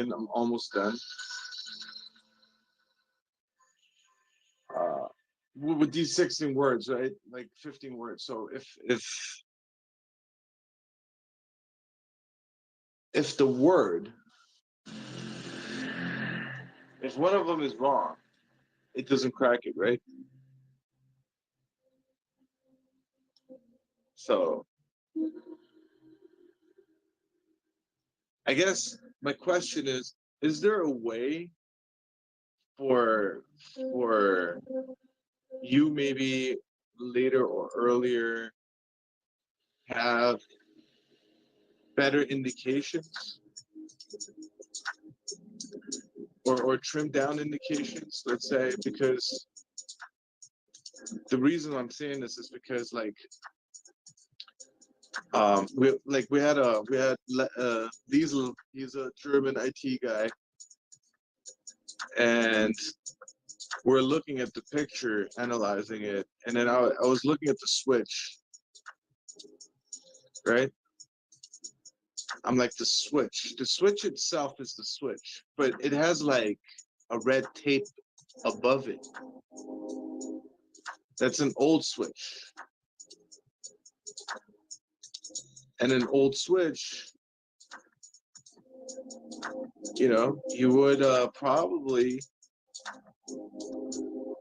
in. I'm almost done. With these 16 words, right? Like 15 words. So if the word, if one of them is wrong, it doesn't crack it, right? So I guess my question is there a way for you maybe later or earlier have better indications or trim down indications, let's say, because the reason I'm saying this is because like we had Liesel, he's a German IT guy, and we're looking at the picture, analyzing it, and then I was looking at the switch, right? I'm like, the switch itself is the switch, but it has like a red tape above it. That's an old switch. And an old switch, you know, you would probably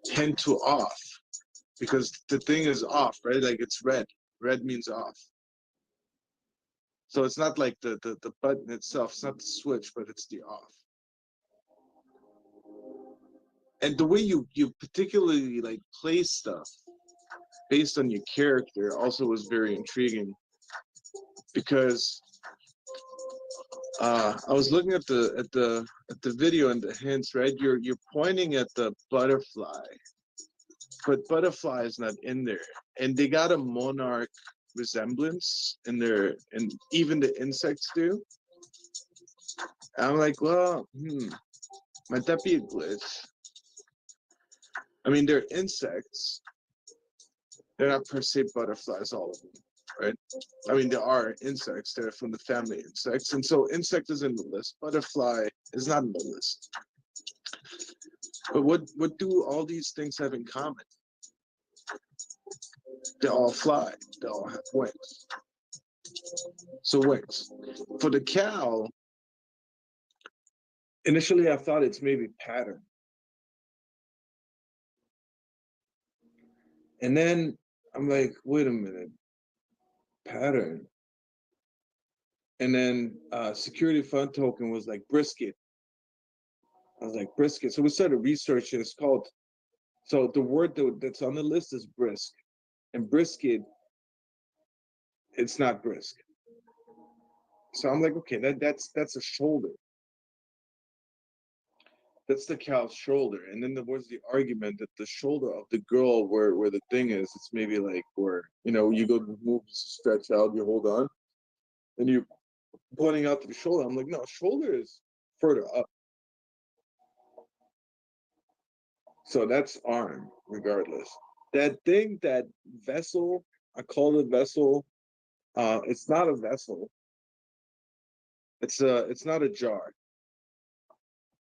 tend to off because the thing is off, right? Like it's red. Red means off. So it's not like the button itself, it's not the switch, but it's the off. And the way you particularly like play stuff based on your character also was very intriguing, because I was looking at the video and the hints, right? You're pointing at the butterfly, but butterfly is not in there, and they got a monarch resemblance in there, and even the insects do. And I'm like, well, might that be a glitch? I mean, they're insects. They're not per se butterflies, all of them, right? I mean, there are insects. They're from the family insects. And so insect is in the list. Butterfly is not in the list. But what do all these things have in common? They all fly. They all have wings. So wings. For the cow, initially I thought it's maybe pattern. And then I'm like, wait a minute, pattern. And then security fund token was like brisket. I was like, brisket. So we started researching. It's called, so the word that's on the list is brisk. And brisket, it's not brisk. So I'm like, okay, that's a shoulder. That's the cow's shoulder. And then there was the argument that the shoulder of the girl where the thing is, it's maybe like where, you know, you go to move, stretch out, you hold on, and you're pointing out to the shoulder. I'm like, no, shoulder is further up. So that's arm, regardless. That thing, that vessel, I call it vessel. It's not a vessel. It's not a jar.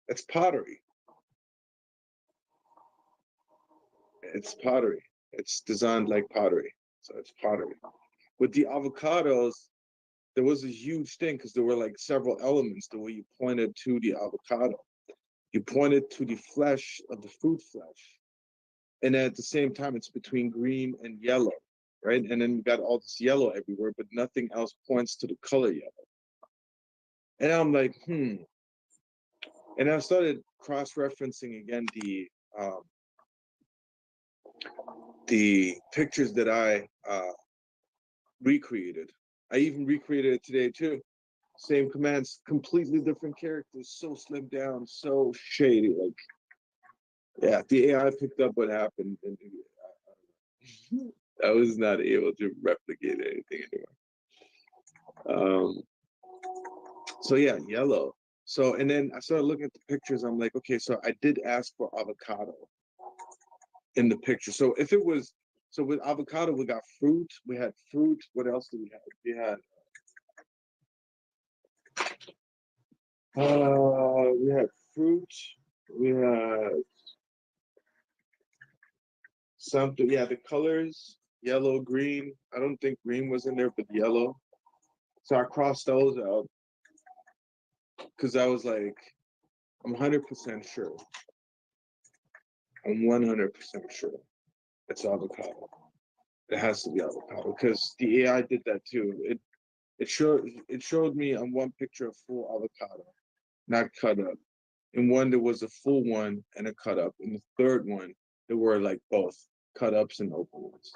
It's pottery. It's pottery. It's designed like pottery. So it's pottery. With the avocados, there was a huge thing because there were like several elements. The way you pointed to the avocado, you pointed to the flesh of the fruit flesh. And at the same time, it's between green and yellow, right? And then you got all this yellow everywhere, but nothing else points to the color yellow. And I'm like, And I started cross-referencing again the pictures that I recreated. I even recreated it today too. Same commands, completely different characters, so slimmed down, so shady. Like, yeah, the AI picked up what happened, and I was not able to replicate anything anymore. So yeah, yellow. So, and then I started looking at the pictures. I'm like, okay, so I did ask for avocado in the picture. So if it was, so with avocado, we got fruit. We had fruit. What else do we have? We had We had fruit. We had something. Yeah, the colors yellow, green. I don't think green was in there, but yellow. So I crossed those out because I was like, I'm 100% sure. I'm 100% sure it's avocado. It has to be avocado because the AI did that too. It showed me on one picture a full avocado, not cut up. In one there was a full one and a cut up. In the third one there were like both cut ups and open ones.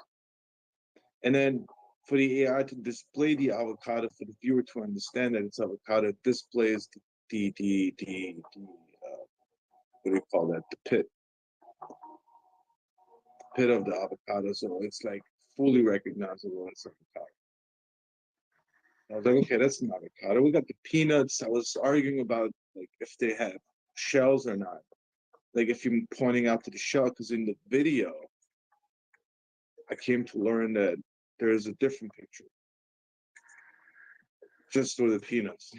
And then for the AI to display the avocado for the viewer to understand that it's avocado, it displays the what do you call that? The pit of the avocado. So it's like fully recognizable as avocado. I was like, okay, that's an avocado. We got the peanuts. I was arguing about like if they have shells or not. Like if you're pointing out to the shell, because in the video, I came to learn that there is a different picture, just for the peanuts.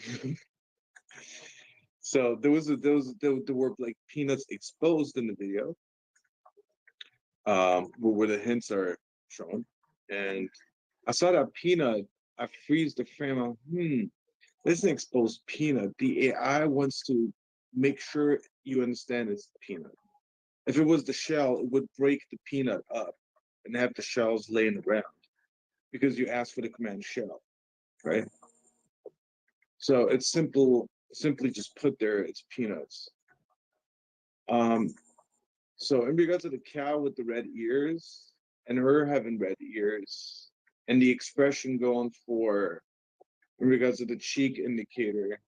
So there were like peanuts exposed in the video, where the hints are shown, and I saw that peanut. I freeze the frame. This is an exposed peanut. The AI wants to make sure you understand it's peanut. If it was the shell, it would break the peanut up and have the shells laying around because you asked for the command shell, right? So it's simply just put there, it's peanuts. Um, so in regards to the cow with the red ears and her having red ears and the expression going for in regards to the cheek indicator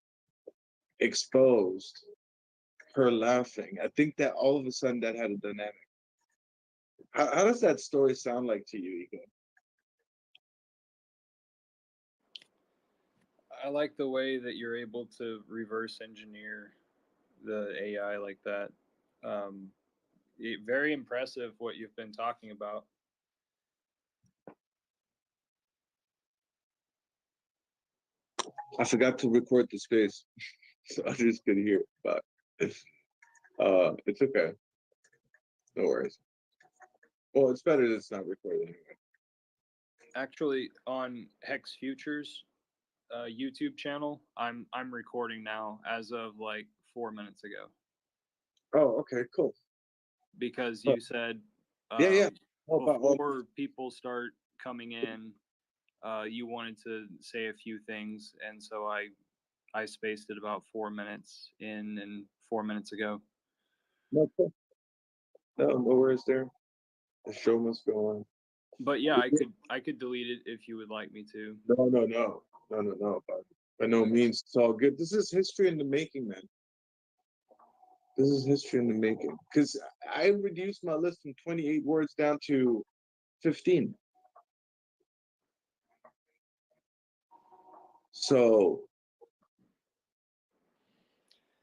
exposed, her laughing, I think that all of a sudden that had a dynamic. How does that story sound like to you, Ego? I like the way that you're able to reverse engineer the AI like that. Um, Very impressive what you've been talking about. I forgot to record the space, so I just could hear it, but it's okay. No worries. Well, it's better that it's not recorded anyway. Actually, on Hex Futures YouTube channel, I'm recording now as of like 4 minutes ago Oh, okay, cool. because Huh. you said Yeah. Oh, before people start coming in, you wanted to say a few things, and so I spaced it about 4 minutes in and 4 minutes ago. no, cool. No worries there. The show must go on. But yeah, I could delete it if you would like me to. No. By no means, it's all good. This is history in the making, man. This is history in the making. Because I reduced my list from 28 words down to 15. So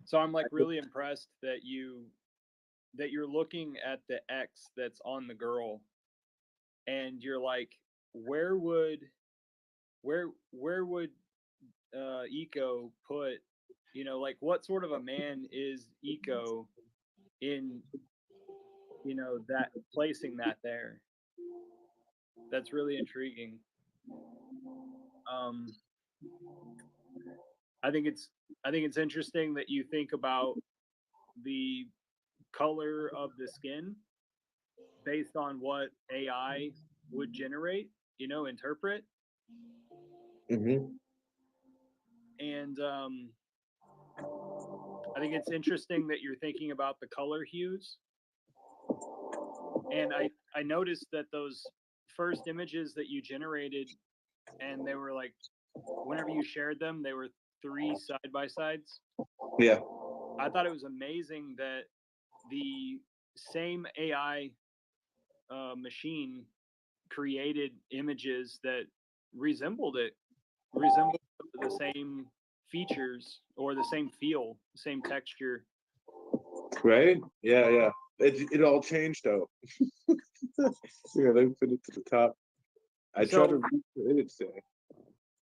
So I'm like really impressed that you're looking at the X that's on the girl, and you're like, where would where would Eco put, like what sort of a man is Eco in, that placing that there? That's really intriguing. Um, I think it's I think it's interesting that you think about the color of the skin based on what AI would generate, interpret. mhm. And I think it's interesting that you're thinking about the color hues. And I noticed that those first images that you generated, and they were like, whenever you shared them, they were three side by sides. Yeah. I thought it was amazing that the same AI machine created images that resembled it, resembled the same features or the same feel, the same texture. Right? Yeah. It all changed though. Yeah, let me put it to the top. I try to So read what it today.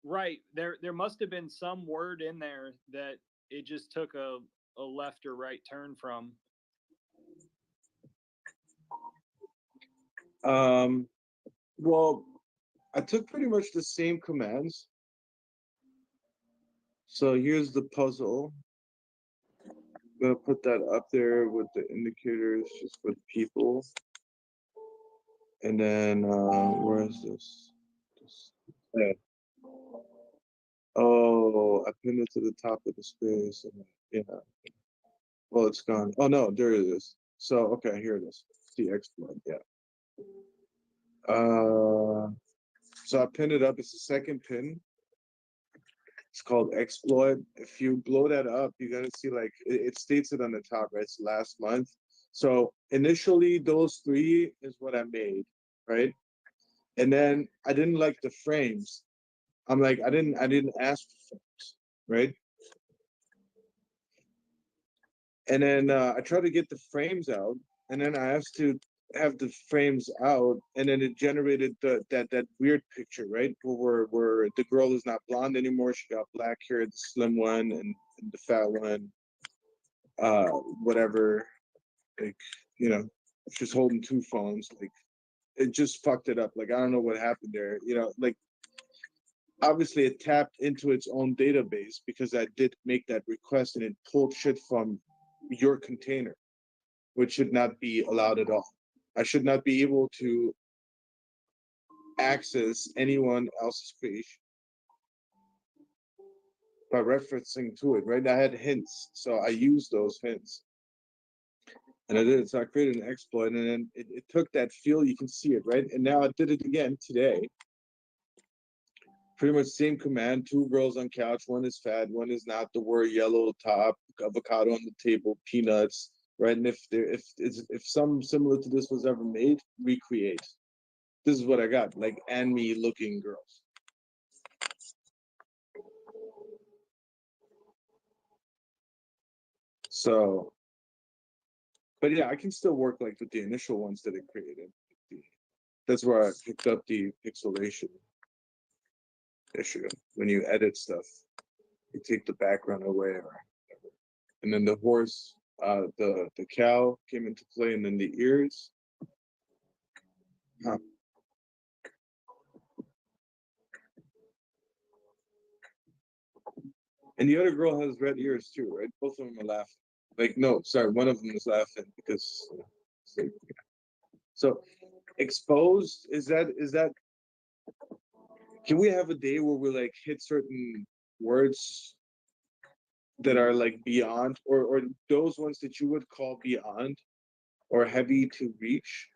right there must have been some word in there that it just took a left or right turn from. Well, I took pretty much the same commands. So here's the puzzle. I'm gonna put that up there with the indicators just for the people. And then where is this? Yeah. Oh, I pinned it to the top of the space. And, yeah. Well, it's gone. Oh no, there it is. So okay, here it is. The exploit. Yeah. So I pinned it up. It's the second pin. It's called exploit. If you blow that up, you're gonna see like it states it on the top, right? It's last month. So initially, those three is what I made, right? And then I didn't like the frames. I'm like, I didn't ask for frames, right? And then I tried to get the frames out, and then I asked to have the frames out, and then it generated that weird picture, right? Where the girl is not blonde anymore; she got black hair, the slim one and the fat one, whatever. Like, you know, she's holding two phones. Like, it just fucked it up. Like, I don't know what happened there. You know, like obviously it tapped into its own database because I did make that request and it pulled shit from your container, which should not be allowed at all. I should not be able to access anyone else's page by referencing to it, right? I had hints, so I used those hints. And I did it. So I created an exploit, and then it took that field, you can see it, right? And now I did it again today. Pretty much same command, two girls on couch, one is fat, one is not, the word yellow top, avocado on the table, peanuts, right? And if some similar to this was ever made, recreate. This is what I got, like me looking girls. So, but yeah, I can still work like with the initial ones that it created. That's where I picked up the pixelation issue. When you edit stuff, you take the background away, or and then the horse, the cow came into play, and then the ears. Huh. And the other girl has red ears too, right? Both of them are laughing. Like, no, sorry, one of them is laughing because. So, exposed is that? Can we have a day where we like hit certain words that are like beyond, or those ones that you would call beyond or heavy to reach?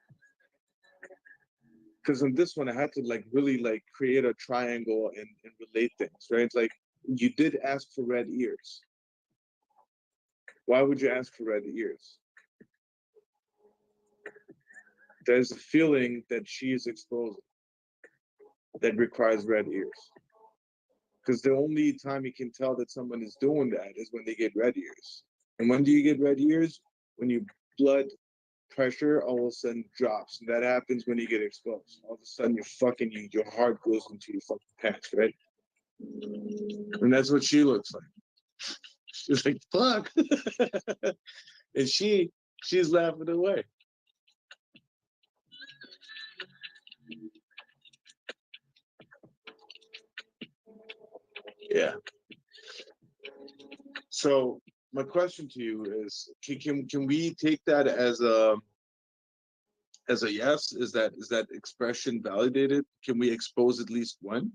Because in this one I had to like really like create a triangle and relate things, right? Like, you did ask for red ears. Why would you ask for red ears? There's a feeling that she is exposed that requires red ears. Because the only time you can tell that someone is doing that is when they get red ears. And when do you get red ears? When your blood pressure all of a sudden drops. And that happens when you get exposed. All of a sudden your heart goes into your fucking pants, right? And that's what she looks like. She's like, fuck. And she's laughing away. Yeah. So my question to you is, can we take that as a yes? Is that expression validated? Can we expose at least one?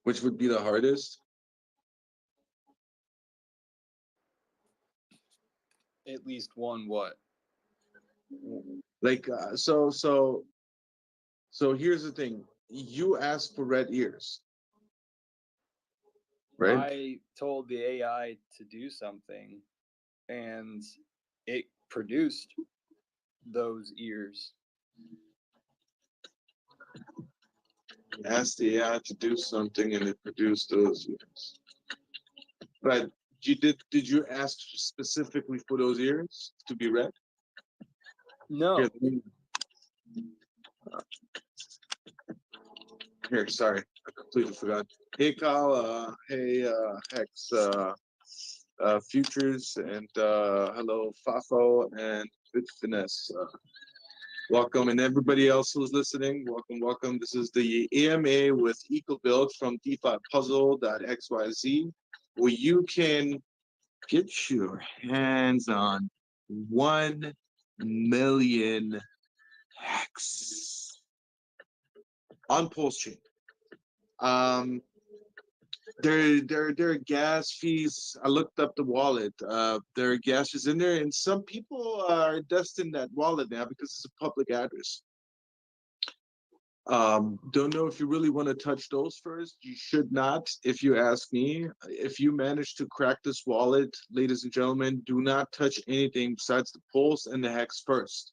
Which would be the hardest? At least one what? Like so here's the thing. You asked for red ears, right? I told the AI to do something, and it produced those ears. You asked the AI to do something and it produced those ears. But did you ask specifically for those ears to be red? No. Here, sorry. I completely forgot. Hey, Kyle. Hey, Hex. Futures, and hello, Fafo and Good Finesse. Welcome, and everybody else who's listening, welcome, welcome. This is the AMA with EcoBuild from DeFiPuzzle.xyz, where you can get your hands on 1 million hacks on pulsechain. Their gas fees. I looked up the wallet. Their gas is in there, and some people are dusting that wallet now because it's a public address. Don't know if you really want to touch those first. You should not, if you ask me. If you manage to crack this wallet, ladies and gentlemen, do not touch anything besides the pulse and the hex first.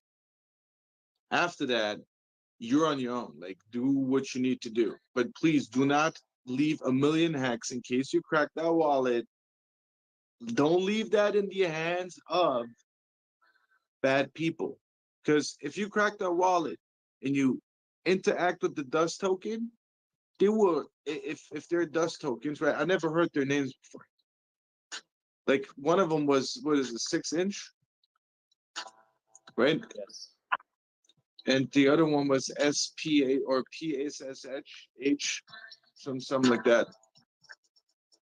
After that, you're on your own. Like, do what you need to do, but please do not leave a million hacks in case you crack that wallet. Don't leave that in the hands of bad people, because if you crack that wallet and you interact with the dust token, they will, if they're dust tokens, right? I never heard their names before. Like, one of them was, what is it, 6-inch, right? Yes. And the other one was SPA or PSSH, something like that.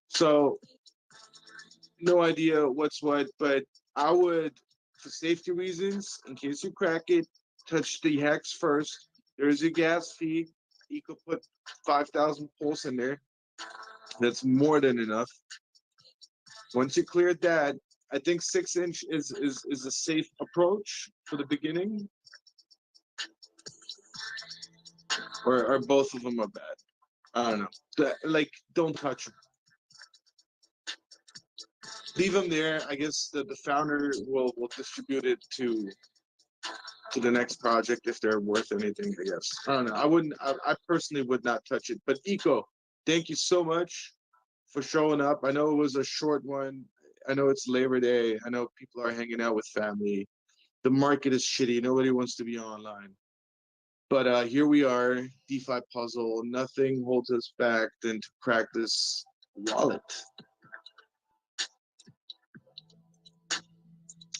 So no idea what's what, but I would, for safety reasons, in case you crack it, touch the hex first. There's a gas fee. You could put 5,000 pulse in there. That's more than enough. Once you cleared that, I think 6-inch is a safe approach for the beginning. Or both of them are bad. I don't know. Like, don't touch them. Leave them there. I guess the founder will distribute it to the next project if they're worth anything, I guess. I don't know. I personally would not touch it. But Eco, thank you so much for showing up. I know it was a short one. I know it's Labor Day. I know people are hanging out with family. The market is shitty. Nobody wants to be online. But here we are, DeFi Puzzle. Nothing holds us back than to crack this wallet.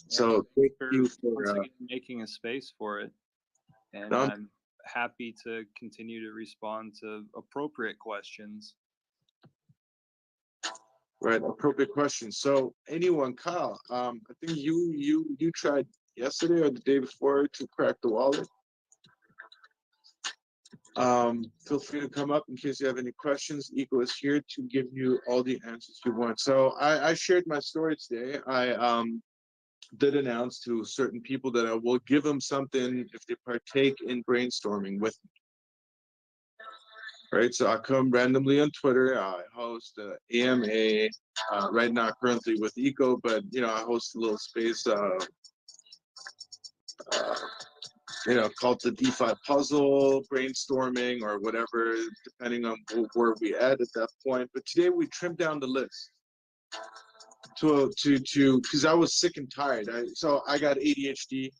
So thank you for once again making a space for it, and I'm happy to continue to respond to appropriate questions. Right, appropriate questions. So anyone, Kyle, I think you tried yesterday or the day before to crack the wallet. Feel free to come up in case you have any questions. Eco is here to give you all the answers you want. So I shared my story today. I did announce to certain people that I will give them something if they partake in brainstorming with me. Right, so I come randomly on Twitter. I host AMA right now, currently with Eco, but I host a little space, called the DeFi Puzzle brainstorming or whatever, depending on where we at that point. But today we trimmed down the list to because I was sick and tired. So I got ADHD.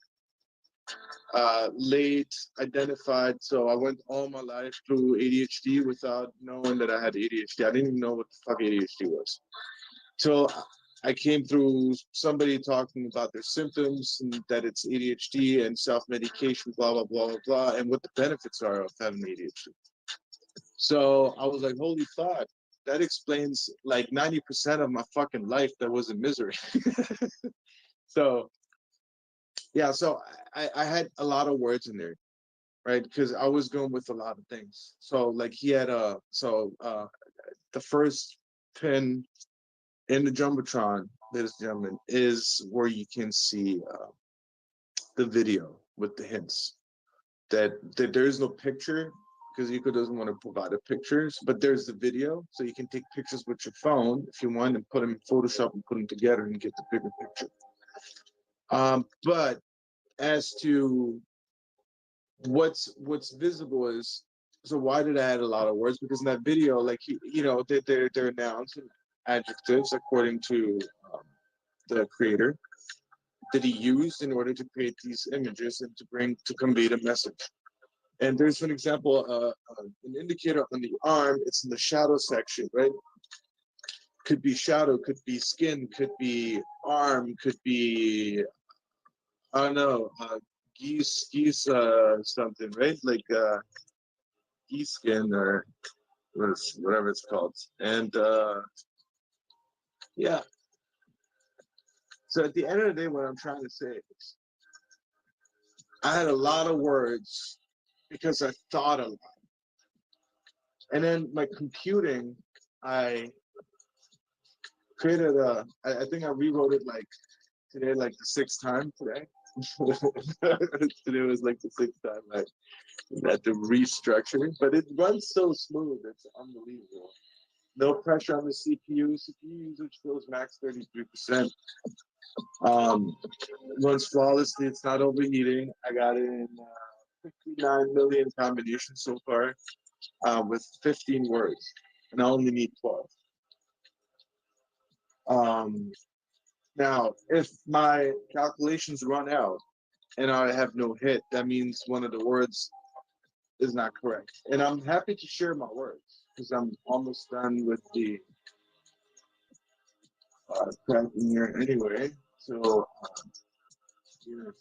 Late identified, so I went all my life through ADHD without knowing that I had ADHD. I didn't even know what the fuck ADHD was. So I came through somebody talking about their symptoms and that it's ADHD and self-medication, blah, blah, blah, blah, blah, and what the benefits are of having ADHD. So I was like, holy fuck, that explains like 90% of my fucking life that was in misery. So yeah, so I had a lot of words in there, right? Because I was going with a lot of things. So like he had the first pin in the Jumbotron, ladies and gentlemen, is where you can see the video with the hints. That there is no picture because Eco doesn't want to provide the pictures, but there's the video, so you can take pictures with your phone if you want and put them in Photoshop and put them together and get the bigger picture. But as to what's visible is, so why did I add a lot of words? Because in that video, like they're nouns and adjectives according to the creator that he used in order to create these images and to convey the message. And there's an example, an indicator on the arm. It's in the shadow section, right? Could be shadow, could be skin, could be arm, could be, I don't know, geese something, right? Like geese skin or whatever it's called. And yeah. So at the end of the day, what I'm trying to say is I had a lot of words because I thought a lot. And then my computing, I created I think I rewrote it like today, like the sixth time today. Today was like the sixth time I had to restructure it, but it runs so smooth, it's unbelievable. No pressure on the CPU. CPU usage goes max 33%. Runs flawlessly. It's not overheating. I got it in 59 million combinations so far with 15 words, and I only need 12. Now, if my calculations run out and I have no hit, that means one of the words is not correct. And I'm happy to share my words because I'm almost done with the cracking here anyway. So, if you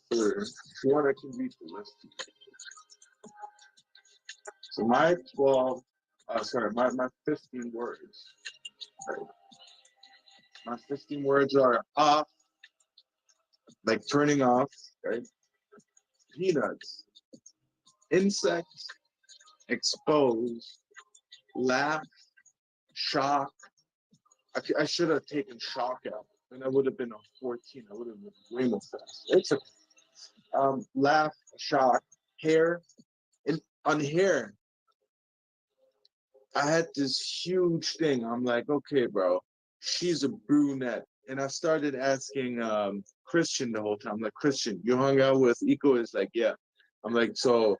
want, I can read the list. So my 12, my 15 words. Right? My 15 words are off, like turning off, right? Peanuts, insects, expose, laugh, shock. I should have taken shock out, and I would have been on 14. I would have been way more fast. It's a laugh, shock, hair, and on hair. I had this huge thing. I'm like, okay, bro, she's a brunette. And I started asking Christian the whole time. I'm like, Christian, you hung out with Eco? Is like, yeah. I'm like, so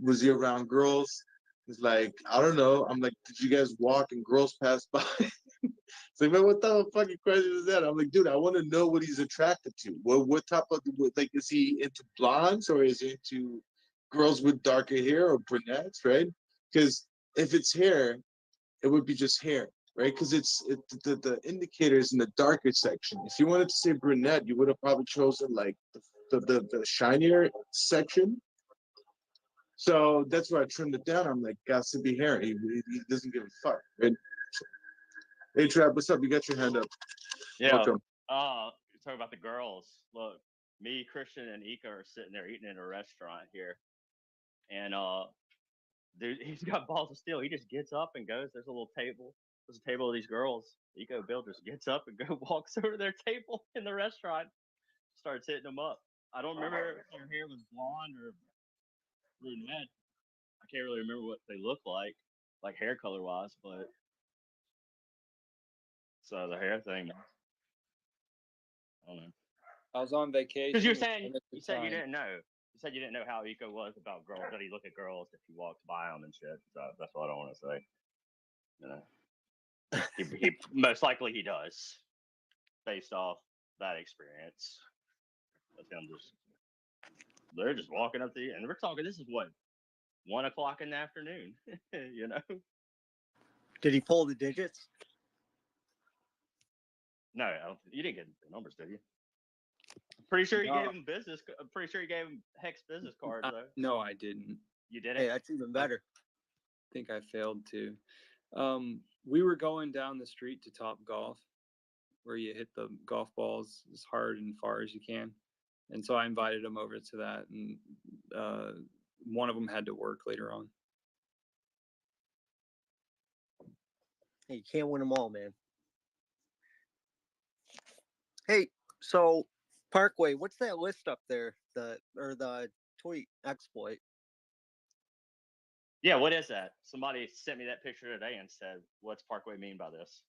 was he around girls? He's like, I don't know. I'm like, did you guys walk and girls pass by? It's like, man, what type of fucking question is that? I'm like, dude, I want to know what he's attracted to. What type of, like, is he into blondes or is he into girls with darker hair or brunettes, right? Because if it's hair, it would be just hair, right? Because the indicators in the darker section. If you wanted to say brunette, you would have probably chosen like the shinier section. So that's why I trimmed it down. I'm like, got to be hair. He doesn't give a fuck. Right? Hey, Trap, what's up? You got your hand up. Yeah. Welcome. You're talking about the girls. Look, me, Christian, and Ika are sitting there eating in a restaurant here, and dude, he's got balls of steel. He just gets up and goes. There's a little table. There's a table of these girls. Eco Bill just gets up and go walks over to their table in the restaurant, starts hitting them up. I don't remember if their hair was blonde or brunette. I can't really remember what they look like hair color wise, but so the hair thing, I don't know. I was on vacation. Because you said you didn't know. You said you didn't know how Eco was about girls. That he look at girls if he walks by them and shit. So that's what I don't want to say. You know, he most likely he does, based off that experience. That's him just. They're just walking up to you, and we're talking. This is what 1 o'clock in the afternoon. You know. Did he pull the digits? No, you didn't get the numbers, did you? Pretty sure you gave him business. I'm pretty sure you gave him Hex business cards, though. No, I didn't. You didn't? Hey, that's even better. I think I failed to. We were going down the street to Top Golf, where you hit the golf balls as hard and far as you can. And so I invited him over to that, and one of them had to work later on. Hey, you can't win them all, man. Hey, so Parkway, what's that list up there? The tweet exploit. Yeah, what is that? Somebody sent me that picture today and said, "What's Parkway mean by this?"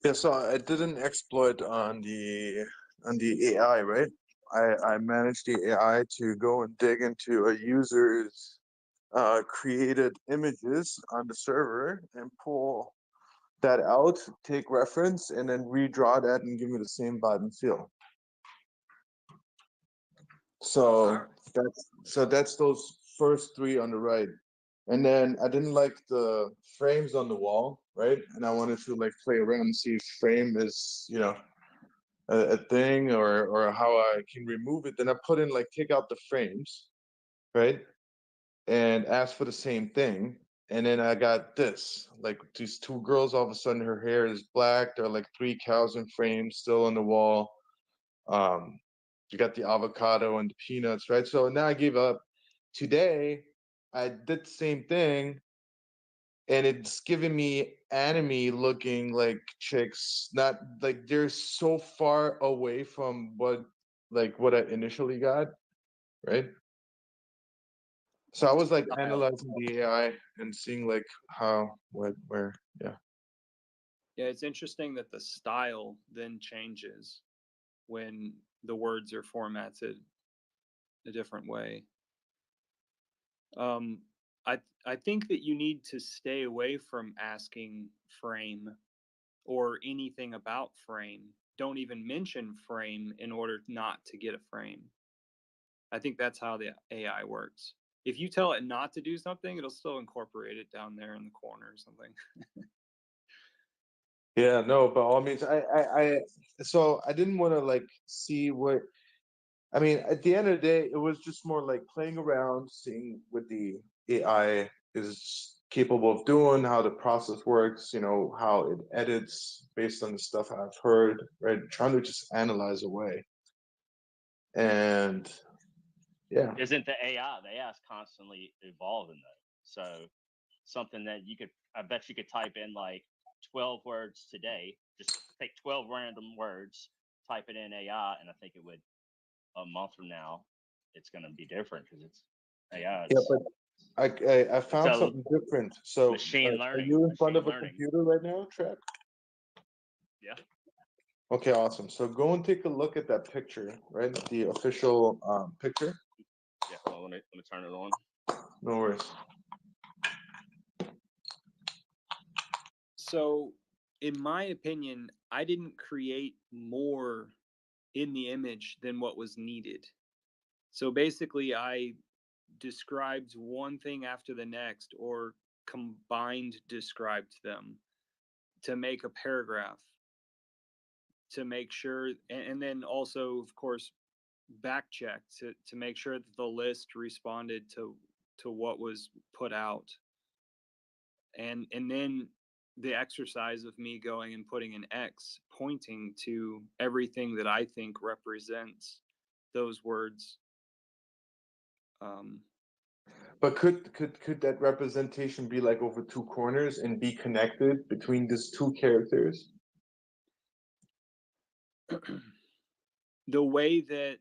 Yeah, so I did an exploit on the AI, right? I managed the AI to go and dig into a user's created images on the server and pull that out, take reference, and then redraw that and give me the same vibe and feel. So That's those first three on the right. And then I didn't like the frames on the wall, right? And I wanted to like play around and see if frame is, a thing or how I can remove it. Then I put in like take out the frames, right? And ask for the same thing. And then I got this, like these two girls, all of a sudden her hair is black. There are like three cows in frames still on the wall. You got the avocado and the peanuts, right? So now I gave up. Today, I did the same thing, and it's giving me anime looking like chicks. Not like they're so far away from what I initially got, right? So I was like Style. analyzing the AI and seeing like how, what, where, yeah. Yeah, it's interesting that the style then changes when the words are formatted a different way. Um, I think that you need to stay away from asking frame or anything about frame. Don't even mention frame in order not to get a frame. I think that's how the AI works. If you tell it not to do something, it'll still incorporate it down there in the corner or something. Yeah, no, by all means, so I didn't want to like see what, I mean, at the end of the day, it was just more like playing around, seeing what the AI is capable of doing, how the process works, how it edits based on the stuff I've heard, right? Trying to just analyze away. And yeah. Isn't the AI is constantly evolving though. So something that I bet you could type in like 12 words today, just take 12 random words, type it in AI, and I think it would, a month from now, it's going to be different because it's AI. Yeah, It's, but I found a something different. So machine are learning. you in front Machine of a learning. computer right now, Trap? Yeah. Okay, awesome. So go and take a look at that picture, right? The official picture. Yeah. Well, let me turn it on. No worries. So, in my opinion, I didn't create more in the image than what was needed. So basically, I described one thing after the next or combined described them to make a paragraph to make sure, and then also, of course, back check to make sure that the list responded to what was put out. And then the exercise of me going and putting an X pointing to everything that I think represents those words. But could that representation be like over two corners and be connected between these two characters? The way that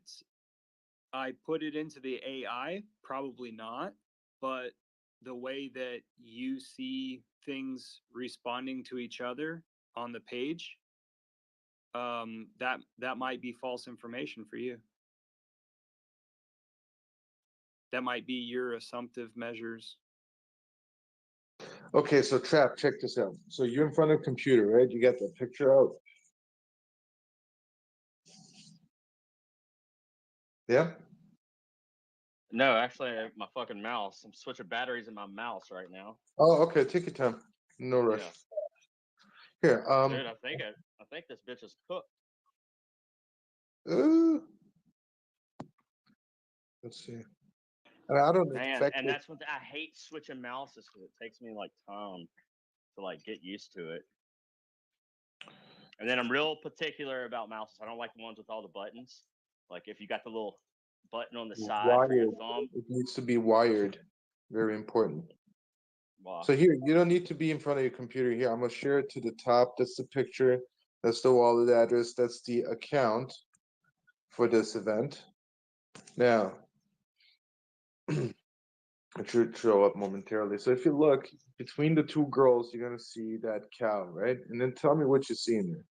I put it into the AI, probably not, but the way that you see things responding to each other on the page, that might be false information for you. That might be your assumptive measures. Okay, so Trap, check this out. So you're in front of a computer, right? You got the picture out. Yeah? No, actually, my fucking mouse. I'm switching batteries in my mouse right now. Oh, okay. Take your time. No rush. Yeah. Here, Dude, I think this bitch is cooked. Let's see. I don't Man, expect and it. that's what I hate switching mouses because it takes me like time to like get used to it. And then I'm real particular about mouses. I don't like the ones with all the buttons. Like if you got the little button on the side for your Wired. thumb. It needs to be wired. Very important. Wow. So here, you don't need to be in front of your computer here. I'm gonna share it to the top. That's the picture. That's the wallet address. That's the account for this event. Now, it should show up momentarily. So if you look between the two girls, you're gonna see that cow, right? And then tell me what you see in there.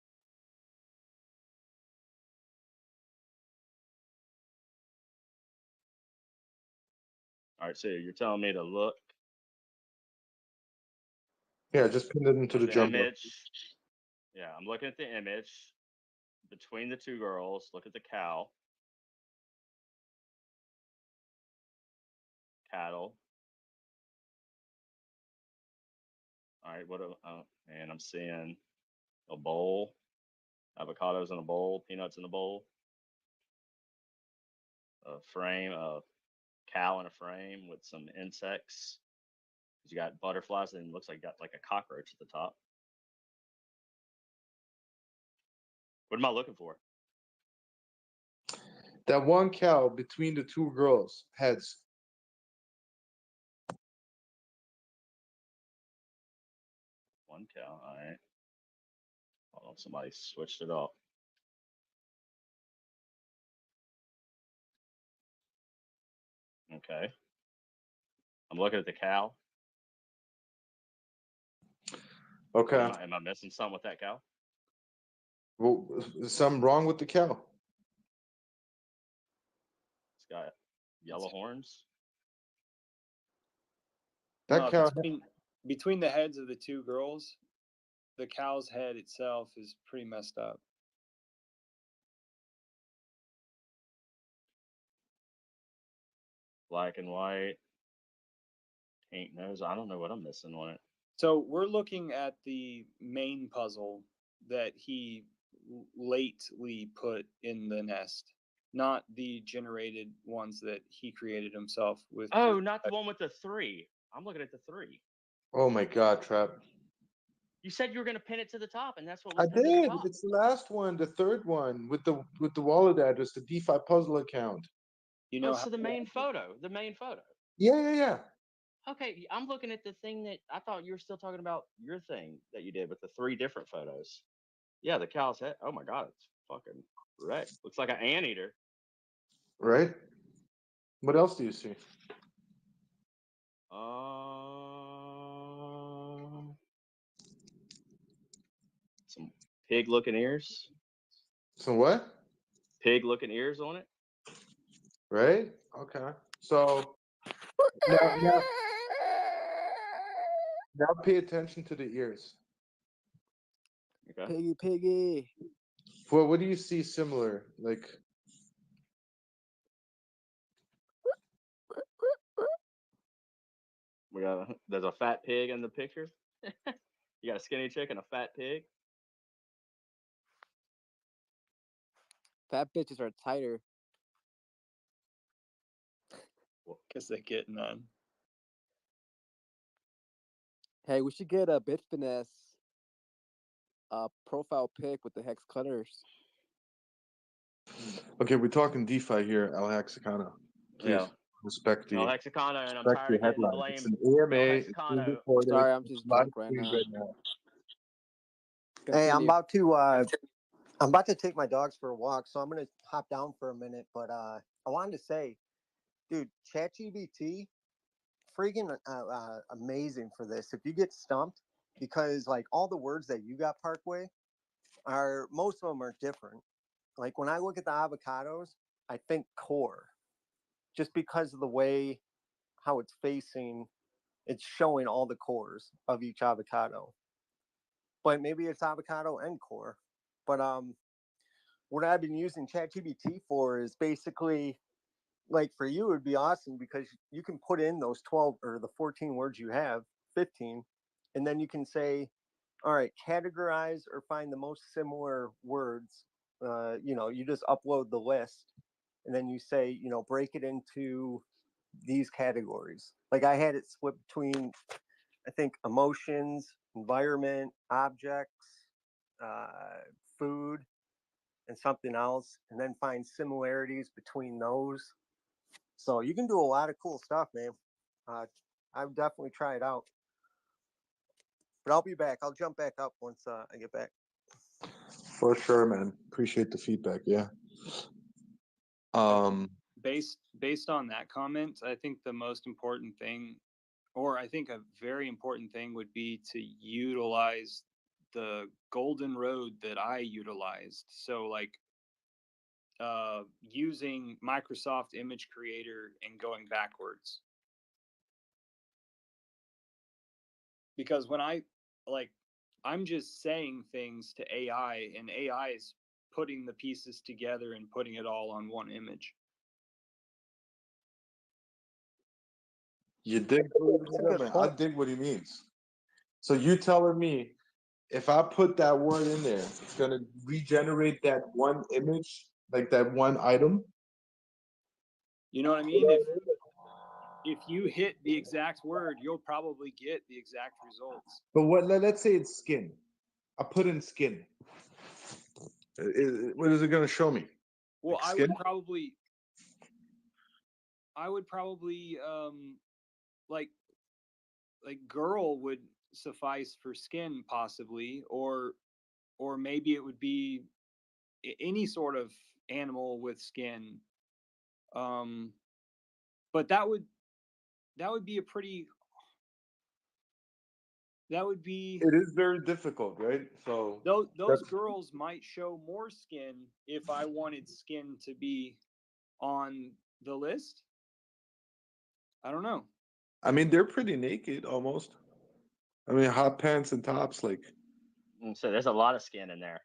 All right, so you're telling me to look Yeah, just pin it into at the the jumbo. image. Yeah, I'm looking at the image between the two girls. Look at the cow. cattle. All right, and I'm seeing a bowl, avocados in a bowl, peanuts in a bowl, a frame, a cow in a frame with some insects. You got butterflies and it looks like you got like a cockroach at the top. What am I looking for? That one cow between the two girls' heads. One cow. All right. Hold on, somebody switched it up. Okay. I'm looking at the cow. Okay. Am I missing something with that cow? Well, is something wrong with the cow? It's got yellow horns. That cow. Between the heads of the two girls, the cow's head itself is pretty messed up. Black and white. Pink nose. I don't know what I'm missing on it. So we're looking at the main puzzle that he lately put in the nest, not the generated ones that he created himself with. Oh, not the one with the 3. I'm looking at the 3. Oh my God, Trap. You said you were going to pin it to the top, and that's what I was pinned to the did. top. It's the last one, the third one with the wallet address, the DeFi puzzle account. You know, so the main photo. Yeah. Okay, I'm looking at the thing that I thought you were still talking about your thing that you did with the 3 different photos. Yeah, the cow's head. Oh my God, it's fucking wrecked. Looks like an anteater. Right? What else do you see? Some pig-looking ears. So what? Pig-looking ears on it. Right? Okay. So now pay attention to the ears. Okay. Piggy. Well, what do you see similar? Like, There's a fat pig in the picture. You got a skinny chick and a fat pig. Fat bitches are tighter. Guess they get none. Hey, we should get a Bitch Finesse profile pic with the hex cutters. okay, we're talking DeFi here, El Hexicana. Please respect the. El Hexicano, and I'm respect tired of the getting headline. blamed. It's an AMA. El It's being Hexicano. recorded. Sorry, I'm just Live drunk right stream now. Hey, I'm Continue. about to take my dogs for a walk, so I'm gonna hop down for a minute. But I wanted to say, dude, ChatGPT, freaking amazing for this. If you get stumped, because like all the words that you got, Parkway, are most of them are different. Like when I look at the avocados, I think core, just because of the way how it's facing, it's showing all the cores of each avocado. But maybe it's avocado and core. But what I've been using ChatGPT for is basically like for you, it would be awesome because you can put in those 12 or the 14 words you have, 15, and then you can say, all right, categorize or find the most similar words. You just upload the list and then you say, break it into these categories. Like I had it split between, I think, emotions, environment, objects, food, and something else, and then find similarities between those. So you can do a lot of cool stuff, man. I would definitely try it out. But I'll be back. I'll jump back up once I get back. For sure, man. Appreciate the feedback. Yeah. Based on that comment, I think the most important thing, or I think a very important thing, would be to utilize the golden road that I utilized. So like using Microsoft Image Creator and going backwards. Because when I'm just saying things to AI and AI is putting the pieces together and putting it all on one image. You dig? What That's a he good mean? I point. dig what he means. So you telling me if I put that word in there, it's gonna regenerate that one image, like that one item? You know what I mean? If you hit the exact word, you'll probably get the exact results. But let's say it's skin. I put in skin. What is it gonna show me? Well, Like I skin? would probably like girl would suffice for skin possibly, or maybe it would be any sort of animal with skin. But that would be a pretty that would be It is very difficult, right? So those that's, girls might show more skin if I wanted skin to be on the list. I don't know. I mean, they're pretty naked almost. I mean, hot pants and tops, like. So there's a lot of skin in there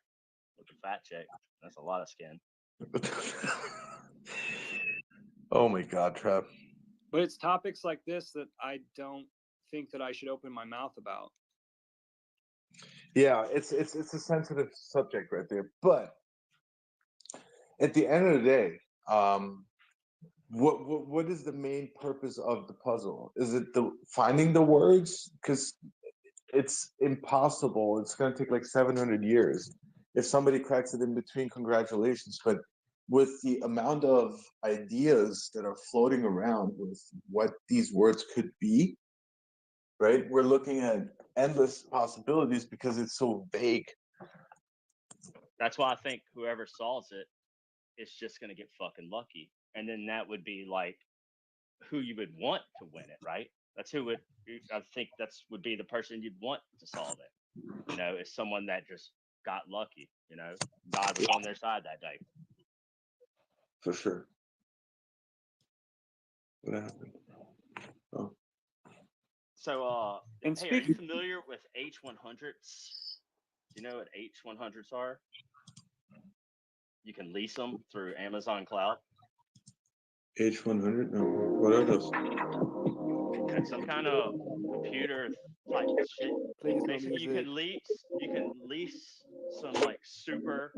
with the fat chick. That's a lot of skin. Oh my God, Trap. But it's topics like this that I don't think that I should open my mouth about. Yeah, it's a sensitive subject right there. But at the end of the day, what is the main purpose of the puzzle? Is it the finding the words? Because it's impossible. It's going to take like 700 years. If somebody cracks it in between, congratulations. But with the amount of ideas that are floating around with what these words could be, right? We're looking at endless possibilities because it's so vague. That's why I think whoever solves it is just gonna get fucking lucky, and then that would be like who you would want to win it, right? That's who would I think that's would be the person you'd want to solve it. You know, is someone that just got lucky. You know, God was on their side that day. For sure. What happened? Oh. So, And hey, are you speaking, familiar with H100s? Do you know what H100s are? You can lease them through Amazon Cloud. H100? No. What are those? It's some kind of computer type shit. please no Basically, music. you can lease some like super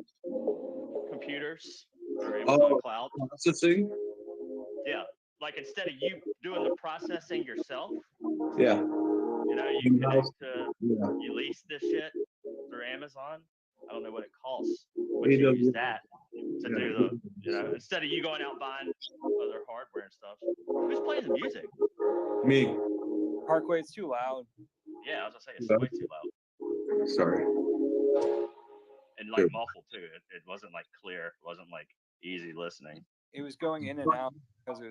computers through Oh, Amazon Cloud. processing? Yeah, like instead of you doing the processing yourself, Yeah. you know, you connect to you lease this shit through Amazon. I don't know what it costs, but you use that to do the, you know, instead of you going out buying other hardware and stuff. Who's playing the music? Me. Parkway, it's too loud. Yeah, I was gonna say it's way too loud Sorry. and like muffled too. It wasn't like clear. It wasn't like easy listening. It was going in and out because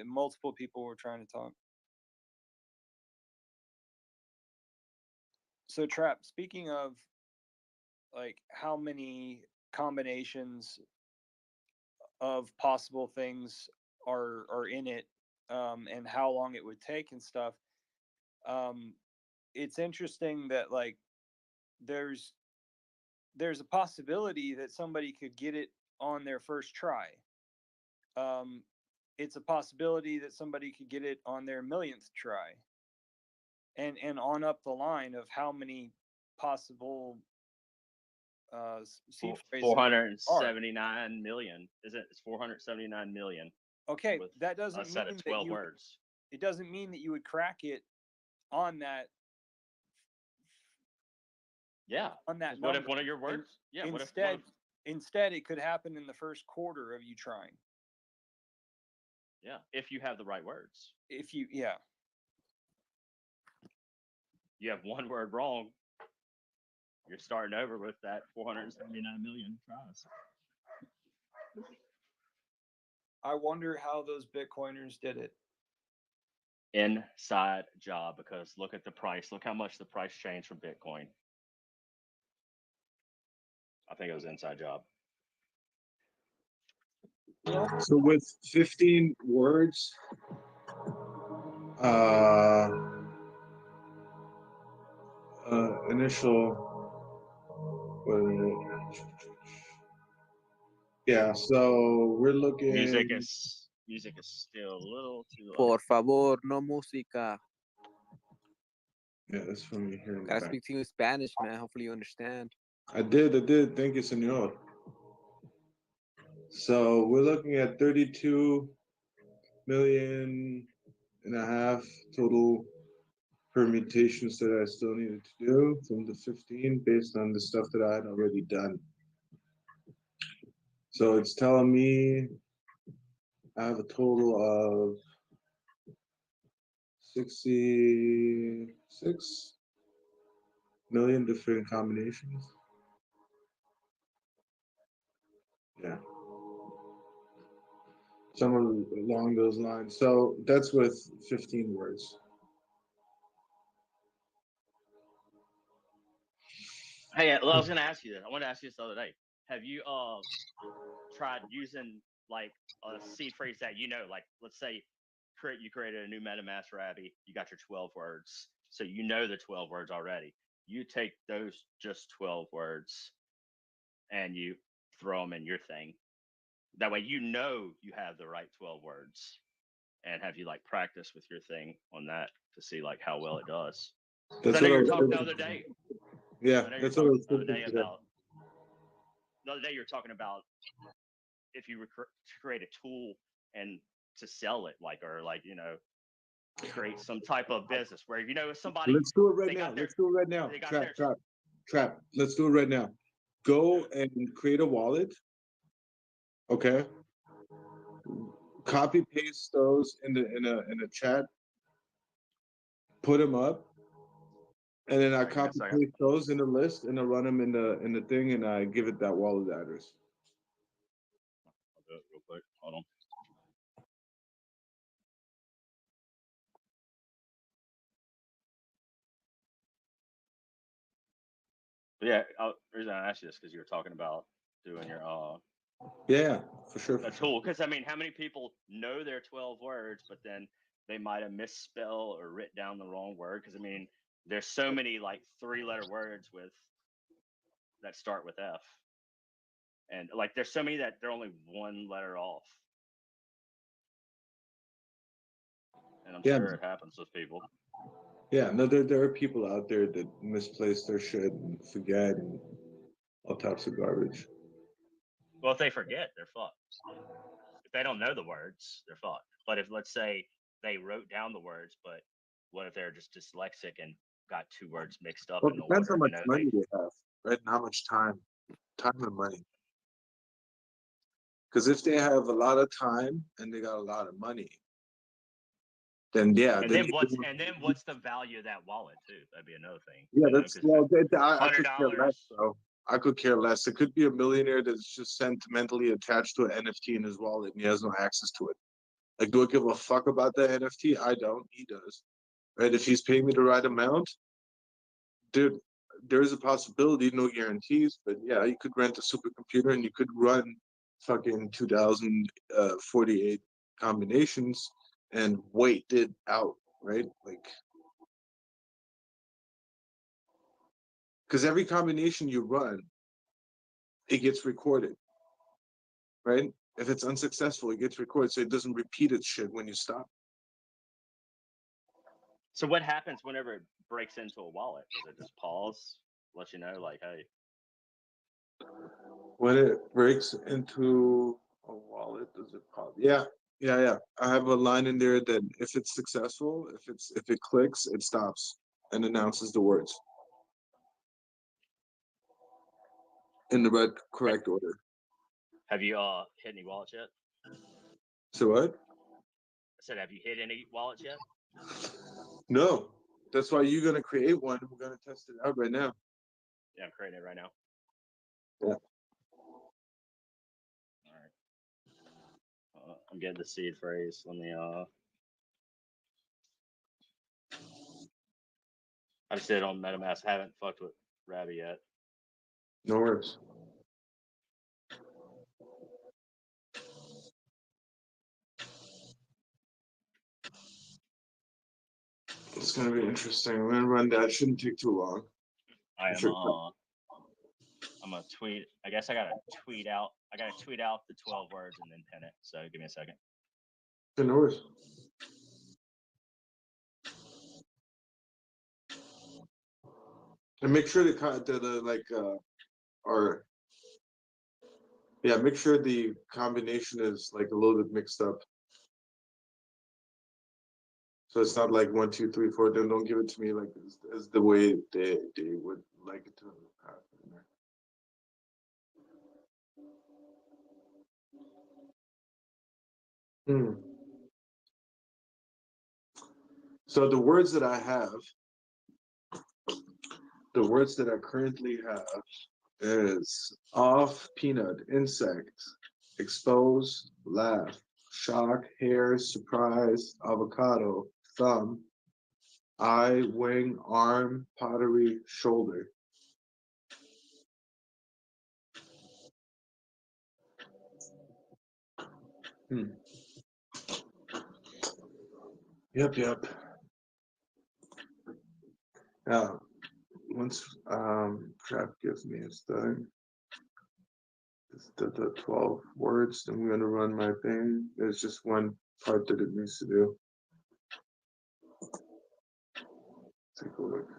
multiple people were trying to talk. So, Trap, speaking of like how many combinations of possible things are in it, and how long it would take and stuff, it's interesting that like there's a possibility that somebody could get it on their first try. It's a possibility that somebody could get it on their millionth try, and on up the line of how many possible seed phrases 479 million. Is it? It's 479 million. Okay, With that a doesn't set mean of that 12 you. words. It doesn't mean that you would crack it on that. Yeah. On that 'Cause number. what if one of your words? Yeah. What if one Instead, it could happen in the first quarter of you trying. Yeah, if you have the right words. If you, yeah. You have one word wrong, you're starting over with that 479 million tries. I wonder how those Bitcoiners did it. Inside job, because look at the price. Look how much the price changed for Bitcoin. I think it was inside job. So with 15 words, initial. Yeah, so we're looking. Music is music is still a little too low. Por favor, no música. Yeah, that's from me here in the Gotta back. speak to you in Spanish, man. Hopefully you understand. I did. Thank you, senor. So we're looking at 32 million and a half total permutations that I still needed to do from the 15 based on the stuff that I had already done. So it's telling me I have a total of 66 million different combinations. Yeah. Somewhere along those lines. So that's with 15 words. Hey, I was gonna ask you this. I wanted to ask you this the other day. Have you tried using like a seed phrase that you know, like let's say you created a new MetaMask Rabby, you got your 12 words, so you know the 12 words already. You take those just 12 words and you throw them in your thing. That way you know you have the right 12 words. And have you like practice with your thing on that to see like how well it does? Because I know you were talking the other day. Yeah, that's what I was the other thinking day today. about. The other day you were talking about if you create a tool and to sell it, like or like create some type of business where if somebody. Let's do it right now. Let's do it right now. Trap. Let's do it right now. Go and create a wallet. Okay. Copy paste those in a chat. Put them up, and then I copy paste those in the list, and I run them in the thing, and I give it that wallet address. I'll do it real quick. Hold on. But yeah, the reason I asked you this because you were talking about doing your Yeah, for sure. a tool. Because I mean, how many people know their 12 words, but then they might have misspelled or written down the wrong word? Because I mean, there's so many like 3-letter words that start with F, and like there's so many that they're only 1 letter off. And I'm sure it happens with people. Yeah, no, there are people out there that misplace their shit and forget and all types of garbage. Well, if they forget, they're fucked. If they don't know the words, they're fucked. But if, let's say, they wrote down the words, but what if they're just dyslexic and got 2 words mixed up? Well, and it depends how much money they have, right? And how much time and money. Because if they have a lot of time and they got a lot of money, then yeah. And then what's the value of that wallet too? That'd be another thing. Yeah, that's I could care less, bro. I could care less. It could be a millionaire that's just sentimentally attached to an NFT in his wallet and he has no access to it. Like, do I give a fuck about that NFT? I don't. He does. Right? If he's paying me the right amount, dude, there's a possibility, no guarantees, but yeah, you could rent a supercomputer and you could run fucking 2048 combinations and wait it out, right? Like, because every combination you run, it gets recorded, right? If it's unsuccessful, it gets recorded so it doesn't repeat its shit when you stop. So what happens whenever it breaks into a wallet? Does it just pause, let you know, like, hey? When it breaks into a wallet, does it pause? Yeah. I have a line in there that if it's successful, if it clicks, it stops and announces the words in the correct order. Have you hit any wallets yet? So what? I said, have you hit any wallets yet? No. That's why you're gonna create one. We're gonna test it out right now. Yeah, I'm creating it right now. Yeah. All right. I'm getting the seed phrase. Let me I just did it on MetaMask. I haven't fucked with Rabby yet. No worries. It's gonna be interesting. I'm gonna run that. It shouldn't take too long. I'm gonna tweet. I guess I gotta tweet out. I gotta tweet out the 12 words and then pin it. So give me a second. No worries. And make sure make sure the combination is like a little bit mixed up. So it's not like 1, 2, 3, 4. Then don't give it to me like as the way they would like it to happen. So the words that I currently have is off, peanut, insect, expose, laugh, shock, hair, surprise, avocado, thumb, eye, wing, arm, pottery, shoulder. Yep. Now, once Trap gives me his thing, the 12 words, I'm going to run my thing. There's just one part that it needs to do. Take a look.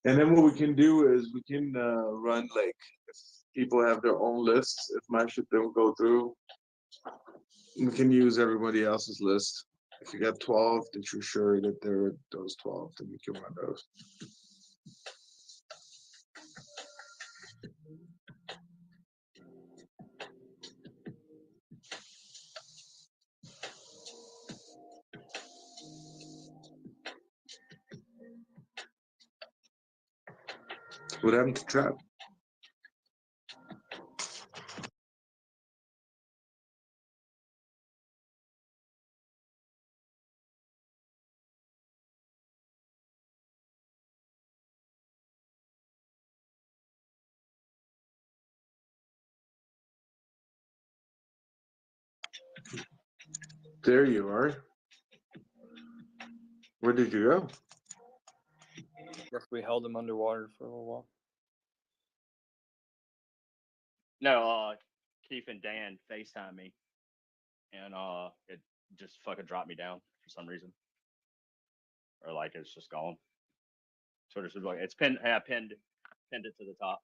And then what we can do is we can run like if people have their own lists. If my shit don't go through, we can use everybody else's list. If you got 12 that you're sure that there are those 12, then we can run those. What happened to Trap? There you are. Where did you go? Guess we held him underwater for a little while. No, Keith and Dan FaceTime me, and it just fucking dropped me down for some reason, or like it's just gone. Sort of like it's pinned. I pinned it to the top.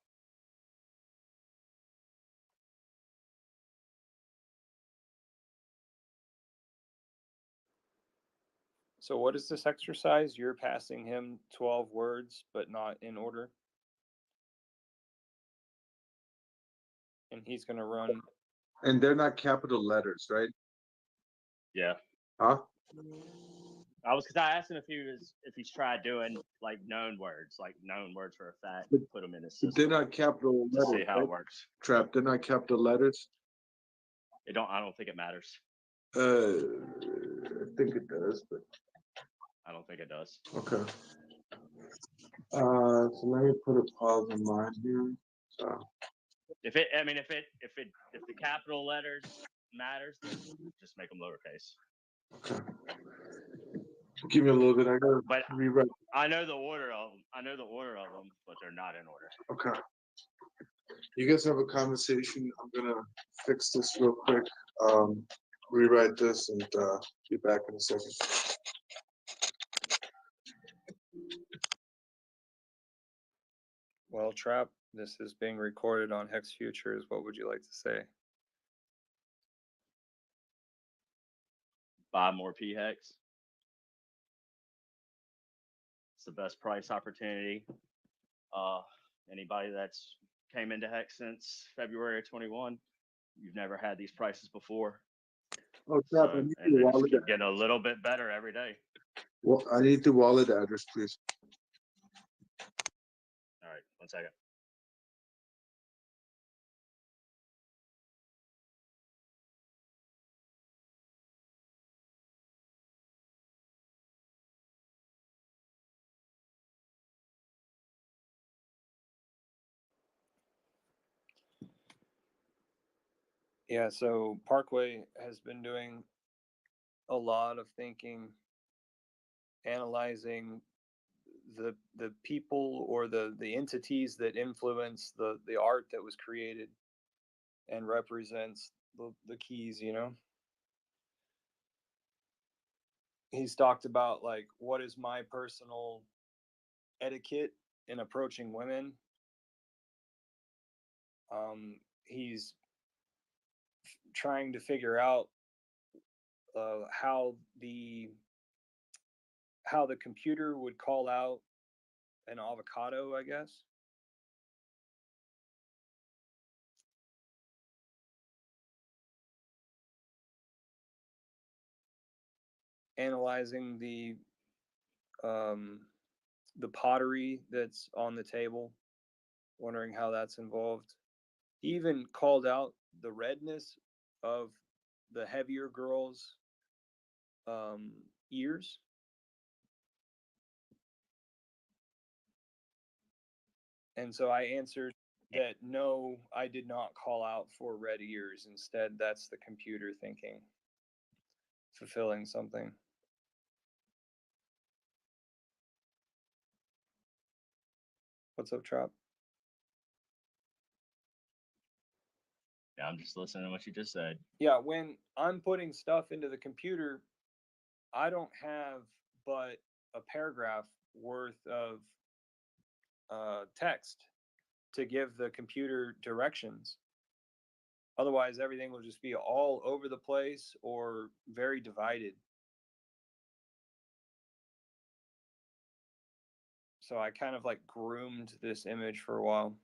So what is this exercise? You're passing him 12 words, but not in order. And he's going to run. And they're not capital letters, right? Yeah. Huh? Because I asked him if he's tried doing like known words for a fact, put them in his system. They're not capital letters. To see how it works. Trap. They're not capital letters. I don't think it matters. I think it does, but I don't think it does. okay. So let me put a pause in mine here. So if the capital letters matters, then just make them lowercase. Okay. Give me a little bit. I gotta rewrite. I know the order of them. But they're not in order. Okay. You guys have a conversation. I'm gonna fix this real quick. Rewrite this and be back in a second. Well, Trap, this is being recorded on Hex Futures. What would you like to say? Buy more P-Hex. It's the best price opportunity. Anybody that's came into Hex since February of 21, you've never had these prices before. Oh, Trap, and they just keep getting a little bit better every day. Well, I need the wallet address, please. All right, 1 second. Yeah, so Parkway has been doing a lot of thinking, analyzing the people or the entities that influence the art that was created and represents the keys, you know. He's talked about like, what is my personal etiquette in approaching women. He's trying to figure out how the computer would call out an avocado, I guess. Analyzing the pottery that's on the table, wondering how that's involved. He even called out the redness of the heavier girls' ears. And so I answered that no, I did not call out for red ears. Instead, that's the computer thinking, fulfilling something. What's up, Trop? Yeah, I'm just listening to what you just said. Yeah, when I'm putting stuff into the computer, I don't have but a paragraph worth of text to give the computer directions. Otherwise, everything will just be all over the place or very divided. So I kind of like groomed this image for a while.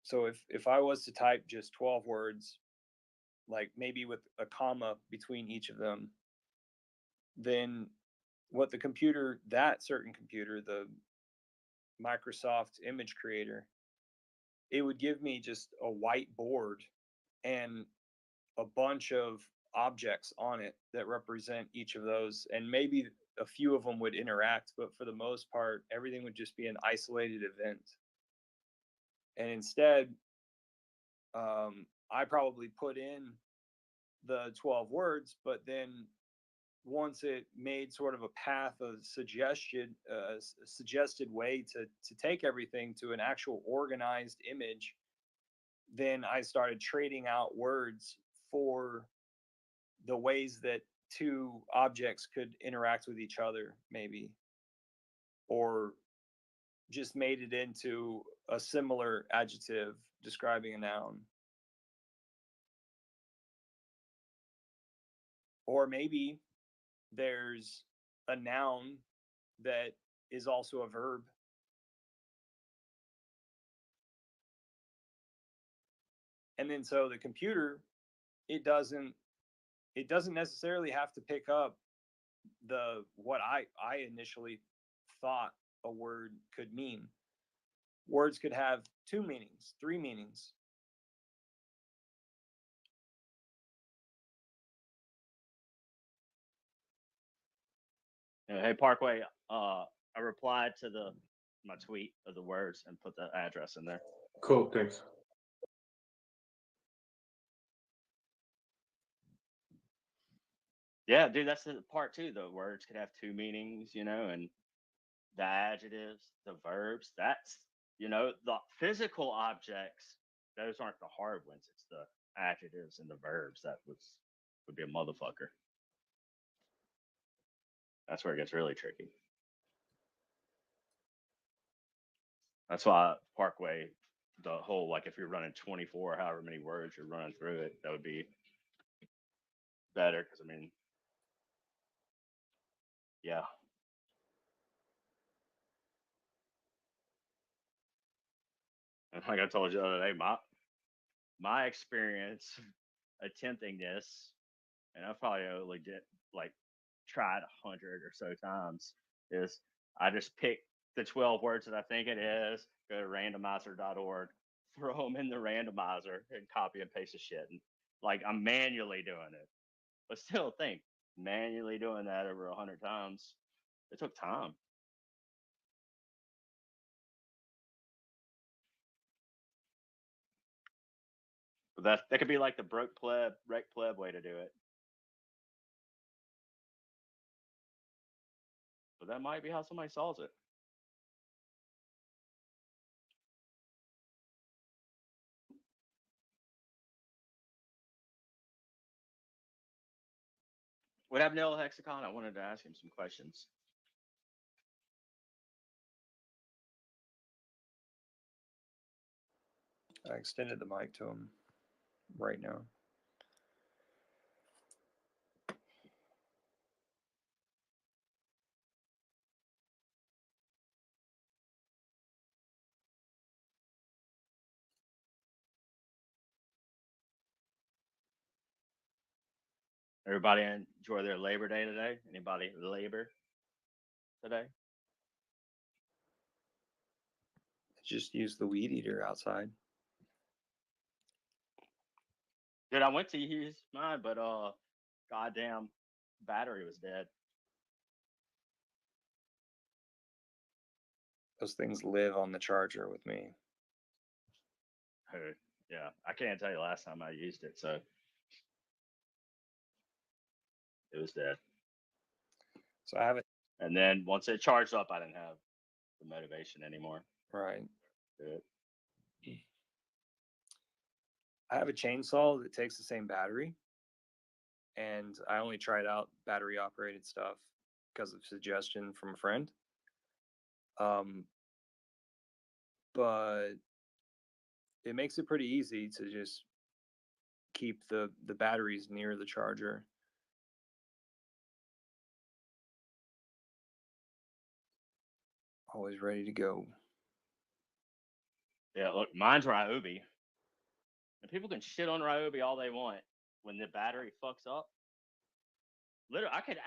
So if I was to type just 12 words, like maybe with a comma between each of them, then what the computer, that certain computer, the Microsoft image creator, it would give me just a white board and a bunch of objects on it that represent each of those. And maybe a few of them would interact, but for the most part, everything would just be an isolated event. And instead, I probably put in the 12 words, but then once it made sort of a path, a suggested way to take everything to an actual organized image, then I started trading out words for the ways that two objects could interact with each other, maybe, or just made it into a similar adjective describing a noun. Or maybe there's a noun that is also a verb. And then so the computer, it doesn't necessarily have to pick up the what I initially thought a word could mean. Words could have 2 meanings, 3 meanings. Hey, Parkway, I replied to my tweet of the words and put the address in there. Cool, thanks. Yeah, dude, that's the part too. The words could have 2 meanings, you know, and the adjectives, the verbs, that's, you know, the physical objects, those aren't the hard ones. It's the adjectives and the verbs that would be a motherfucker. That's where it gets really tricky. That's why Parkway, the whole, like, if you're running 24, however many words you're running through it, that would be better. Because, I mean, yeah. And like I told you the other day, my experience attempting this, and I probably only did like tried 100 or so times, is I just pick the 12 words that I think it is, go to randomizer.org, throw them in the randomizer, and copy and paste the shit. And like I'm manually doing it, but still think manually doing that over 100 times, it took time. But that could be like the broke pleb, wreck pleb way to do it. But that might be how somebody solves it. What happened to El Hexacon? I wanted to ask him some questions. I extended the mic to him right now. Everybody enjoy their Labor Day today? Anybody labor today? Just use the weed eater outside. Dude, I went to use mine, but goddamn battery was dead. Those things live on the charger with me. Yeah, I can't tell you last time I used it, so it was dead. So I have it. And then once it charged up, I didn't have the motivation anymore. Right. To do it. I have a chainsaw that takes the same battery, and I only tried out battery operated stuff because of suggestion from a friend. But it makes it pretty easy to just keep the batteries near the charger. Always ready to go. Yeah, look, mine's Ryobi. And people can shit on Ryobi all they want. When the battery fucks up, literally, I could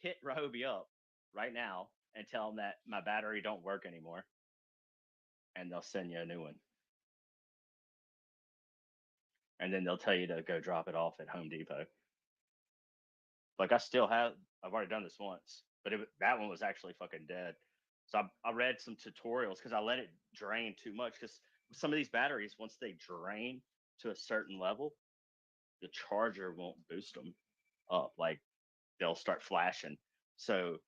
hit Ryobi up right now and tell them that my battery don't work anymore, and they'll send you a new one. And then they'll tell you to go drop it off at Home Depot. Like I've already done this once, but that one was actually fucking dead. So I read some tutorials because I let it drain too much. Because some of these batteries, once they drain to a certain level, the charger won't boost them up. Like they'll start flashing. So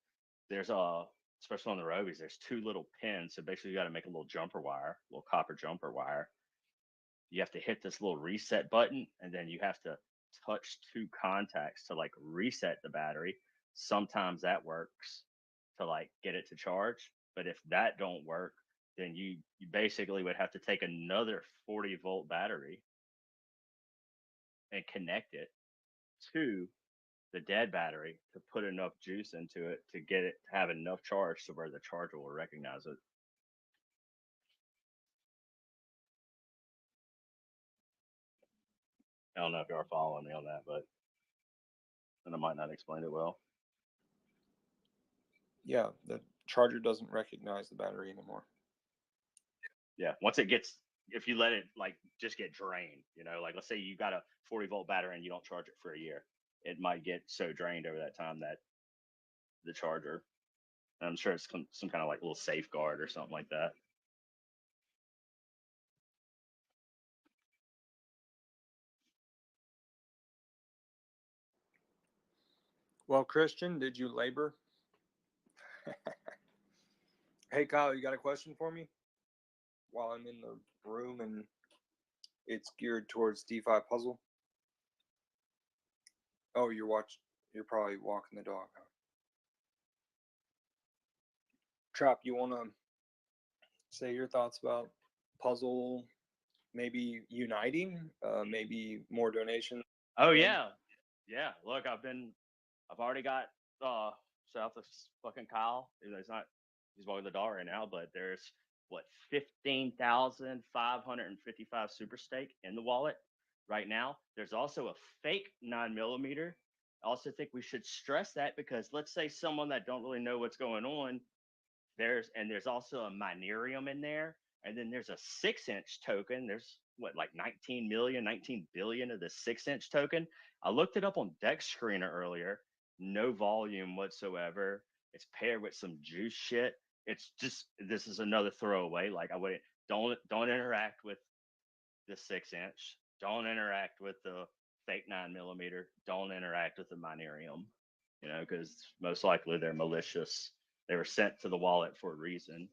there's especially on the Robies, there's two little pins. So basically, you got to make a little jumper wire, a little copper jumper wire. You have to hit this little reset button, and then you have to touch two contacts to like reset the battery. Sometimes that works to like get it to charge, but if that don't work, then you basically would have to take another 40-volt battery and connect it to the dead battery to put enough juice into it to get it to have enough charge to where the charger will recognize it. I don't know if you are following me on that, but and I might not explain it well. Yeah, the charger doesn't recognize the battery anymore. Yeah, once it gets, if you let it like just get drained, like let's say you got a 40-volt battery and you don't charge it for a year, it might get so drained over that time that the charger, and I'm sure it's some kind of like little safeguard or something like that. Well, Christian, did you labor? Hey, Kyle, you got a question for me? While I'm in the room and it's geared towards DeFi puzzle. Oh, you're probably walking the dog. Huh? Trap, you want to say your thoughts about puzzle maybe uniting, maybe more donations? Oh yeah. Look, I've already got south of fucking Kyle. He's walking the dog right now, but there's what 15,555 super stake in the wallet right now. There's also a fake 9mm. I also think we should stress that because let's say someone that don't really know what's going on, there's also a Minerium in there, and then there's a 6-inch token. There's what, like 19 billion of the 6-inch token. I looked it up on Dex Screener earlier. No volume whatsoever. It's paired with some juice shit. It's just, this is another throwaway. Like I wouldn't, don't interact with the 6-inch. don't interact with the fake 9mm. Don't interact with the Minerium, you know, because most likely they're malicious. They were sent to the wallet for a reason.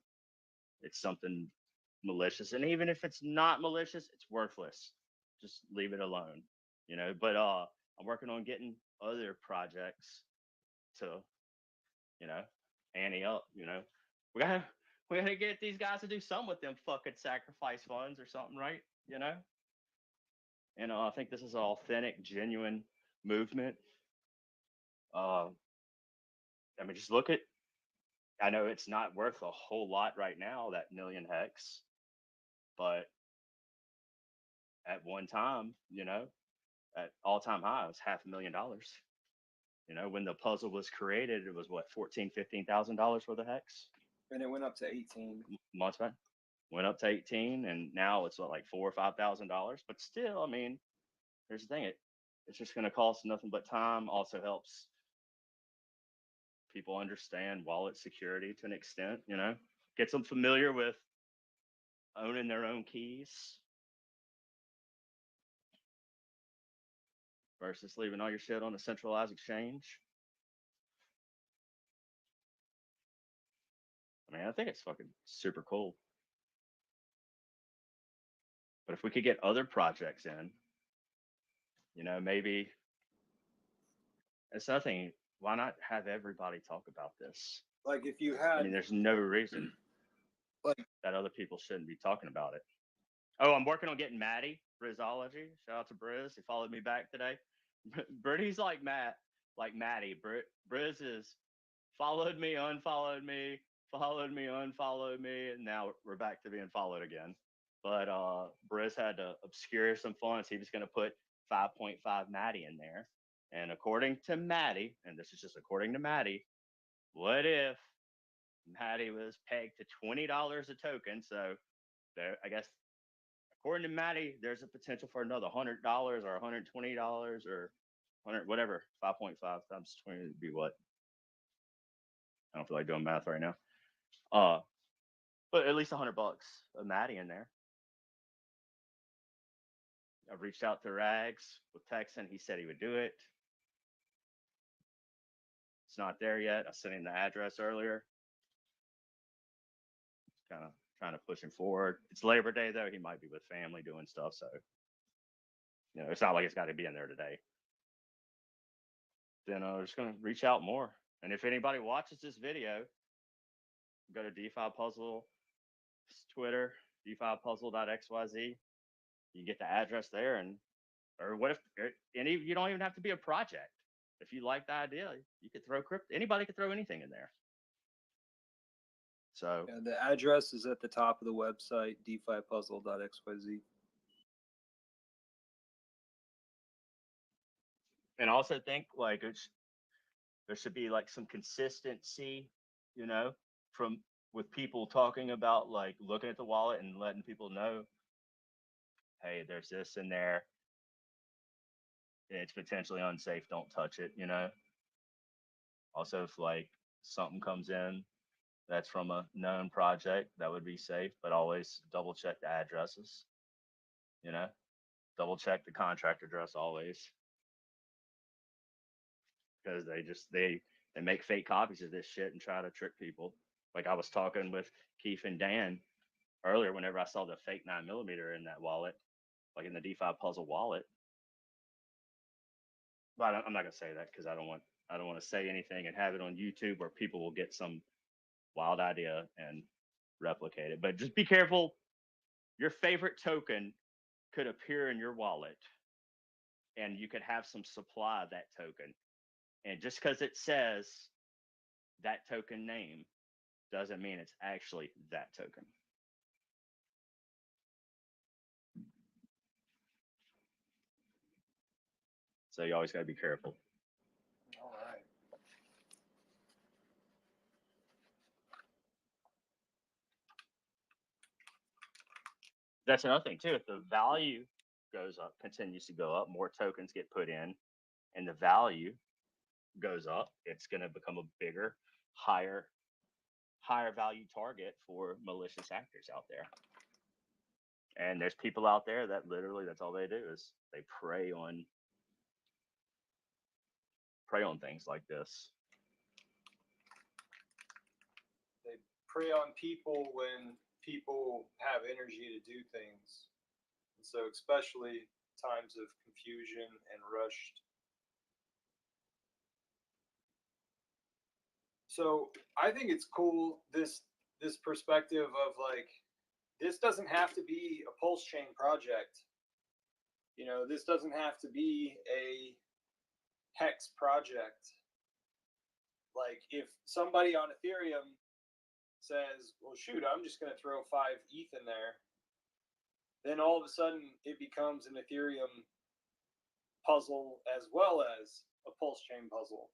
It's something malicious, and even if it's not malicious, it's worthless. Just leave it alone, you know. But I'm working on getting other projects to, you know, ante up. You know, we gotta we gotta get these guys to do something with them fucking sacrifice funds or something, right? You know. And I think this is an authentic, genuine movement. Uh, I mean, just look at. I know it's not worth a whole lot right now, that million hex, but at one time, you know, at all-time high, it was $500,000. You know, when the puzzle was created, it was what, $15,000 for the hex. And it went up to 18. Months back, went up to 18, and now it's what, like $4,000 or $5,000. But still, I mean, here's the thing: it's just going to cost nothing but time. Also helps people understand wallet security to an extent. You know, gets them familiar with owning their own keys versus leaving all your shit on a centralized exchange. I mean, I think it's fucking super cool. But if we could get other projects in, you know, maybe it's nothing. Why not have everybody talk about this? Like if you I had mean, there's no reason like that other people shouldn't be talking about it. Oh, I'm working on getting Maddie Brizology. Shout out to Briz. He followed me back today. Brittany's like Matt, like Maddie. Briz is followed me, unfollowed me, followed me, unfollowed me, and now we're back to being followed again. But Briz had to obscure some funds. He was going to put 5.5 Maddie in there. And according to Maddie, and this is just according to Maddie, what if Maddie was pegged to $20 a token? So there, I guess according to Maddie, there's a potential for another $100 or $120 or 100, whatever. 5.5 times 20 would be what? I don't feel like doing math right now. But at least $100 of Maddie in there. I've reached out to Rags with Texan. He said he would do it. It's not there yet. I sent him the address earlier. Kind of trying to push him forward. It's Labor Day though. He might be with family doing stuff, so you know it's not like it's got to be in there today. Then I'm just gonna reach out more. And if anybody watches this video, go to DeFi Puzzle Twitter, DeFiPuzzle.xyz. You get the address there, and or what if any? You don't even have to be a project. If you like the idea, you could throw crypto. Anybody could throw anything in there. So yeah, the address is at the top of the website, defipuzzle.xyz. and I also think like there should be like some consistency, you know, from with people talking about like looking at the wallet and letting people know, hey, there's this in there. It's potentially unsafe. Don't touch it, you know. Also, if like something comes in that's from a known project, that would be safe, but always double check the addresses, you know, double check the contract address always. Because they make fake copies of this shit and try to trick people. Like I was talking with Keith and Dan earlier whenever I saw the fake 9mm in that wallet, like in the DeFi puzzle wallet. But I'm not gonna say that because I don't want to say anything and have it on YouTube where people will get some wild idea and replicate it. But just be careful. Your favorite token could appear in your wallet and you could have some supply of that token. And just because it says that token name doesn't mean it's actually that token. So you always got to be careful. All right. That's another thing too. If the value goes up, continues to go up, more tokens get put in, and the value goes up, it's going to become a bigger, higher value target for malicious actors out there. And there's people out there that literally that's all they do is they prey on things like this. They prey on people when people have energy to do things. And so, especially times of confusion and rushed. So I think it's cool this perspective of like, this doesn't have to be a pulse chain project. You know, this doesn't have to be a hex project. Like if somebody on Ethereum says, well, shoot, I'm just going to throw 5 ETH in there, then all of a sudden it becomes an Ethereum puzzle as well as a pulse chain puzzle.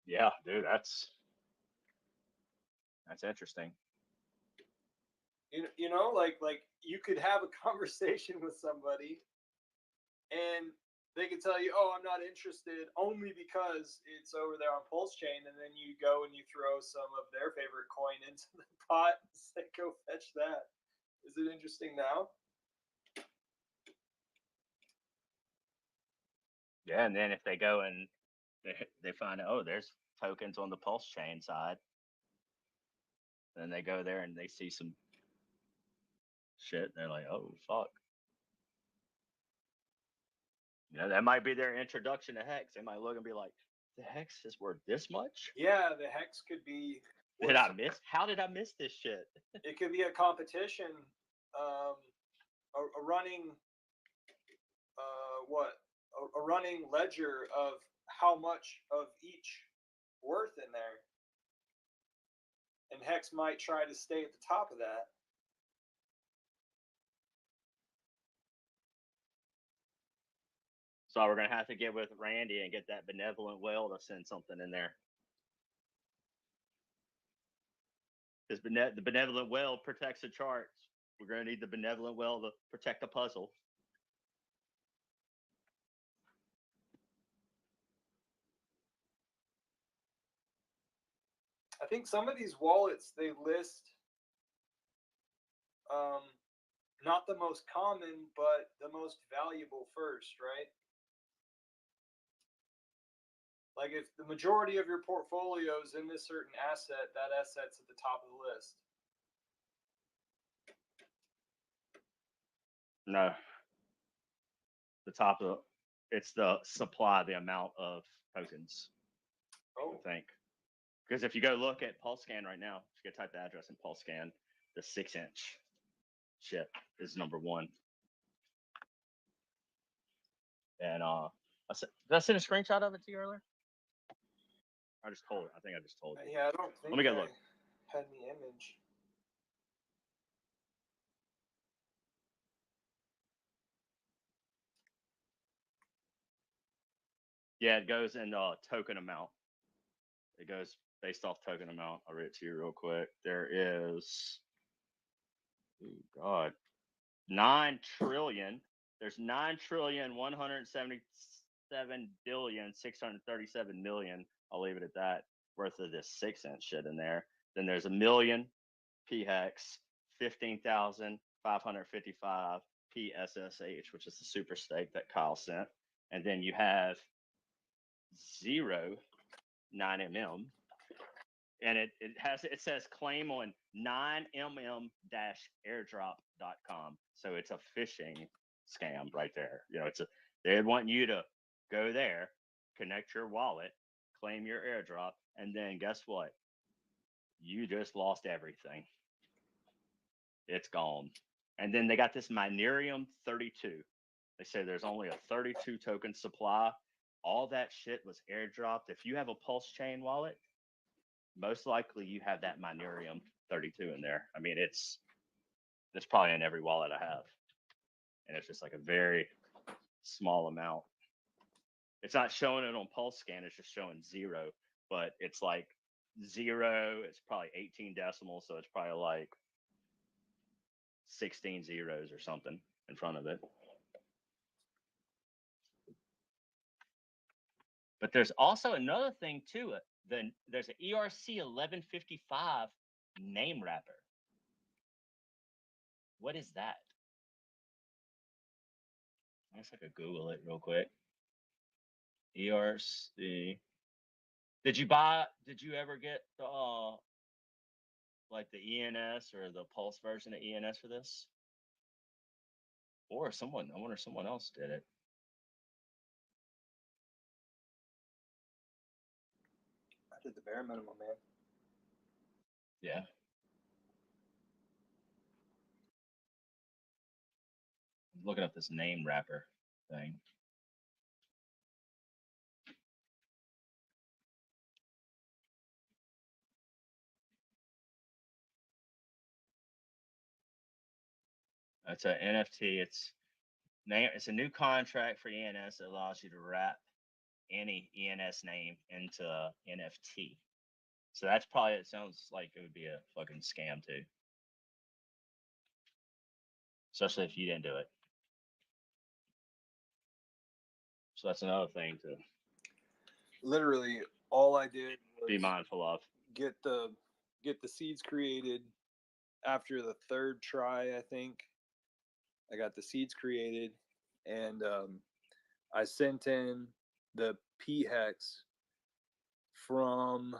Yeah, dude, that's interesting. You know, like you could have a conversation with somebody and they can tell you, oh, I'm not interested only because it's over there on Pulse Chain, and then you go and you throw some of their favorite coin into the pot and say, go fetch that. Is it interesting now? Yeah, and then if they go and they find out, oh, there's tokens on the Pulse Chain side, then they go there and they see some shit, and they're like, oh, fuck. You know, that might be their introduction to Hex. They might look and be like, the Hex is worth this much? Yeah, the Hex could be. How did I miss this shit? It could be a competition, a running, a running ledger of how much of each worth in there. And Hex might try to stay at the top of that. So we're gonna have to get with Randy and get that benevolent whale to send something in there. Because the benevolent whale protects the charts. We're gonna need the benevolent whale to protect the puzzle. I think some of these wallets they list not the most common, but the most valuable first, right? Like if the majority of your portfolio is in this certain asset, that asset's at the top of the list. No. The top of it's the supply, the amount of tokens. Oh. I think. Because if you go look at PulseScan right now, if you go type the address in PulseScan, the 6-inch chip is number 1. And did I send a screenshot of it to you earlier? I just told it. I think I just told you. Yeah, I don't think Let me go look. Had the image. Yeah, it goes in token amount. It goes based off token amount. I'll read it to you real quick. There is, oh God, 9 trillion. There's 9,177,637,000,000. I'll leave it at that. Worth of this 6-inch shit in there. Then there's a million PHEX, 15,555 PSSH, which is the super stake that Kyle sent. And then you have 0 9mm, and it says claim on 9mm-airdrop.com. So it's a phishing scam right there. You know, they want you to go there, connect your wallet, claim your airdrop, and then guess what? You just lost everything. It's gone. And then they got this Minerium 32. They say there's only a 32 token supply. All that shit was airdropped. If you have a Pulse Chain wallet, most likely you have that Minerium 32 in there. I mean, it's probably in every wallet I have. And it's just like a very small amount. It's not showing it on Pulse Scan, it's just showing 0, but it's like 0, it's probably 18 decimals, so it's probably like 16 zeros or something in front of it. But there's also another thing to it. Then there's an ERC 1155 name wrapper. What is that? I guess I could Google it real quick. ERC. Did you ever get the like the ENS or the Pulse version of ENS for this? Or I wonder if someone else did it. I did the bare minimum, man. Yeah. I'm looking up this name wrapper thing. It's an NFT. It's a new contract for ENS that allows you to wrap any ENS name into NFT. So that's probably, it sounds like it would be a fucking scam too. Especially if you didn't do it. So that's another thing to Literally, all I did was be mindful of. get the seeds created after the third try. I think I got the seeds created, and I sent in the P hex from,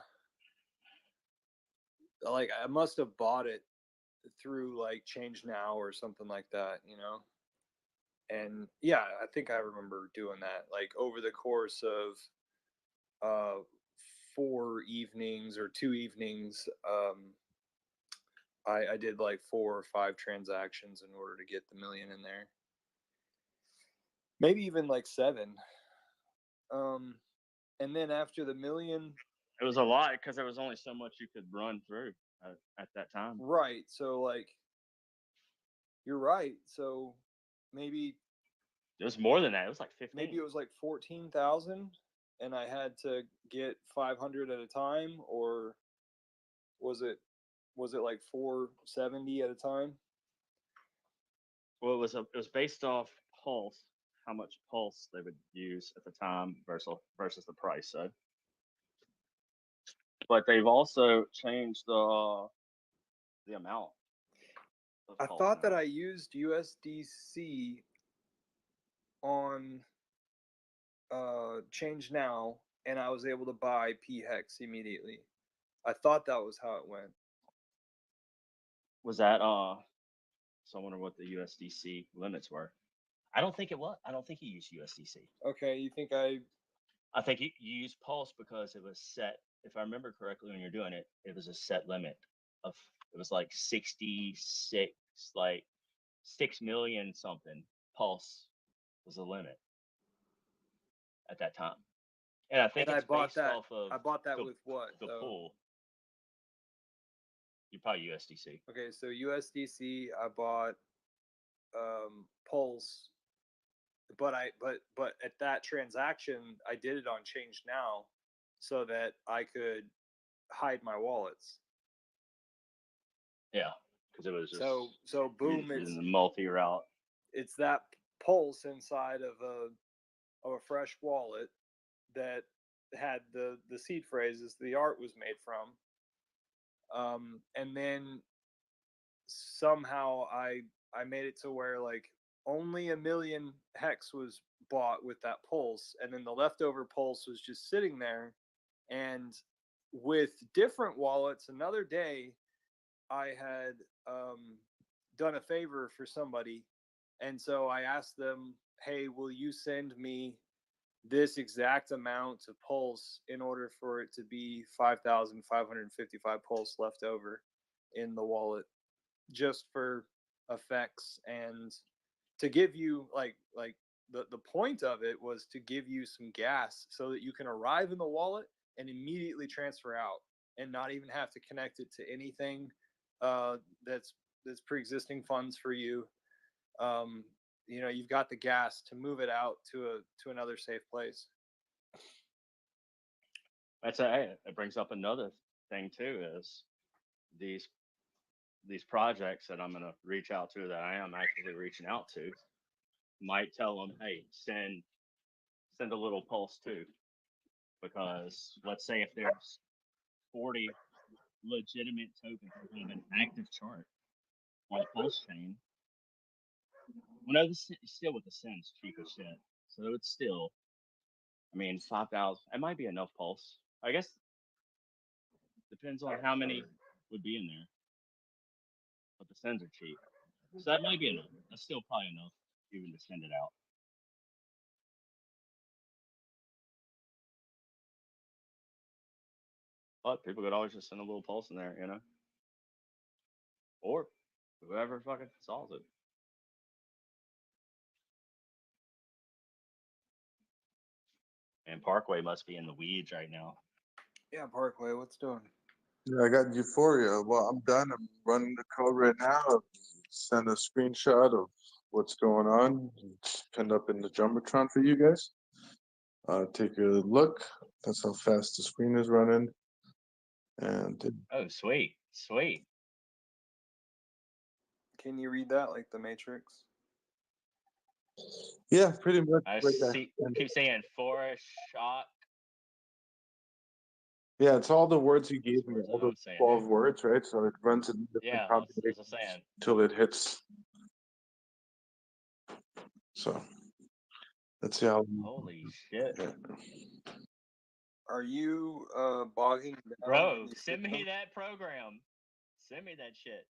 like, I must have bought it through like Change Now or something like that, you know. And yeah, I think I remember doing that like over the course of 4 evenings or 2 evenings. I did like 4 or 5 transactions in order to get the million in there, maybe even like 7. And then after the million, It was a lot because there was only so much you could run through at that time. right? So like, you're right. So maybe It was more than that. It was like 15. maybe it was like 14,000, and I had to get 500 at a time, or was it like 470 at a time? Well, it was based off pulse, how much pulse they would use at the time versus the price. So, but they've also changed the amount. I thought that I used USDC on Change Now, and I was able to buy P hex immediately. I thought that was how it went. Was that so I wonder what the USDC limits were. I don't think it was. I don't think you used USDC. Okay, you think I think you used Pulse because it was set. If I remember correctly, when you're doing it, it was a set limit of, it was like 66, like 6 million something. Pulse was the limit at that time, and I think and it's based off of I bought that the, with what? the though? pool. You probably USDC. Okay, so USDC, I bought Pulse, but at that transaction, I did it on Change Now, so that I could hide my wallets. Yeah, because it was just so boom, it's a multi-route. It's that Pulse inside of a fresh wallet that had the seed phrases the art was made from. And then somehow I made it to where like only 1 million hex was bought with that Pulse, and then the leftover Pulse was just sitting there. And with different wallets, another day I had done a favor for somebody, and so I asked them, hey, will you send me this exact amount of Pulse in order for it to be 5,555 Pulse left over in the wallet, just for effects, and to give you like the point of it was to give you some gas so that you can arrive in the wallet and immediately transfer out and not even have to connect it to anything that's pre-existing funds for you. You know, you've got the gas to move it out to another safe place. It brings up another thing too, is these projects that I'm gonna reach out to, that I am actively reaching out to, might tell them, hey, send a little Pulse too, because let's say if there's 40 legitimate token for kind of an active chart on a pulse chain. Well, no, this is still with the Sen's cheap as shit. So it's still, I mean, 5,000. It might be enough pulse. I guess depends on how many would be in there. But the Sens are cheap. So that might be enough. That's still probably enough even to send it out. But people could always just send a little pulse in there, you know? Or whoever fucking solves it. And Parkway must be in the weeds right now. Yeah, Parkway, what's doing? Yeah, I got Euphoria. Well, I'm done. I'm running the code right now. I'll send a screenshot of what's going on. It's pinned up in the Jumbotron for you guys. Take a look. That's how fast the screen is running. And Oh, sweet. Sweet. Can you read that like the Matrix? yeah, pretty much. I Like that. see, keep saying forest shock. Yeah, it's all the words you gave me, Words all that I'm the saying, 12 dude. words, right? So it runs in different Yeah, that's what I'm combinations saying. till it hits. So let's see how. Holy shit. Yeah. Are you bogging down Bro, any send me system? that program. Send me that shit.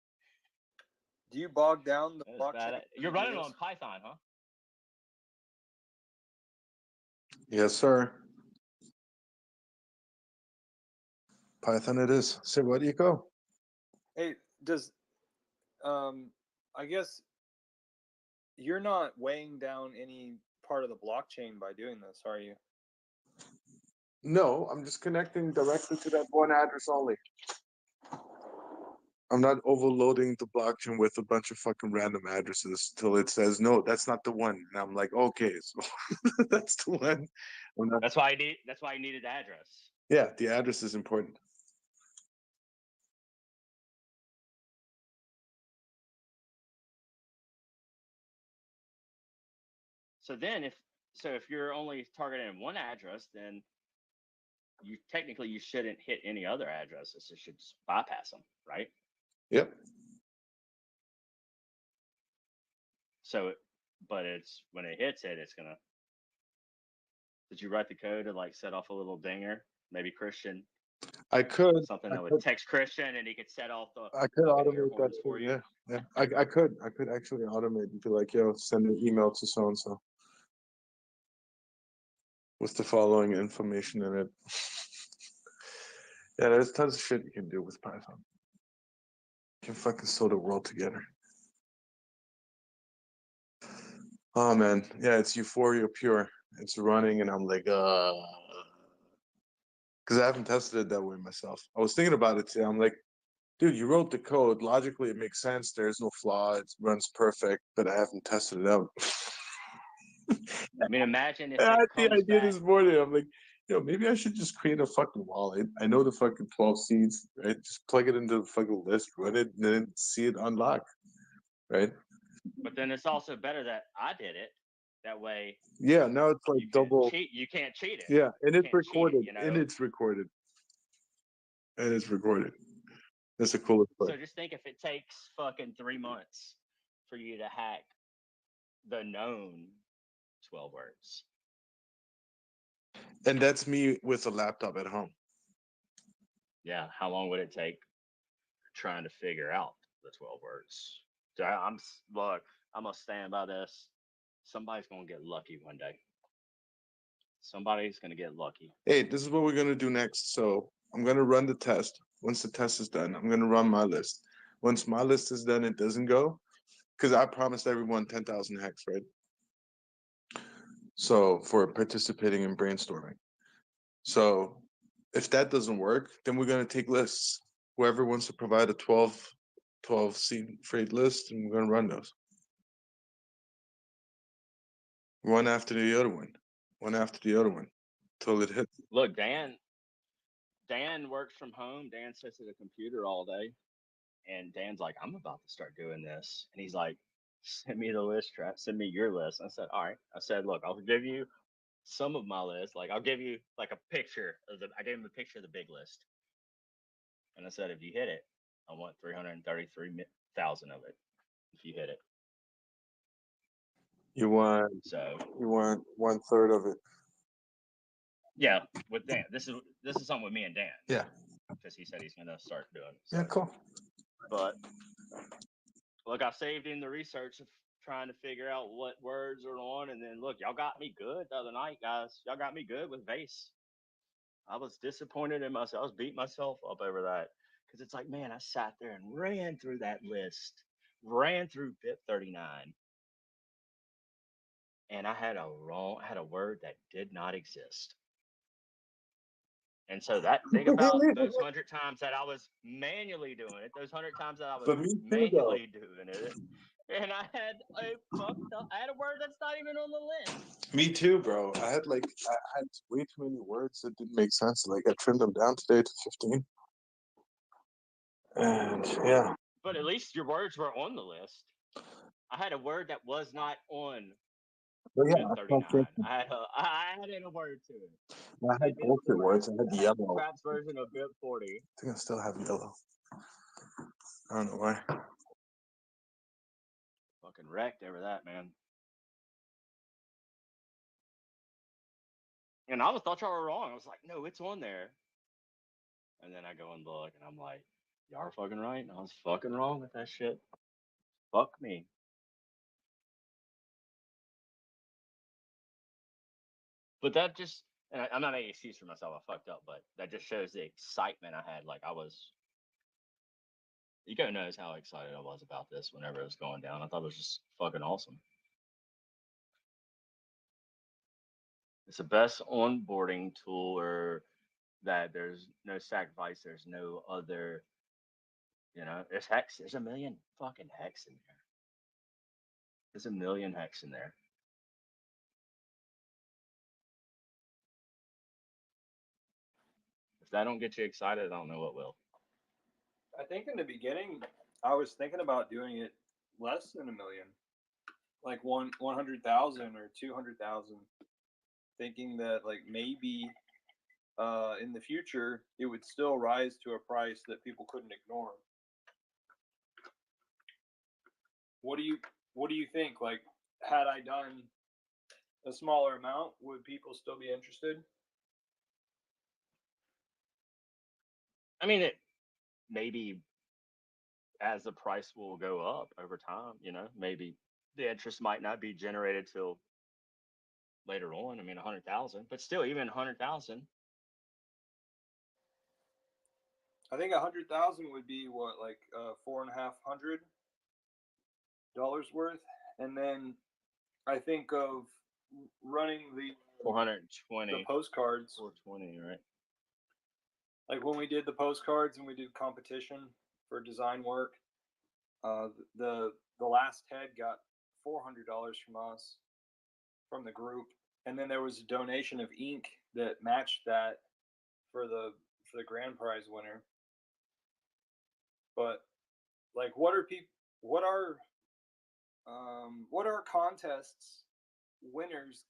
Do you bog down the That was blockchain? bad. You're running on Python, huh? Yes, sir. Python it is. Say what, Eco? Hey, does I guess you're not weighing down any part of the blockchain by doing this, are you? No, I'm just connecting directly to that one address only. I'm not overloading the blockchain with a bunch of fucking random addresses till it says no, that's not the one. And I'm like, okay, so that's the one. I'm not, That's why I needed the address. yeah, the address is important. So then if you're only targeting one address, then you technically you shouldn't hit any other addresses. It should just bypass them, right? Yep. So but it's when it hits it, it's gonna did you write the code to like set off a little dinger? Maybe Christian, I could. something that would text Christian and he could set off the I could fucking air automate that horns too. for you. Yeah, yeah. I could actually automate and be like, yo, send an email to so and so with the following information in it. Yeah, there's tons of shit you can do with Python. You can fucking sew the world together. Oh man, yeah, it's Euphoria pure. It's running, and I'm like, because I haven't tested it that way myself. I was thinking about it today. I'm like, dude, you wrote the code. Logically, it makes sense. There's no flaw. It runs perfect, but I haven't tested it out. I mean, imagine if I it had the comes idea back. this morning. I'm like, maybe I should just create a fucking wallet. I know the fucking 12 seeds, right? Just plug it into the fucking list, run it, and then see it unlock, right? But then it's also better that I did it. That way Yeah, now it's like you can double. cheat. You can't cheat it. Yeah, and You it's can't cheat it, recorded. you know. And it's recorded. And it's recorded. That's the coolest part. So just think if it takes fucking 3 months for you to hack the known 12 words. And that's me with a laptop at home. Yeah, how long would it take trying to figure out the 12 words? So look, I'm gonna stand by this. Somebody's gonna get lucky one day. Somebody's gonna get lucky. Hey, this is what we're gonna do next. So I'm gonna run the test. Once the test is done, I'm gonna run my list. Once my list is done, it doesn't go, because I promised everyone 10,000 hacks, right? So for participating in brainstorming. So if that doesn't work, then we're gonna take lists. Whoever wants to provide a 12 seed freight list, and we're gonna run those. One after the other one after the other one, till it hits. Look, Dan works from home. Dan sits at a computer all day. And Dan's like, I'm about to start doing this. And he's like, send me the list, send me your list. I said, all right. I said, look, I'll give you some of my list. Like, I'll give you like a picture I gave him a picture of the big list. And I said, if you hit it, I want 333,000 of it. If you hit it, You want so 1/3 of it. yeah, with Dan, this is something with me and Dan. Yeah. Because he said he's gonna start doing it. Yeah, cool. But look, I saved in the research of trying to figure out what words are on, and then look, y'all got me good the other night, guys. Y'all got me good with vase. I was disappointed in myself. I was beating myself up over that because it's like, man, I sat there and ran through that list, ran through BIP 39, and I had a word that did not exist. And so think about those 100 times that I was manually doing it, those 100 times that I was But me too, manually doing it, and I had a word that's not even on the list. Me too, bro. I had way too many words that didn't make sense. Like I trimmed them down today to 15. And yeah. But at least your words were on the list. I had a word that was not on BIP 39. I added a word to it. I had bullshit words. I had yellow. Craps version of BIP 40. I think I still have yellow. I don't know why. Fucking wrecked over that, man. And I thought y'all were wrong. I was like, no, it's on there. And then I go and look, and I'm like, y'all are fucking right. And I was fucking wrong with that shit. Fuck me. But that just, and I'm not making an excuse for myself. I fucked up, but that just shows the excitement I had. Like Eco knows how excited I was about this whenever it was going down. I thought it was just fucking awesome. It's the best onboarding tool, or that there's no sacrifice. There's no other, there's hex. There's a million fucking hex in there. There's a million hex in there. If that don't get you excited, I don't know what will. I think in the beginning, I was thinking about doing it less than a million, like 100,000 or 200,000, thinking that like maybe in the future it would still rise to a price that people couldn't ignore. What do you think? Like, had I done a smaller amount, would people still be interested? I mean, it maybe as the price will go up over time, maybe the interest might not be generated till later on. I mean, 100,000, but still, even 100,000. I think 100,000 would be what, like $4,500 worth, and then I think of running the 420, the postcards. 420, right? Like when we did the postcards and we did competition for design work, the last head got $400 from us, from the group, and then there was a donation of ink that matched that for the grand prize winner. But like, what are contests winners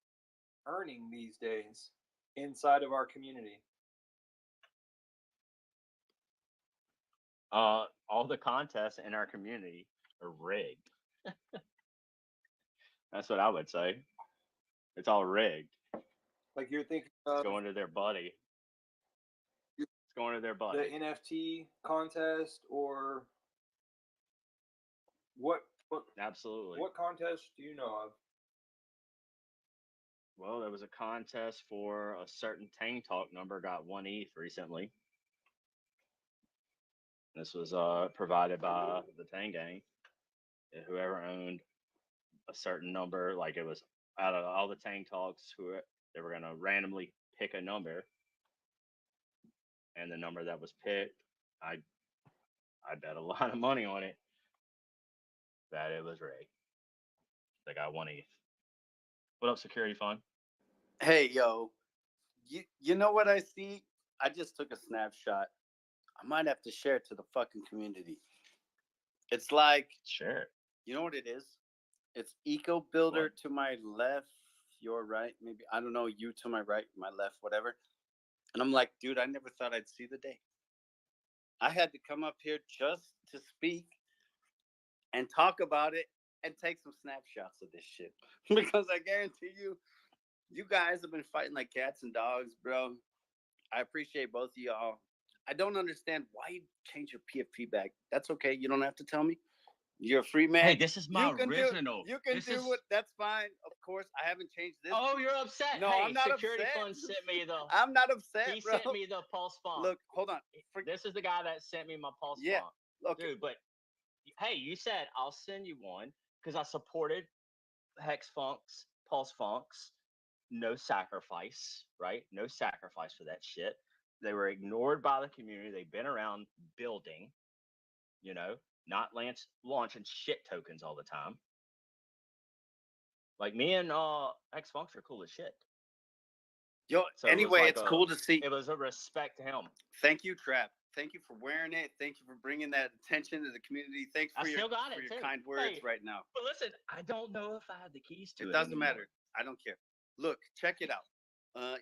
earning these days inside of our community? All the contests in our community are rigged. That's what I would say. It's all rigged. Like, you're thinking it's going to their buddy. It's going to their buddy. The NFT contest, or what? Absolutely. What contest do you know of? Well, there was a contest for a certain Tang Talk number got 1 ETH recently. This was provided by the Tang Gang. Whoever owned a certain number, like it was out of all the Tang Talks, they were going to randomly pick a number. And the number that was picked, I bet a lot of money on it that it was rigged. They got 1 ETH. What up, Security Fund? Hey, yo, you know what I see? I just took a snapshot. I might have to share it to the fucking community. It's like, sure. You know what it is? It's Eco Builder to my left, your right, maybe. I don't know, you to my right, my left, whatever. And I'm like, dude, I never thought I'd see the day. I had to come up here just to speak and talk about it and take some snapshots of this shit. Because I guarantee you, you guys have been fighting like cats and dogs, bro. I appreciate both of y'all. I don't understand why you change your PFP back. That's okay. You don't have to tell me. You're a free man. Hey, this is my you can original. Do, you can this do is... what. That's fine. Of course, I haven't changed this. Oh, you're upset. No, hey, I'm not Security upset. Fund sent me the. I'm not upset, He bro. sent me the pulse font. Look, hold on. This is the guy that sent me my pulse yeah. font. Okay. Dude, but hey, you said I'll send you one because I supported Hex Funks, Pulse Funks. No sacrifice, right? No sacrifice for that shit. They were ignored by the community. They've been around building, you know, not launching shit tokens all the time. Like me and X Funks are cool as shit. Yo, So anyway, it's cool to see. It was a respect to him. Thank you, Trap. Thank you for wearing it. Thank you for bringing that attention to the community. Thanks for your kind words right now. But listen, I don't know if I have the keys to it. It doesn't matter. I don't care. Look, check it out.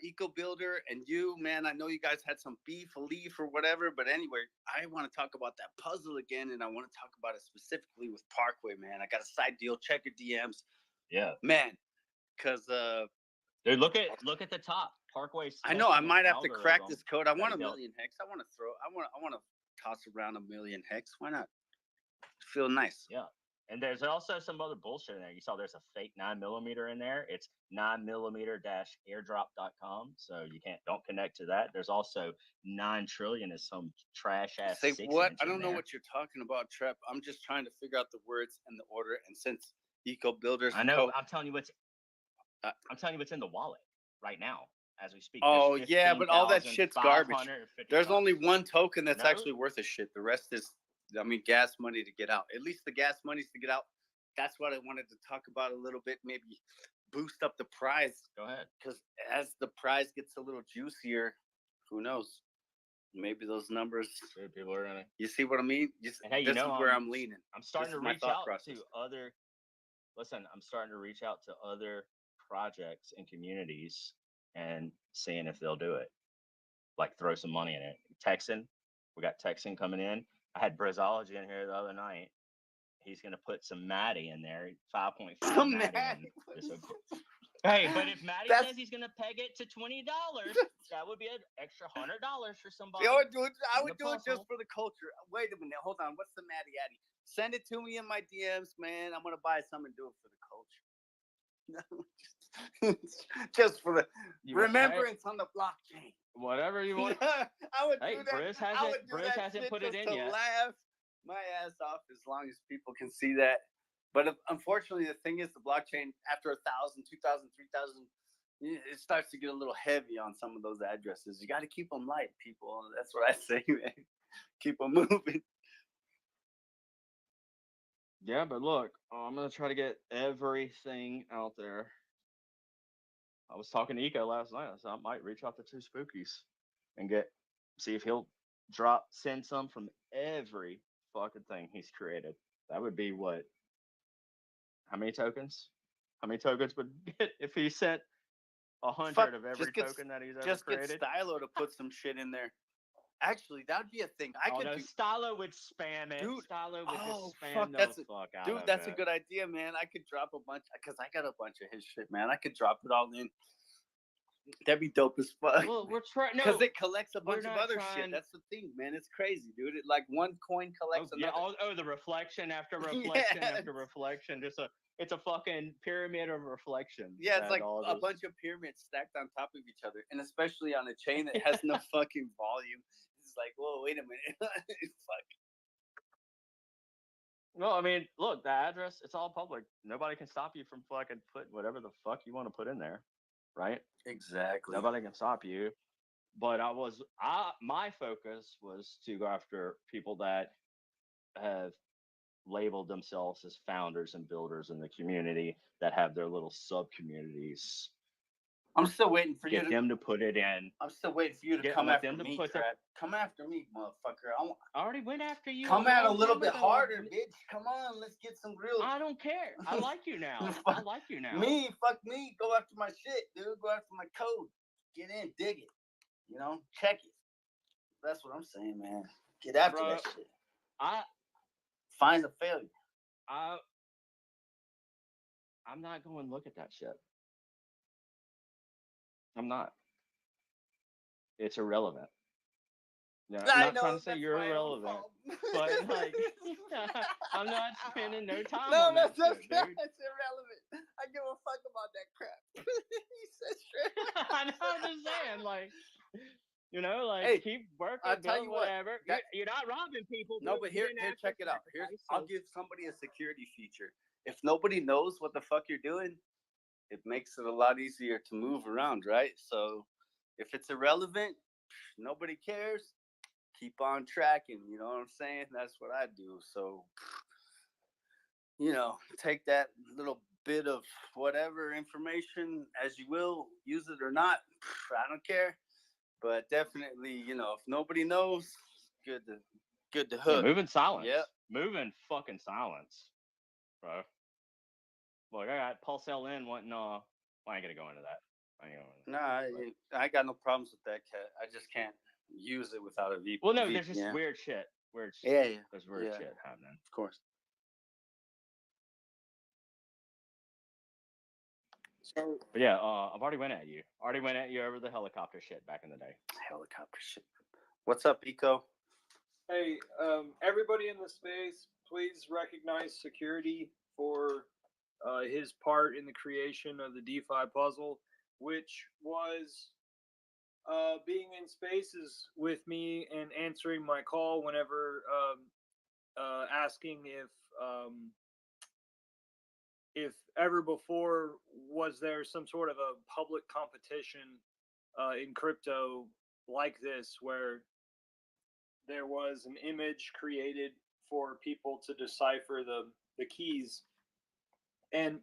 Eco Builder and you, man, I know you guys had some beef, a leaf, or whatever, but anyway, I want to talk about that puzzle again, and I want to talk about it specifically with Parkway, man. I got a side deal. Check your DMs. Yeah. Man, because dude, look at the top. Parkway. I know I might have to crack this code. I want a million hex. I want to toss around a million hex. Why not? Feel nice. Yeah. And there's also some other bullshit in there. You saw there's a fake 9mm in there. It's 9mm-airdrop.com. So you don't connect to that. There's also 9 trillion is some trash ass. Say what? I don't know what you're talking about, Trep. I'm just trying to figure out the words and the order. And since Eco Builders, I know. I'm telling you what's in the wallet right now as we speak. Oh yeah, but all that shit's garbage. There's only one token that's actually worth a shit. The rest is, I mean, gas money to get out. At least the gas money's to get out. That's what I wanted to talk about a little bit. Maybe boost up the prize. Go ahead. Because as the prize gets a little juicier, who knows? Maybe those numbers. People are gonna. You see what I mean? This is where I'm leaning. I'm starting to reach out to other. Listen, I'm starting to reach out to other projects and communities and seeing if they'll do it. Like throw some money in it. We got Texan coming in. I had Brizology in here the other night. He's gonna put some Maddie in there, 5.5 Maddie. Hey, but if Maddie says he's gonna peg it to $20, that would be an extra $100 for somebody. I would do it just for the culture. Wait a minute, hold on. What's the Maddie Addy? Send it to me in my DMs, man. I'm gonna buy some and do it for the culture. just for the remembrance on the blockchain. Whatever you want. I would do that. Briz hasn't put it in yet. Laugh my ass off as long as people can see that. But unfortunately, the thing is, the blockchain after 1,000, 2,000, 3,000, it starts to get a little heavy on some of those addresses. You got to keep them light, people. That's what I say, man. Keep them moving. Yeah, but look, I'm gonna try to get everything out there. I was talking to Eco last night, so I might reach out to 2 Spookies and see if he'll send some from every fucking thing he's created. That would be what? How many tokens? How many tokens would get if he sent 100 of every token that he's ever created? Just get Stylo to put some shit in there. Actually, that would be a thing. Stylo would spam it. Dude, Stylo would just spam the fuck out of it. Dude, that's a good idea, man. I could drop a bunch, because I got a bunch of his shit, man. I could drop it all in. That'd be dope as fuck. Well, we're trying. Because it collects a bunch of other shit. That's the thing, man. It's crazy, dude. Like one coin collects another. Yeah, the reflection after reflection after reflection. It's a fucking pyramid of reflection. Yeah, it's like a bunch of pyramids stacked on top of each other, and especially on a chain that has no fucking volume. It's like, whoa, wait a minute. Fuck. No, I mean, look, the address, it's all public. Nobody can stop you from fucking putting whatever the fuck you want to put in there, right? Exactly. Nobody can stop you. But my focus was to go after people that have labeled themselves as founders and builders in the community that have their little sub communities. I'm still waiting for Get them to put it in. I'm still waiting for you to come after me, Come after me, motherfucker. I already went after you. Come out a little bit harder, bitch. Come on, let's get some real. I don't care. I like you now. I like you now. Fuck me. Go after my shit, dude. Go after my code. Get in, dig it. Check it. That's what I'm saying, man. Get after Bro, that shit. I Find the failure. I'm not going to look at that shit. I'm not. It's irrelevant. No, I'm not trying to say you're irrelevant, but like, I'm not spending no time on that shit, dude. That's irrelevant. I give a fuck about that crap. He said straight. I know, I'm just saying, like, you know, like, Hey, keep working, I'll tell you what, whatever. that- You're not robbing people. No, dude. but You here, didn't ask check for it out. sacrifice, I'll so- give somebody a security feature. If nobody knows what the fuck you're doing, it makes it a lot easier to move around, right? So if it's irrelevant, nobody cares. Keep on tracking. You know what I'm saying? That's what I do. So, you know, take that little bit of whatever information as you will, use it or not. I don't care. But definitely, you know, if nobody knows, good to Yeah, hook. move in silence. Yep. Move in fucking silence, bro. Look, I got Pulse LN wanting, I ain't gonna go into that. I ain't gonna go into that. Nah, I got no problems with that cat. I just can't use it without a VPN. Well, no, there's just weird shit. Yeah. There's weird Yeah. shit happening. Of course. So But yeah, I've already went at you. Already went at you over the helicopter shit back in the day. helicopter shit. What's up, Eco? Hey, everybody in the space, please recognize security for his part in the creation of the DeFi puzzle, which was being in spaces with me and answering my call whenever asking if ever before was there some sort of a public competition in crypto like this where there was an image created for people to decipher the keys. And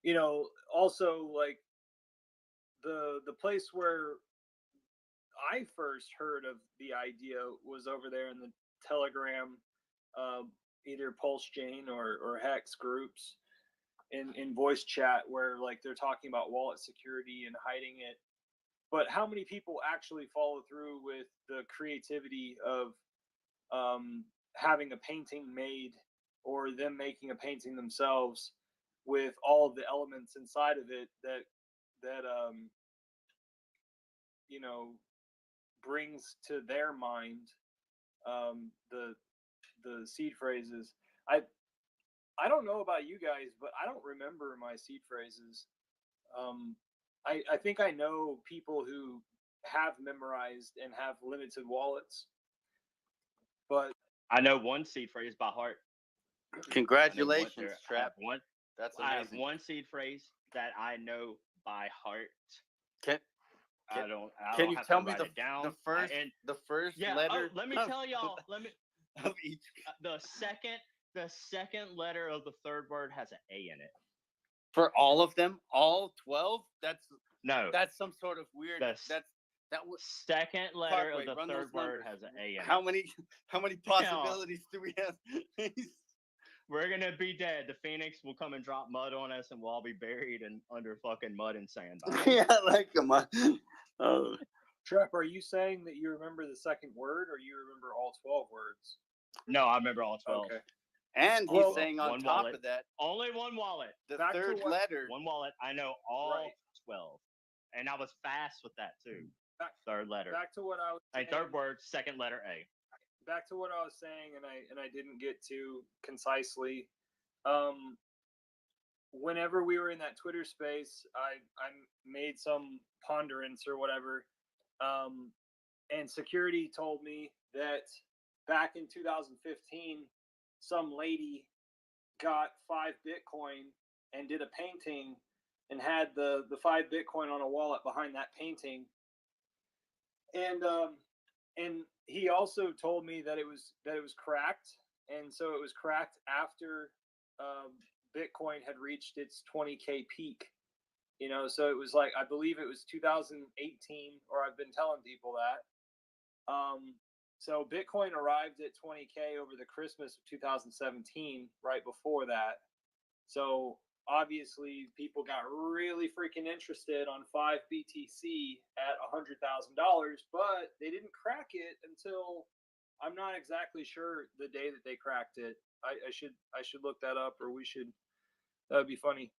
you know, also like the place where I first heard of the idea was over there in the Telegram, either pulsechain or Hex groups in voice chat where like they're talking about wallet security and hiding it. But how many people actually follow through with the creativity of having a painting made or them making a painting themselves with all of the elements inside of it that you know, brings to their mind the seed phrases. I don't know about you guys, but I don't remember my seed phrases. I think I know people who have memorized and have limited wallets, but I know one seed phrase by heart. Congratulations, Trap. That's amazing. I have one seed phrase that I know by heart. Can you tell me the first letter? Let me tell y'all. Of each. The second letter of the third word has an A in it. For all of them, all 12. That's some sort of weird. Second letter of the third word has an A in it. How many possibilities do we have? We're gonna be dead. The Phoenix will come and drop mud on us, and we'll all be buried under fucking mud and sand. Yeah, like come on. Oh. Trap, are you saying that you remember the second word, or you remember all 12 words? No, I remember all 12. Okay. And he's saying on one top wallet. of that, only one wallet. The third letter. One wallet. I know all 12, and I was fast with that too. Third letter. Back to what I was saying. Third word, second letter A. Back to what I was saying, and I didn't get to concisely. Whenever we were in that Twitter space, I made some ponderance or whatever, and security told me that back in 2015, some lady got 5 Bitcoin and did a painting and had the 5 Bitcoin on a wallet behind that painting, and he also told me that it was cracked, and so it was cracked after Bitcoin had reached its 20K peak. You know, so it was like, I believe it was 2018, or I've been telling people that. So Bitcoin arrived at 20K over the Christmas of 2017, right before that. So obviously people got really freaking interested on 5 BTC at $100,000, but they didn't crack it until I'm not exactly sure the day that they cracked it. I should look that up, or we should. That would be funny.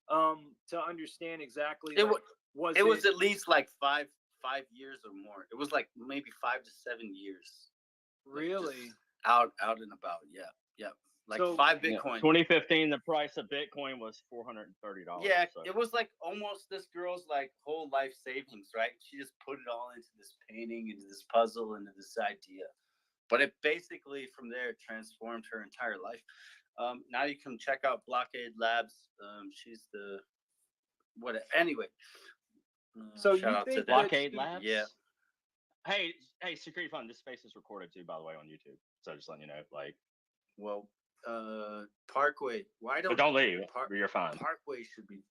To understand exactly. It Like, was it was at least like 5 years or more. It was like maybe 5 to 7 years. really Out and about. Yeah. Like So- 5 Yeah, Bitcoin. 2015, the price of Bitcoin was $430. Yeah, so. it was like almost this girl's like whole life savings, right? She just put it all into this painting, into this puzzle, into this idea. But it basically from there transformed her entire life. Now you can check out Blockade Labs. She's the what? Anyway, So shout you out to think them. that Blockade she- Labs. Yeah. Hey, Security Fund. This space is recorded too, by the way, on YouTube. So just letting you know, like, Well, Parkway. Why but don't don't leave. You're fine. Parkway should be.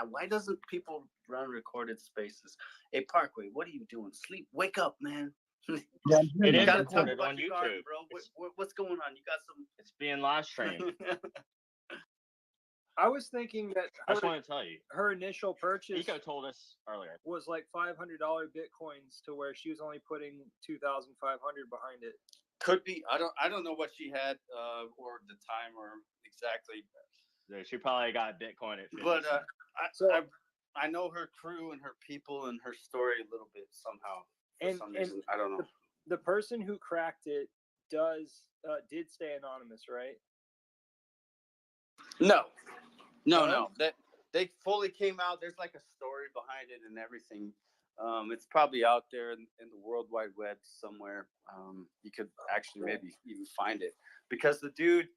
Why doesn't people run recorded spaces? Hey, Parkway, what are you doing? Sleep. Wake up, man. It You is gotta talk recorded about on your YouTube. garden, bro. What's going on? You got It's being live streamed. some. I was thinking that I just her, want to tell you. her initial purchase Eco told us earlier. was like $500 bitcoins, to where she was only putting 2,500 behind it. Could be. I don't know what she had or the time or exactly. She probably got Bitcoin at 50 But So- I know her crew and her people and her story a little bit somehow. For And- some and reason, I don't know. The person who cracked it did stay anonymous, right? No. No? That they fully came out. There's like a story behind it and everything. It's probably out there in the World Wide Web somewhere. You could actually maybe even find it because the dude,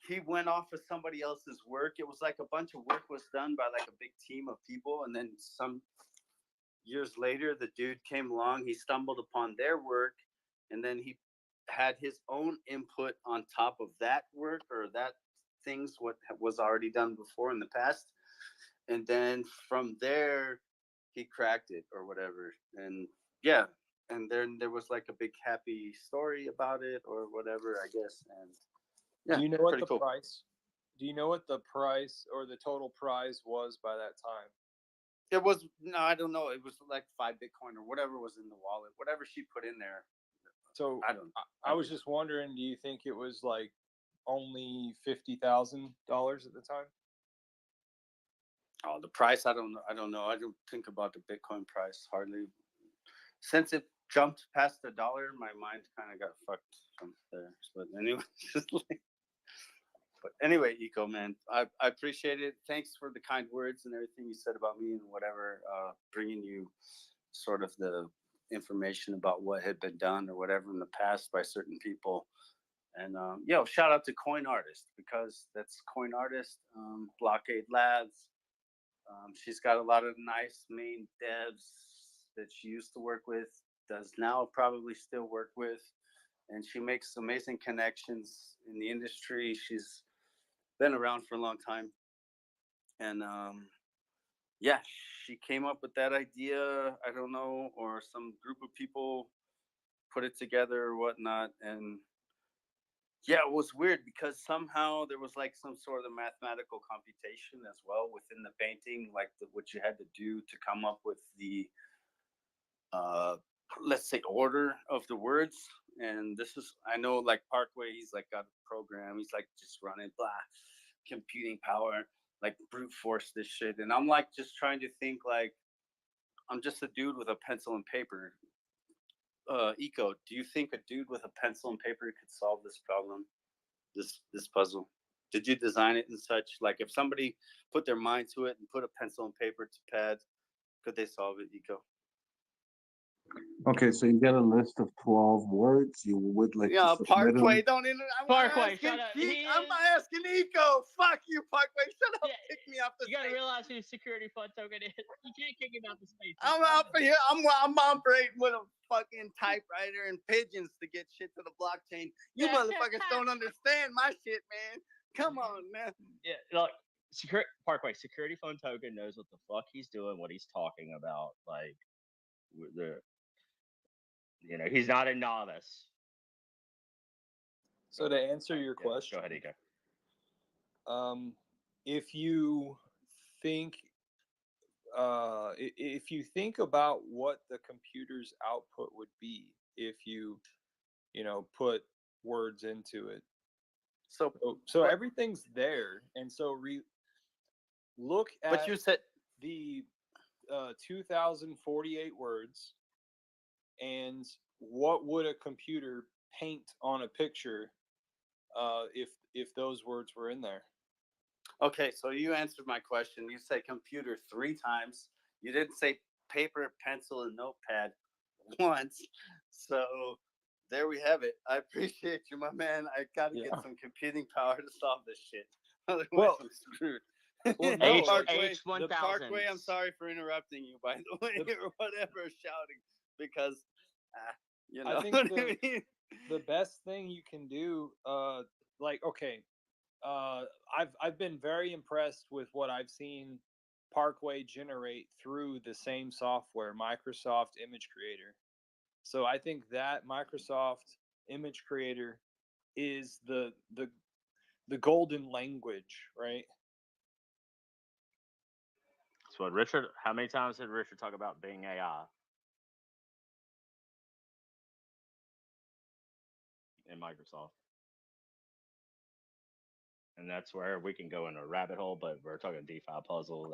he went off of somebody else's work. It was like a bunch of work was done by like a big team of people, and then some years later, the dude came along. He stumbled upon their work, and then he had his own input on top of that work or that things what was already done before in the past, and then from there he cracked it or whatever. And yeah, and then there was like a big happy story about it or whatever, I guess. And yeah, Do you know what pretty the cool. price? Do you know what the price or the total prize was by that time? It was no, I don't know. It was like 5 Bitcoin or whatever was in the wallet, whatever she put in there. So I don't. I was just wondering, do you think it was like only $50,000 at the time? Oh, the price. I don't know. I don't know. I don't think about the Bitcoin price hardly. Since it jumped past $1, my mind kind of got fucked from there. But anyway, but anyway, Eco man, I appreciate it. Thanks for the kind words and everything you said about me and whatever, bringing you sort of the information about what had been done or whatever in the past by certain people. And shout out to Coin Artist because that's Coin Artist, Blockade Labs. She's got a lot of nice main devs that she used to work with, does now probably still work with, and she makes amazing connections in the industry. She's been around for a long time, and she came up with that idea. I don't know, or some group of people put it together or whatnot, and yeah, it was weird because somehow there was like some sort of mathematical computation as well within the painting, like what you had to do to come up with the, let's say, order of the words. And this is, I know, like Parkway, he's like got a program. He's like just running blah, computing power, like brute force this shit. And I'm like just trying to think like I'm just a dude with a pencil and paper. Eco, do you think a dude with a pencil and paper could solve this problem, this puzzle? Did you design it and such? Like if somebody put their mind to it and put a pencil and paper to pad, could they solve it, Eco? Okay, so you get a list of 12 words. You would like Yeah, to submit Parkway, them. don't inter- I'm Parkway, asking shut up. I'm asking Eco. Fuck you, Parkway. Shut up. Yeah, Kick me off the You gotta stage. realize who Security Fund Token is. You can't kick him out the space. I'm out for here. I'm operating with a fucking typewriter and pigeons to get shit to the blockchain. You motherfuckers don't understand my shit, man. Come on, man. Yeah, look, Parkway Security Fund Token knows what the fuck he's doing, what he's talking about. Like, he's not a novice. So to answer your Yeah, question, go ahead, Eco. if you think if you think about what the computer's output would be if you put words into it. So So everything's there, and so look at but you said the 2048 words, and what would a computer paint on a picture if those words were in there? okay, so you answered my question. You said computer 3 times. You didn't say paper, pencil, and notepad once. So there we have it. I appreciate you, my man. I gotta get some computing power to solve this shit. Otherwise, I'm screwed. Well, The no, Parkway, H1000. the Parkway, I'm sorry for interrupting you, by the way, or whatever, shouting, because, you know I think what I mean? the best thing you can do, okay, I've been very impressed with what I've seen Parkway generate through the same software, Microsoft Image Creator. So I think that Microsoft Image Creator is the golden language, right? So Richard, how many times did Richard talk about being AI in Microsoft? And that's where we can go in a rabbit hole, but we're talking DeFi puzzle.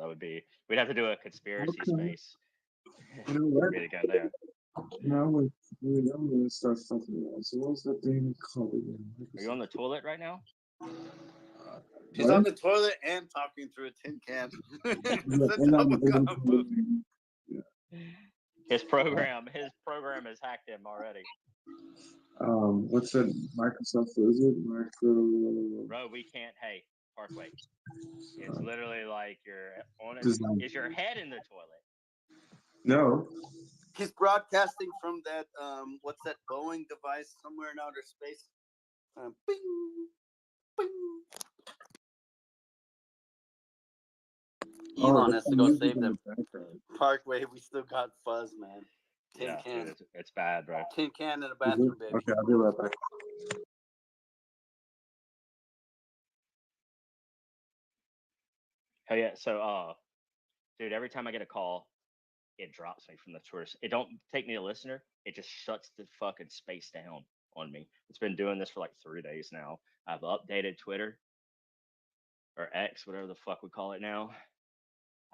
We'd have to do a conspiracy space. You know what? Get it got there. Now I'm gonna start something else. So what's that thing called again? Are you on the toilet right now? He's on the toilet and talking through a tin can. It's a And double I'm combo. His program has hacked him already. What's that? Microsoft? Is it Micro? Bro, we can't. Hey, Parkway. It's literally like you're on it. Design. Is your head in the toilet? No. He's broadcasting from that what's that Boeing device somewhere in outer space? Bing, bing. Elon has to go save them. Parkway, we still got fuzz, man. Tin can. Dude, it's bad, bro. Tin can in a bathroom, baby. Okay, I'll be right back. Hell yeah. So, dude, every time I get a call, it drops me from the tourist. It don't take me a listener. It just shuts the fucking space down on me. It's been doing this for like 3 days now. I've updated Twitter or X, whatever the fuck we call it now.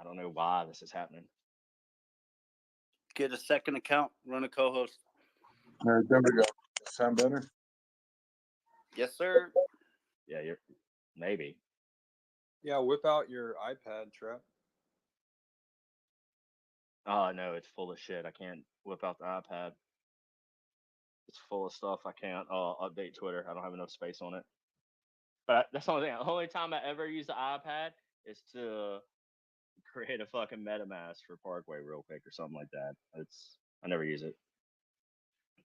I don't know why this is happening. Get a second account, run a co-host. All right, there we go. Sound better? Yes, sir. Yeah, you're maybe. Yeah, whip out your iPad, Trap. Oh no, it's full of shit. I can't whip out the iPad. It's full of stuff. I can't update Twitter. I don't have enough space on it. But that's the only thing. The only time I ever use the iPad is to create a fucking MetaMask for Parkway real quick or something like that. I never use it.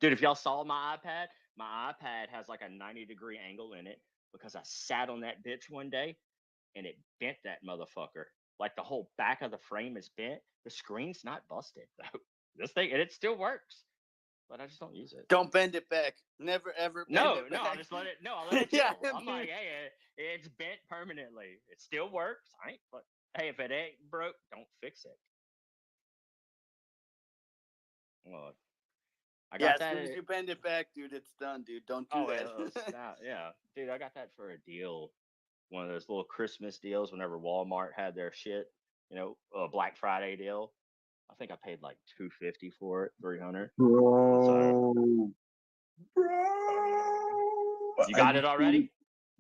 Dude, if y'all saw my iPad has like a 90-degree angle in it because I sat on that bitch one day and it bent that motherfucker. Like the whole back of the frame is bent. The screen's not busted though. This thing, and it still works, but I just don't use it. Don't bend it back. Never ever bend it back. I just let it. No, I let it chill. Yeah, I'm like, hey, it's bent permanently. It still works. But hey, if it ain't broke, don't fix it. Well, I got that. As soon as you bend it back, dude, it's done, dude. Don't do that. Yeah, dude, I got that for a deal. One of those little Christmas deals whenever Walmart had their shit, a Black Friday deal. I think I paid like $250 for it, $300. Bro. You got it already?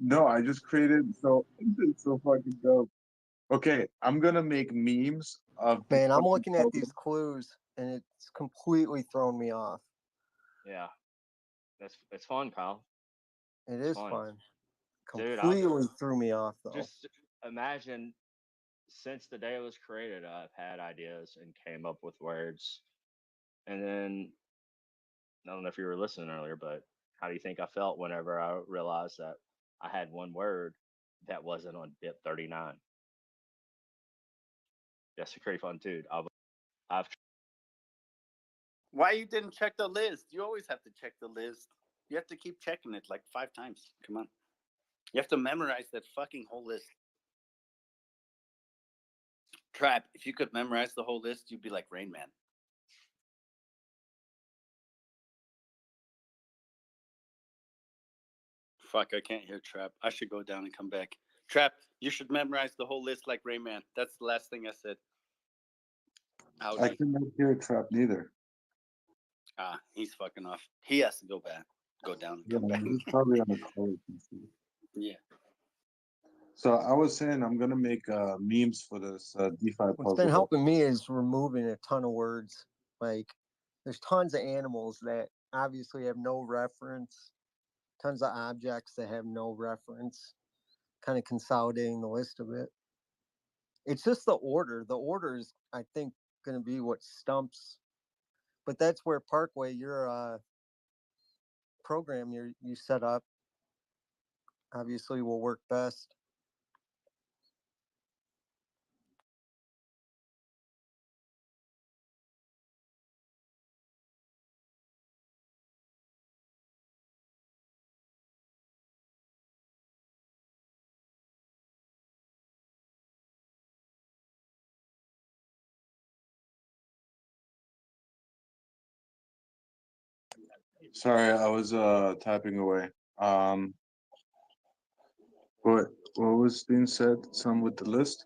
No, I just created. It's so fucking dope. Okay, I'm gonna make memes of. Man, I'm looking at these clues and it's completely thrown me off. Yeah, it's fun, Kyle. It is fun. Dude, completely threw me off though. Just imagine, since the day it was created, I've had ideas and came up with words. And then, I don't know if you were listening earlier, but how do you think I felt whenever I realized that I had one word that wasn't on BIP 39? That's a pretty fun, dude. I've Why you didn't check the list? You always have to check the list. You have to keep checking it like 5 times. Come on. You have to memorize that fucking whole list. Trap, if you could memorize the whole list, you'd be like Rain Man. Fuck, I can't hear Trap. I should go down and come back. Trap, you should memorize the whole list like Rayman. That's the last thing I said. I Howdy. cannot hear Trap neither. Ah, he's fucking off. He has to go back, go down and Yeah, come back. he's probably on a call. Yeah. So I was saying I'm gonna make memes for this DeFi What's puzzle. been helping me is removing a ton of words. Like, there's tons of animals that obviously have no reference, tons of objects that have no reference, kind of consolidating the list a bit. It's just the order. The order is, I think, going to be what stumps. But that's where Parkway, your program you set up, obviously will work best. Sorry, I was typing away. What was being said? Some with the list?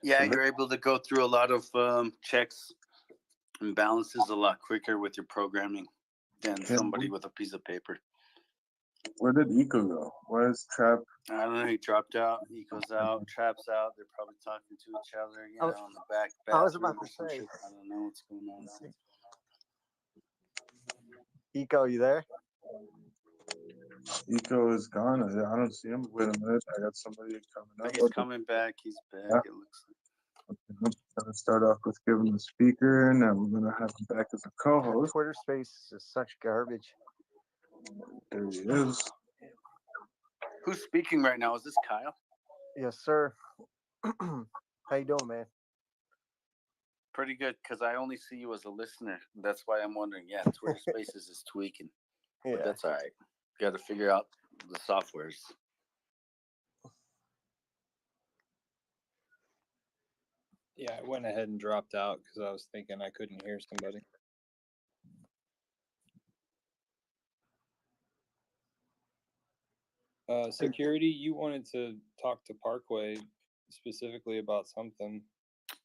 Yeah, you're able to go through a lot of checks and balances a lot quicker with your programming than somebody with a piece of paper. Where did Eco go? Where's Trap? I don't know. He dropped out. He goes out. Trap's out. They're probably talking to each other, you know, in the back. I was about bathroom to or some say. shit. I don't know what's going on. Eco, you there? Eco is gone. I don't see him. Wait a minute. I got somebody coming up. He's coming back. He's back. Yeah. It looks like. I'm gonna start off with giving him a speaker, and then we're gonna have him back as a co-host. Twitter Space is such garbage. There he is. Who's speaking right now? Is this Kyle? Yes, sir. How you doing, man? Pretty good, because I only see you as a listener. That's why I'm wondering. Yeah, Twitter Spaces is tweaking. Yeah. But that's all right. Got to figure out the softwares. Yeah, I went ahead and dropped out because I was thinking I couldn't hear somebody. Security, you wanted to talk to Parkway specifically about something.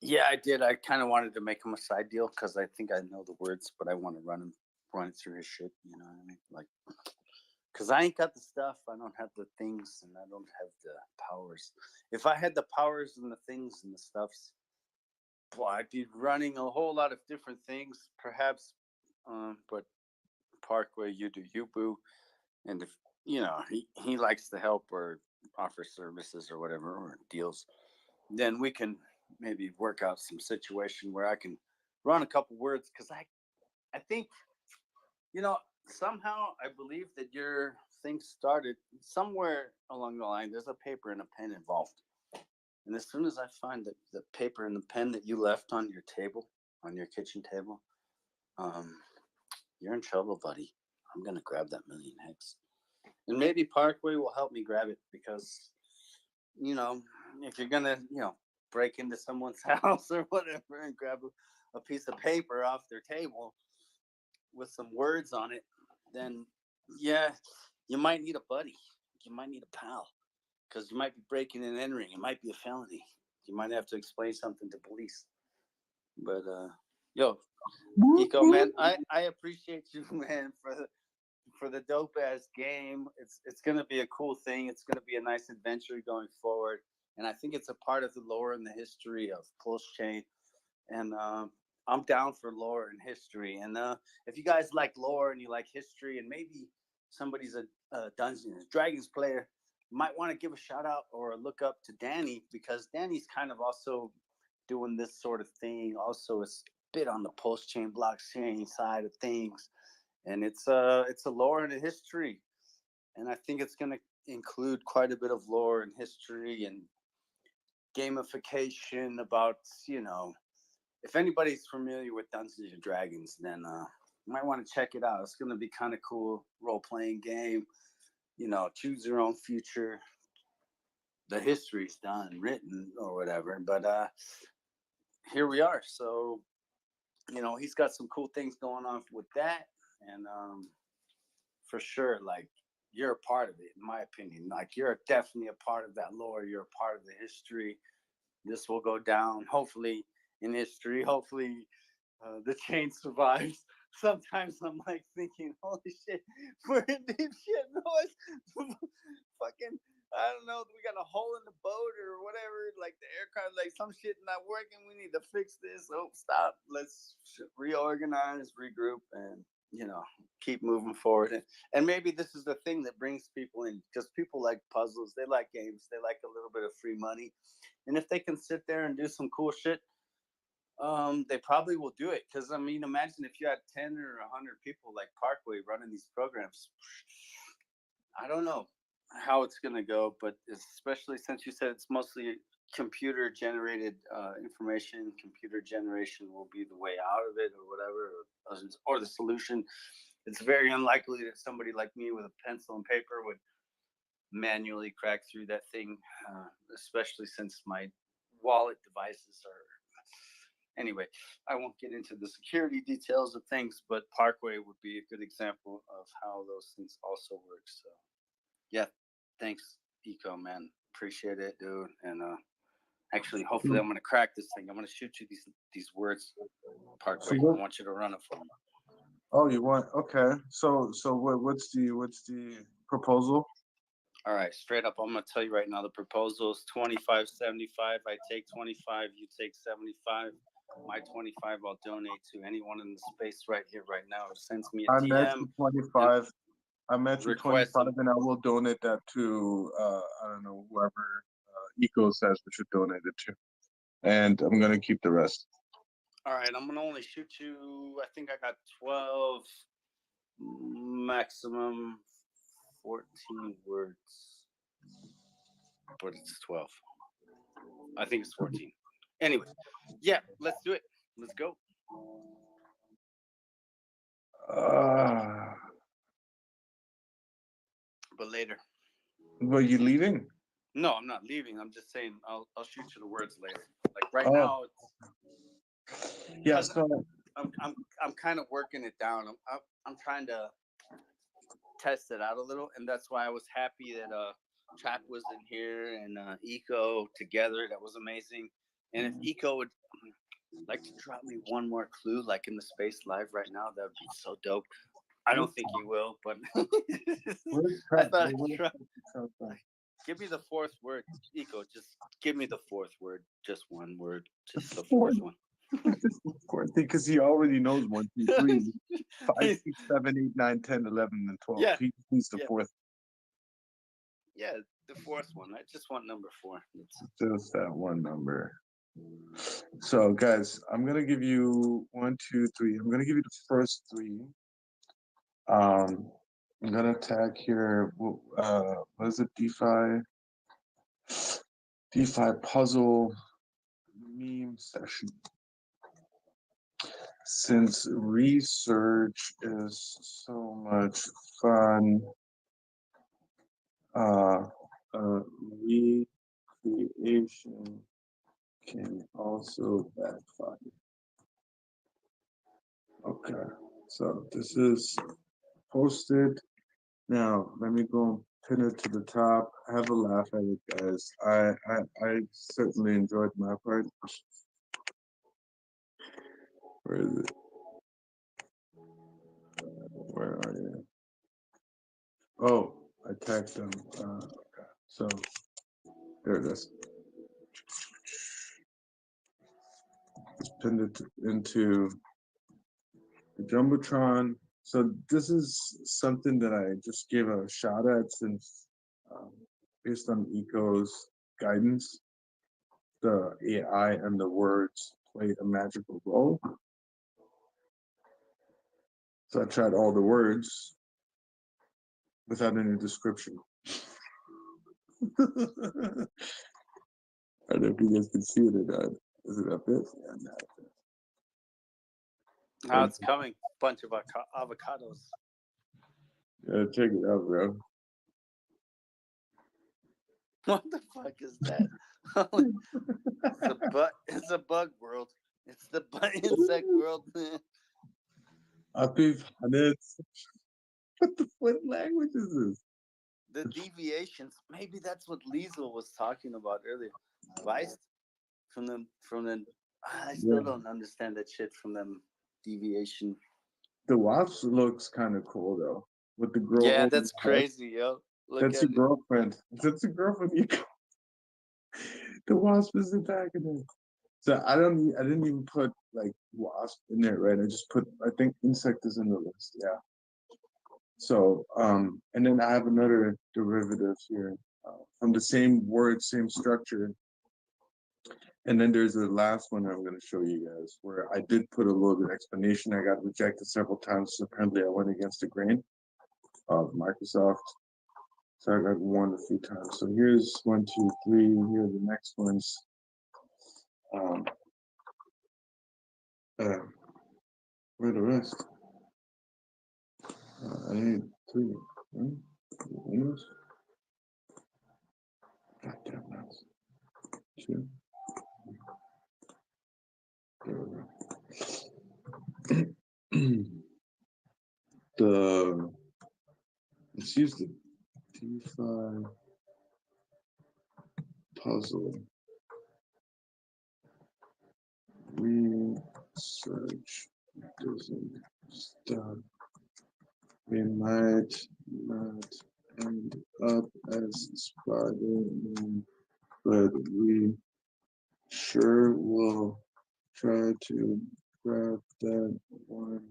Yeah, I did. I kind of wanted to make him a side deal because I think I know the words, but I want to run it through his shit. You know what I mean? Like, because I ain't got the stuff. I don't have the things, and I don't have the powers. If I had the powers and the things and the stuffs, boy, I'd be running a whole lot of different things, perhaps. But Parkway, you do you, boo. And if you know he likes to help or offer services or whatever or deals, then we can maybe work out some situation where I can run a couple words because I think somehow I believe that your thing started somewhere along the line. There's a paper and a pen involved, and as soon as I find the paper and the pen that you left on your table, on your kitchen table, you're in trouble, buddy. I'm gonna grab that million hex. And maybe Parkway will help me grab it because, if you're gonna, break into someone's house or whatever and grab a piece of paper off their table with some words on it, then yeah, you might need a buddy. You might need a pal because you might be breaking and entering. It might be a felony. You might have to explain something to police. But yo, Eco, man, I appreciate you, man, for the dope ass game. It's gonna be a cool thing. It's gonna be a nice adventure going forward, and I think it's a part of the lore and the history of pulsechain. And I'm down for lore and history. And if you guys like lore and you like history, and maybe somebody's a Dungeons and Dragons player, you might want to give a shout out or look up to Danny because Danny's kind of also doing this sort of thing. Also, a bit on the pulsechain blockchain side of things. And it's a lore and a history, and I think it's going to include quite a bit of lore and history and gamification about if anybody's familiar with Dungeons and Dragons, then you might want to check it out. It's going to be kind of cool role playing game. Choose your own future. The history's done, written or whatever, but here we are. So he's got some cool things going on with that. And for sure, like you're a part of it, in my opinion. Like you're definitely a part of that lore. You're a part of the history. This will go down, hopefully, in history. Hopefully, the chain survives. Sometimes I'm like thinking, holy shit, we're in deep shit noise. Fucking, I don't know, we got a hole in the boat or whatever. Like the aircraft, like some shit not working. We need to fix this. Oh, stop. Let's reorganize, regroup, and keep moving forward. And maybe this is the thing that brings people in, because people like puzzles, they like games, they like a little bit of free money. And if they can sit there and do some cool shit, they probably will do it. Because I mean, imagine if you had 10 or 100 people like Parkway running these programs. I don't know how it's gonna go, but especially since you said it's mostly computer generated information, computer generation will be the way out of it, or whatever, or the solution. It's very unlikely that somebody like me with a pencil and paper would manually crack through that thing, especially since my wallet devices are. Anyway, I won't get into the security details of things, but Parkway would be a good example of how those things also work. So, yeah, thanks, Eco, man. Appreciate it, dude. And actually, hopefully, I'm gonna crack this thing. I'm gonna shoot you these words, Parkway. I want you to run it for me. Oh, you want? Okay. So what's the proposal? All right, straight up, I'm gonna tell you right now. The proposal is 25.75. I take 25. You take 75. My 25 I'll donate to anyone in the space right here, right now. Or sends me a I DM. met you 25. I met you 25, and I will donate that to I don't know, whoever Eco says we should donate it to, and I'm gonna keep the rest. All right, I'm gonna only shoot you. I think I got 12, maximum 14 words, but it's 12. I think it's 14. Anyways, yeah, let's do it. Let's go. But later. Were you leaving? No, I'm not leaving. I'm just saying I'll shoot you the words later. Like right now, yeah. So I'm kind of working it down. I'm trying to test it out a little, and that's why I was happy that Trap was in here and Eco together. That was amazing. And if Eco would like to drop me one more clue, like in the space live right now, that would be so dope. I don't think he will, but I thought give me the fourth word, Eco. Just give me the fourth word. Just one word. Just the fourth one. Because he already knows 1, 2, 3, 5, 6, 7, 8, 9, 10, 11, and 12. Yeah. He needs the fourth. Yeah, the fourth one. I just want number 4. Just that one number. So, guys, I'm gonna give you 1, 2, 3. I'm gonna give you the first 3. I'm gonna tag here. What is it? DeFi puzzle meme session. Since research is so much fun, recreation can also backfire. Okay, so this is posted. Now let me go pin it to the top. Have a laugh at it, guys. I certainly enjoyed my part. Where is it? Where are you? Oh, I tagged them. Okay, so there it is. Just pinned it into the Jumbotron. So this is something that I just gave a shot at since, based on Eco's guidance, the AI and the words played a magical role. So I tried all the words without any description. I don't know if you guys can see it or not. Is it up there? Yeah, not up there. Now it's coming. Bunch of avocados. Yeah, check it out, bro. What the fuck is that? It's a bug world. It's the insect world. Happy what language is this? The deviations. Maybe that's what Liesel was talking about earlier. Weißt? From the. I still don't understand that shit from them deviation. The wasp looks kind of cool though. With the girl. Yeah, over that's his head. crazy, yo. Look That's at your it. girlfriend. That's a girlfriend. The wasp is the back of it. So I didn't even put like wasp in there, right? I just put, I think insect is in the list. Yeah. So and then I have another derivative here from the same word, same structure. And then there's the last one I'm going to show you guys where I did put a little bit of explanation. I got rejected several times. So apparently I went against the grain of Microsoft. So I got warned a few times. So here's 1, 2, 3. Here are the next ones. Where are the rest? I need 3. Windows. Goddamn mouse. 2. There we go. Let's use the DeFi puzzle. Research doesn't stop. We might not end up as Spider-Man, but we sure will try to grab that one.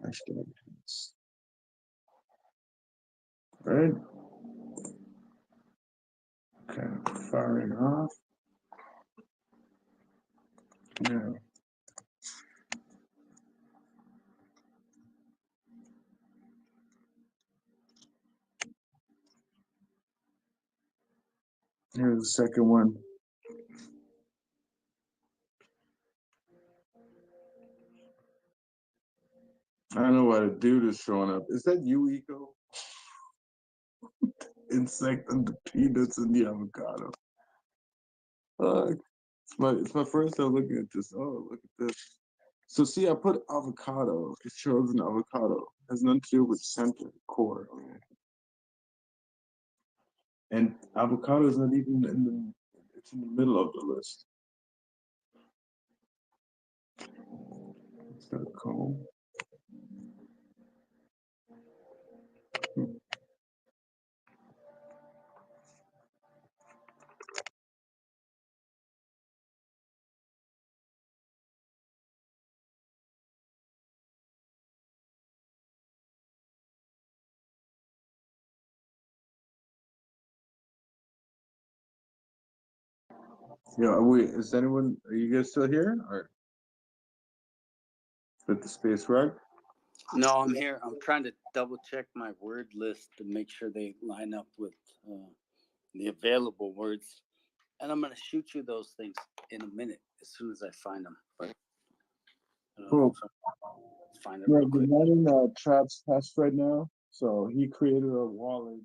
Hashtag. Right? Okay, firing off. Now. Here's the second one. I don't know why the dude is showing up. Is that you, Eco? Insect and the peanuts and the avocado. It's my first time looking at this. Oh, look at this. So see, I put avocado. It shows an avocado. It has nothing to do with center, core. And avocado is not even in the, it's in the middle of the list. Is that a comb? Yeah, wait, is anyone, are you guys still here? Or with the space rug? No, I'm here. I'm trying to double check my word list to make sure they line up with the available words. And I'm going to shoot you those things in a minute as soon as I find them. But Cool. Find it Yeah, real we're quick. running Traps test right now. So he created a wallet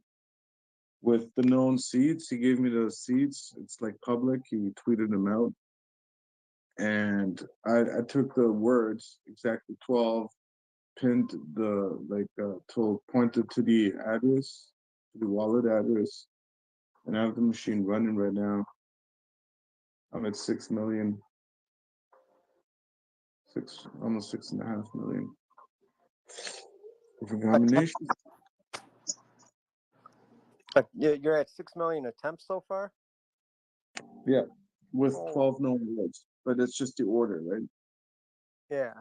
with the known seeds. He gave me those seeds. It's like public. He tweeted them out. And I took the words, exactly 12, pinned pointed to the address, to the wallet address. And I have the machine running right now. I'm at 6 million. Almost 6.5 million. Different combinations. You're at 6 million attempts so far? Yeah, with 12 known words. But it's just the order, right? Yeah.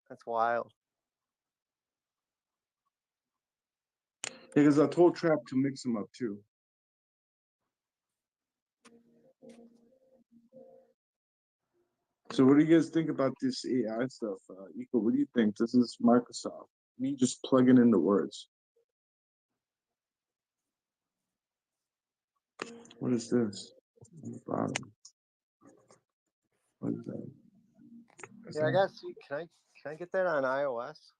That's wild. Because I told Trap to mix them up too. So what do you guys think about this AI stuff? Eco, what do you think? This is Microsoft. Me just plugging in the words. What is this? On the bottom. What is that? Yeah, I gotta see. Can I get that on iOS?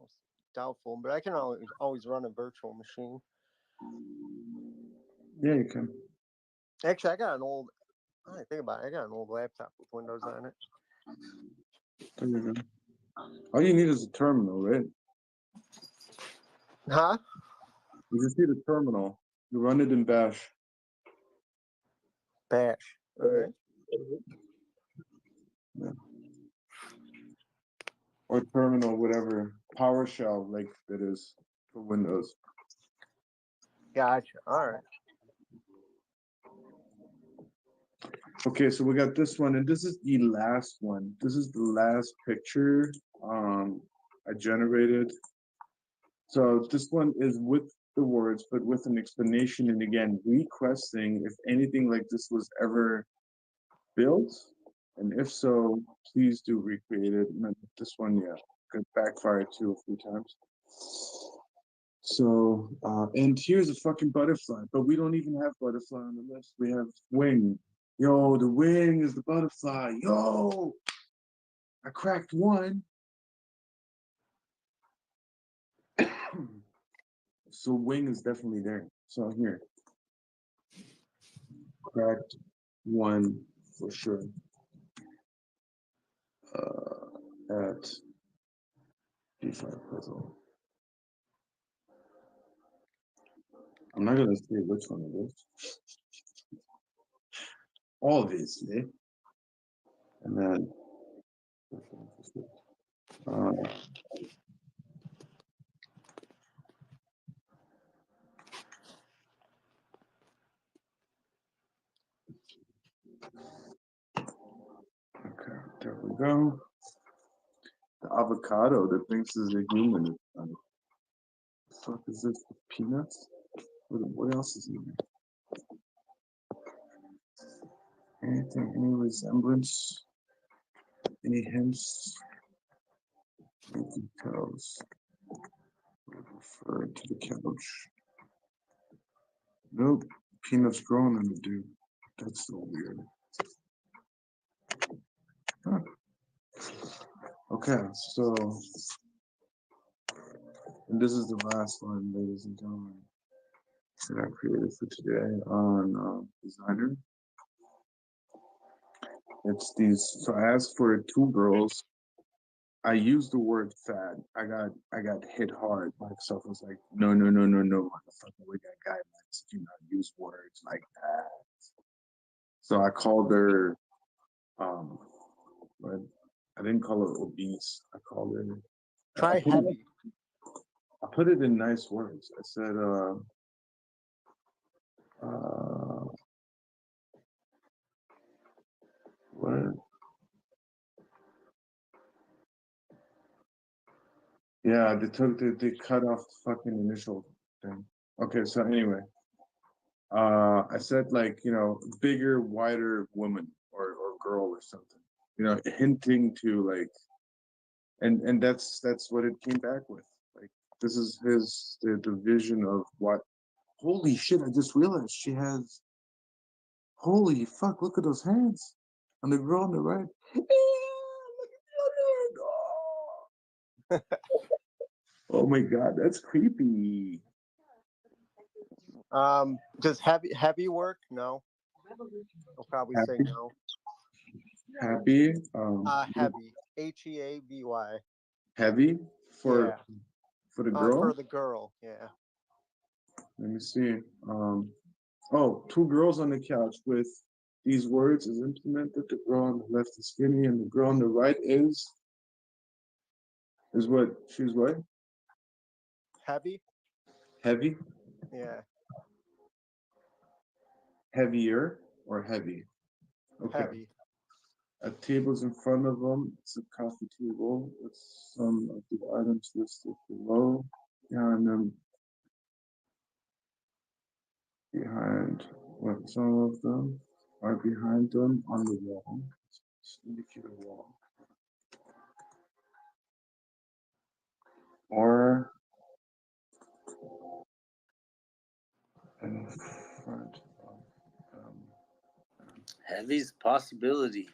It's doubtful, but I can always run a virtual machine. Yeah, you can. Actually, I got an old. I think about it. I got an old laptop with Windows on it. There you go. All you need is a terminal, right? Huh? You just need a terminal. You run it in Bash. Bash. Okay. Yeah. Or terminal, whatever. PowerShell, like that is for Windows. Gotcha. All right. Okay, so we got this one, and this is the last one. This is the last picture I generated. So this one is with the words, but with an explanation, and again, requesting if anything like this was ever built, and if so, please do recreate it. And this one, yeah, could backfire too a few times. So, and here's a fucking butterfly, but we don't even have butterfly on the list. We have wing. Yo, the wing is the butterfly. Yo, I cracked one. So wing is definitely there. So here, cracked one for sure. At Defi puzzle. I'm not gonna say which one it is. Obviously. And then okay, there we go. The avocado that thinks is a human. What the fuck is this? Peanuts? What else is in there? Anything, any resemblance? Any hints? Any details? Refer to the couch. Nope. Peanuts growing in the dude. That's so weird. Huh. Okay, so and this is the last one, ladies and gentlemen, that I created for today on Designer. It's these. So I asked for two girls. I used the word fat. I got hit hard. Myself was like, no, motherfucker, we got guidelines. Do not use words like that. So I called her, but I didn't call her obese. I called her. Try heavy. I put it in nice words. I said, what? Yeah, they cut off the fucking initial thing. Okay, so anyway, I said like, bigger, wider woman or girl or something, hinting to like, and that's what it came back with. Like, this is the vision of what. Holy shit! I just realized she has. Holy fuck! Look at those hands on the girl on the right. Look at the other. Oh my god, that's creepy. Does heavy work? No. I'll probably say Happy? no. Happy. Heavy. Heavy. Heavy for Yeah. for the girl. For the girl. Yeah. Let me see. Oh, two girls on the couch with these words is implemented. The girl on the left is skinny, and the girl on the right is what? She's what? Heavy. Heavy. Yeah. Heavier or heavy? Okay. Heavy. A table's in front of them. It's a coffee table with some of the items listed below. Behind them. Some of them are behind them on the wall. Indicate a wall. Or in front of them. Heavy's possibility.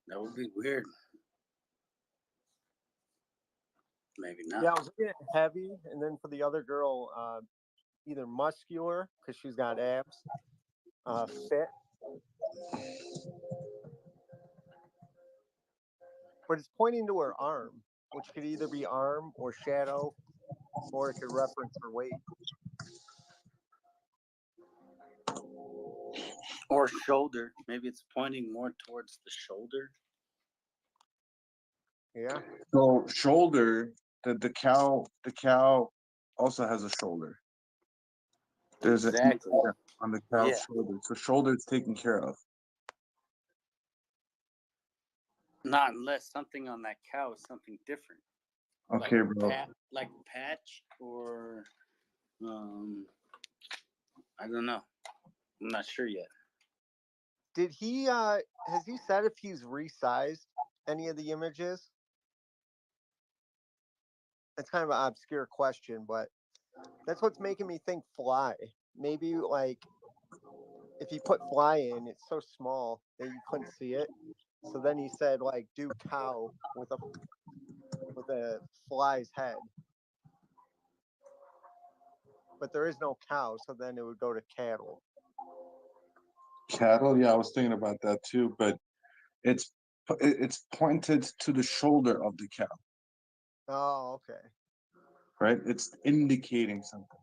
That would be weird. Maybe not. Yeah, I was looking at heavy, and then for the other girl, either muscular because she's got abs, fit, but it's pointing to her arm, which could either be arm or shadow, or it could reference her weight. Or shoulder. Maybe it's pointing more towards the shoulder. Yeah. So shoulder, the cow also has a shoulder. There's Exactly. a on the cow's Yeah. shoulder. So shoulder is taken care of. Not unless something on that cow is something different. Okay, like bro. Like patch or I don't know. I'm not sure yet. Did he has he said if he's resized any of the images? It's kind of an obscure question, but that's what's making me think fly. Maybe like if you put fly in, it's so small that you couldn't see it. So then he said like do cow with a fly's head. But there is no cow, so then it would go to cattle. Cattle, yeah, I was thinking about that too, but it's pointed to the shoulder of the cow, Oh, okay. right? It's indicating something.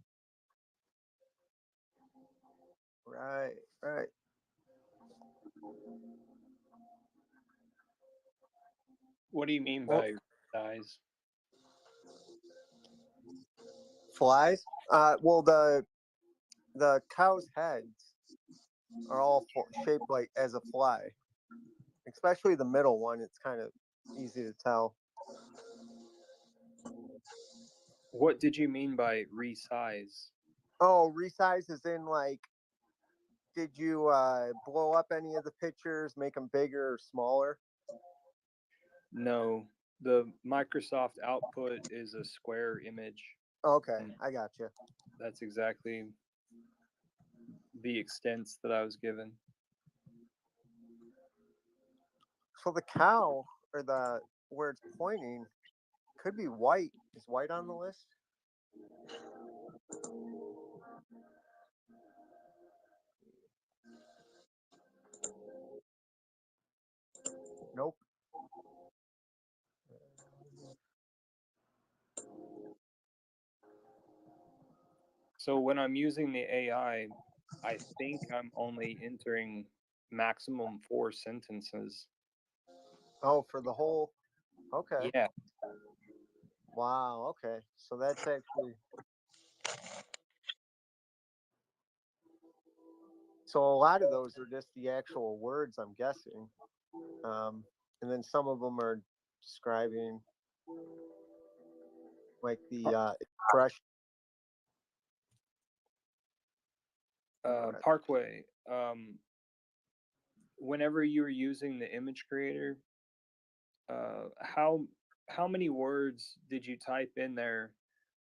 Right, right. What do you mean Well, by size? flies? Well, the cow's heads are all shaped like as a fly, especially the middle one. It's kind of easy to tell. What did you mean by resize? Oh, resize is in like, did you blow up any of the pictures, make them bigger or smaller? No, the Microsoft output is a square image. Okay, and I got you. That's exactly the extents that I was given. So the cow or the where it's pointing could be white. Is white on the list? Nope. So when I'm using the AI, I think I'm only entering maximum 4 sentences. Oh, for the whole. Okay. Yeah. Wow. Okay. So that's actually. So a lot of those are just the actual words, I'm guessing, and then some of them are describing like the expression. Parkway, whenever you were using the image creator, how many words did you type in there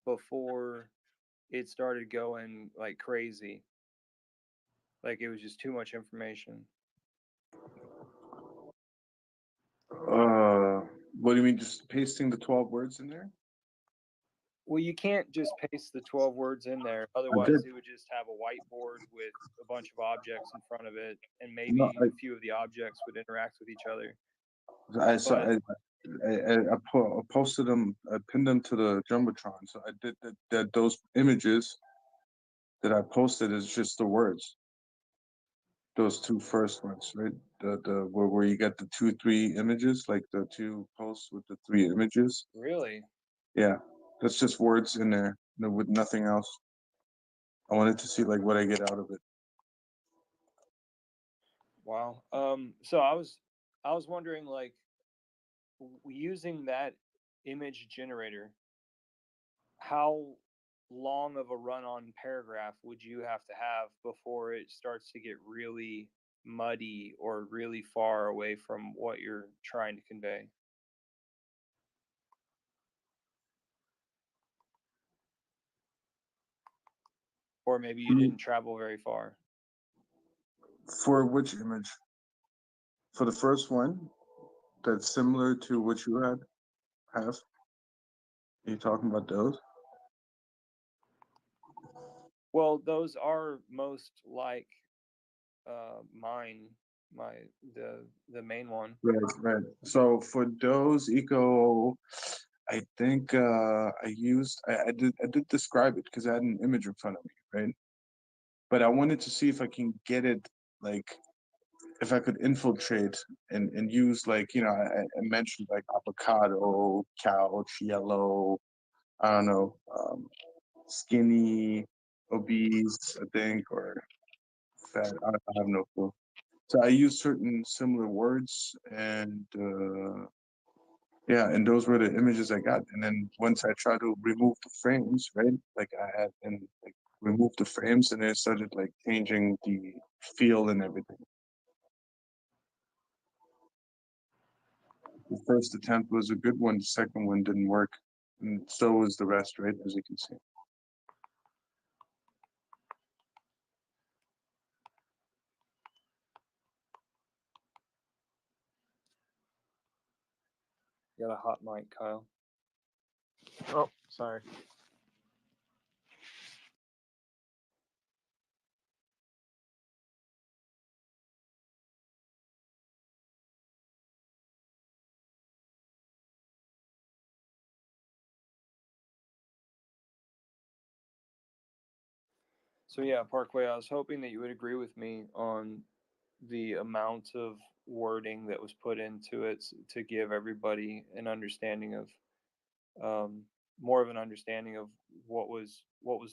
before it started going like crazy? Like it was just too much information. What do you mean, just pasting the 12 words in there? Well, you can't just paste the 12 words in there. I Otherwise, did. it would just have a whiteboard with a bunch of objects in front of it, and maybe No, a few of the objects would interact with each other. I saw. But I posted them. I pinned them to the jumbotron. So I did that. Those images that I posted is just the words. Those two first ones, right? The where you get the 2-3 images, like the two posts with the 3 images. really, Yeah, that's just words in there, with nothing else. I wanted to see like what I get out of it. wow. So I was wondering, like, using that image generator, how long of a run-on paragraph would you have to have before it starts to get really muddy or really far away from what you're trying to convey? Or maybe you didn't travel very far. For which image? For the first one, that's similar to what you have. Are you talking about those? Well, those are most like mine. the main one. Right. So for those eco, I think I did describe it because I had an image in front of me, right? But I wanted to see if I can get it like if I could infiltrate and use like I mentioned like avocado, couch, yellow, I don't know, skinny, obese, I think, or fat. I have no clue. So I use certain similar words and yeah, and those were the images I got. And then once I tried to remove the frames, right? Like I had and like remove the frames and it started like changing the feel and everything. The first attempt was a good one, the second one didn't work. And so was the rest, right? As you can see. You got a hot mic, Kyle. Oh, sorry. So yeah, Parkway, I was hoping that you would agree with me on the amount of wording that was put into it to give everybody an understanding of more of an understanding of what was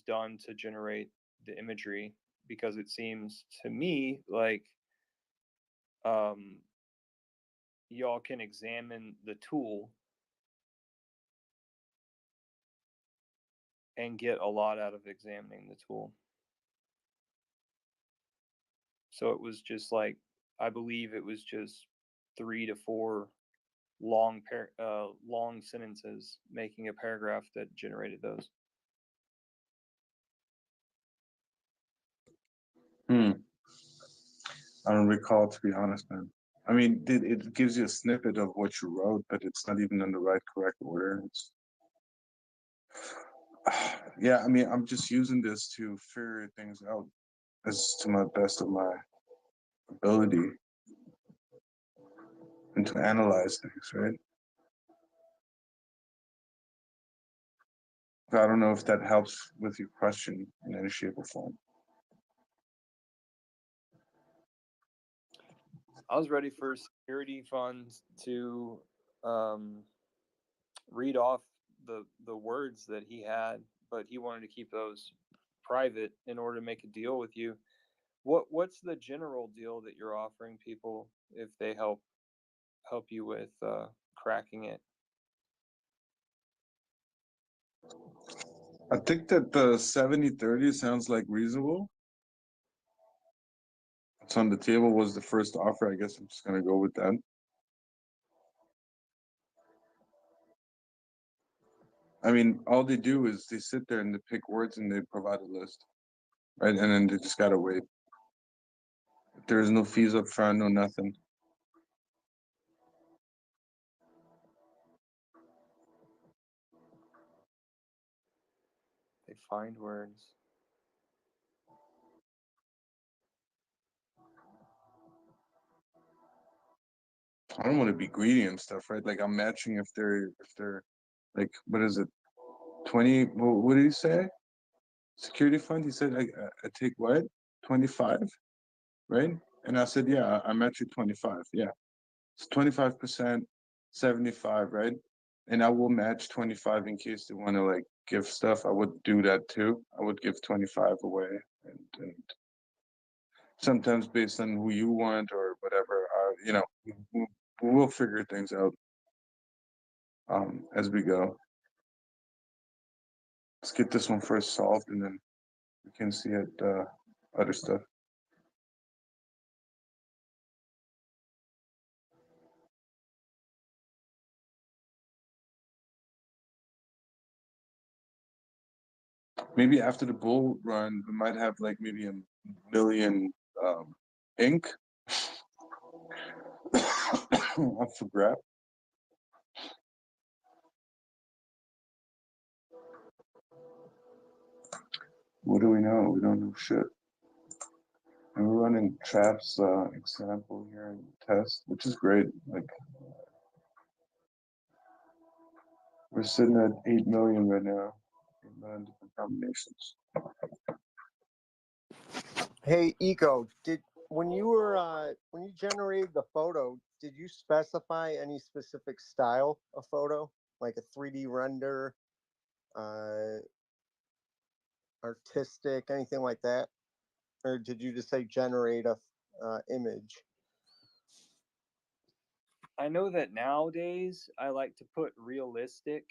done to generate the imagery, because it seems to me like um, y'all can examine the tool and get a lot out of examining the tool. So it was just like, I believe it was just 3 to 4 long sentences making a paragraph that generated those. I don't recall, to be honest, man. I mean, it gives you a snippet of what you wrote, but it's not even in the right correct order. It's yeah, I mean, I'm just using this to figure things out as to my best of my ability and to analyze things, right? So I don't know if that helps with your question in any shape or form. I was ready for security funds to read off the words that he had, but he wanted to keep those private in order to make a deal with you. What's the general deal that you're offering people if they help you with cracking it? I think that the 70-30 sounds like reasonable. It's on the table was the first offer. I guess I'm just gonna go with that. I mean, all they do is they sit there and they pick words and they provide a list, right? And then they just gotta wait. There's no fees up front, no nothing. They find words. I don't want to be greedy and stuff, right? Like I'm matching if they're like what is it, 20? What did he say? Security fund? He said I take what? 25, right? And I said yeah, I match you 25. Yeah, it's 25%, 75, right? And I will match 25 in case they want to like give stuff. I would do that too. I would give 25 away, and sometimes based on who you want or whatever. We'll figure things out as we go. Let's get this one first solved, and then we can see it other stuff. Maybe after the bull run, we might have like maybe a million ink up for grab. What do we know? We don't know shit. And we're running traps example here in test, which is great. Like we're sitting at 8 million right now, 8 million different combinations. Hey, Eco, when you generated the photo, did you specify any specific style of photo, like a 3D render, artistic, anything like that, or did you just say generate a image? I know that nowadays I like to put realistic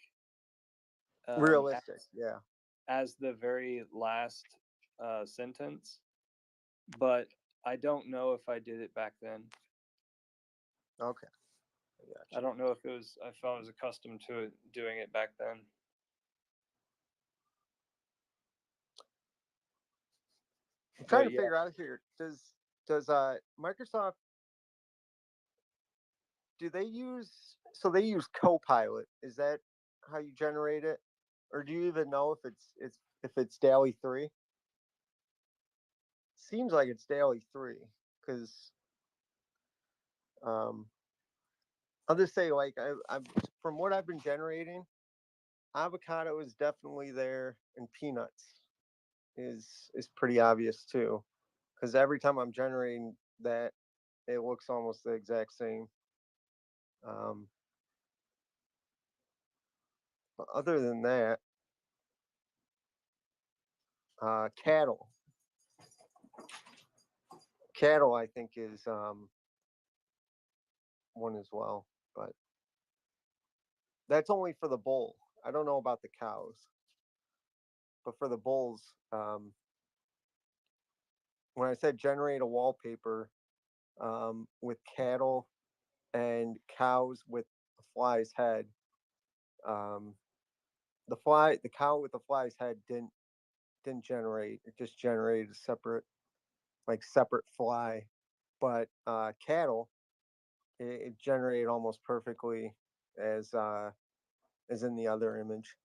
Realistic, yeah. as the very last sentence, but I don't know if I did it back then. Okay. I don't know if I was accustomed to it, doing it back then. I'm trying to figure out here. Does Microsoft, do they use Copilot? Is that how you generate it, or do you even know if it's DALL-E 3? Seems like it's DALL-E 3 because I'll just say, like, I'm from what I've been generating, avocado is definitely there, and peanuts is pretty obvious too, because every time I'm generating that, it looks almost the exact same. But other than that, cattle, I think is one as well, but that's only for the bull. I don't know about the cows, but for the bulls, when I said generate a wallpaper with cattle and cows with the fly's head, the cow with the fly's head didn't generate. It just generated a separate fly. But cattle, it generated almost perfectly as in the other image.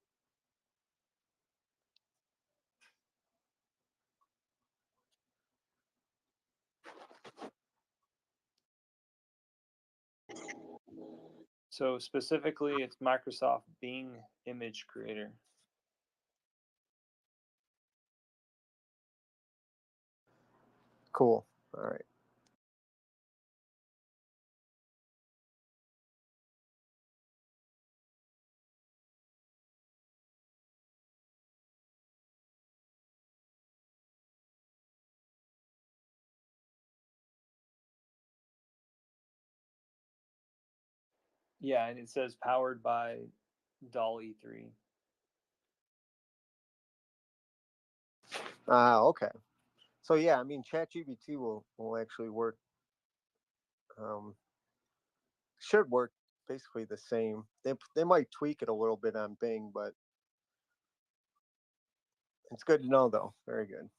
So specifically, it's Microsoft Bing Image Creator. Cool. All right. Yeah, and it says powered by DALL-E 3. Okay. So yeah, I mean, ChatGPT will actually work. Should work basically the same. They might tweak it a little bit on Bing, but it's good to know though. Very good.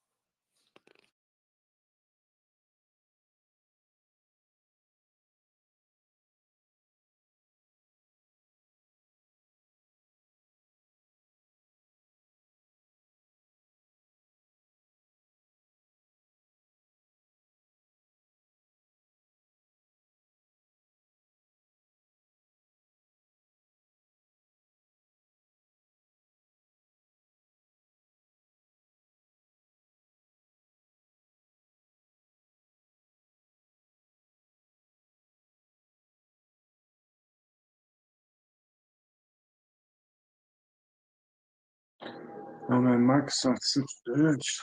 Oh man, Microsoft's such a bitch.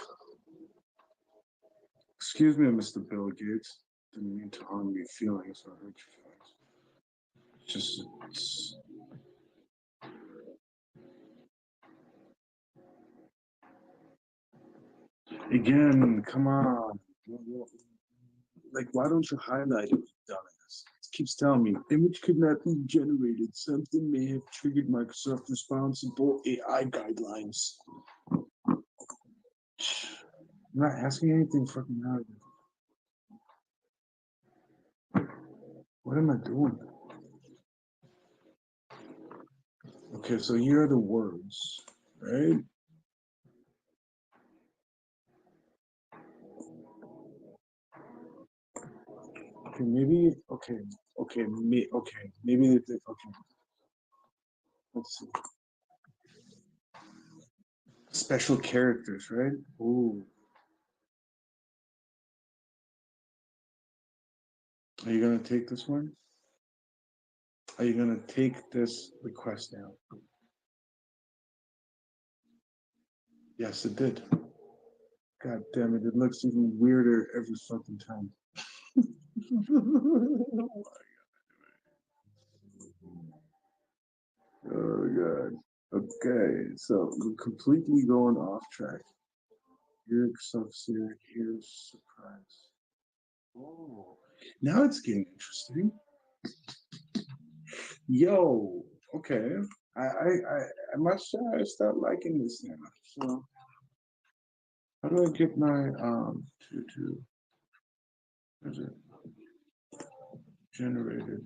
Excuse me, Mr. Bill Gates. Didn't mean to harm your feelings or hurt your feelings. It's again, come on. Like, why don't you highlight it, dumbass? It keeps telling me image could not be generated. Something may have triggered Microsoft responsible AI guidelines. I'm not asking anything fucking out of it. What am I doing? Okay, so here are the words, right? Okay, maybe. Okay, maybe they think. Okay, let's see. Special characters, right? Ooh. Are you gonna take this one? Are you gonna take this request now? Yes, it did. God damn it! It looks even weirder every fucking time. Oh god. Okay, so we're completely going off track. Here, Sub-Zero, here's surprise. Oh, now it's getting interesting. Yo, okay. I must say I start liking this now. So how do I get my to is it generated?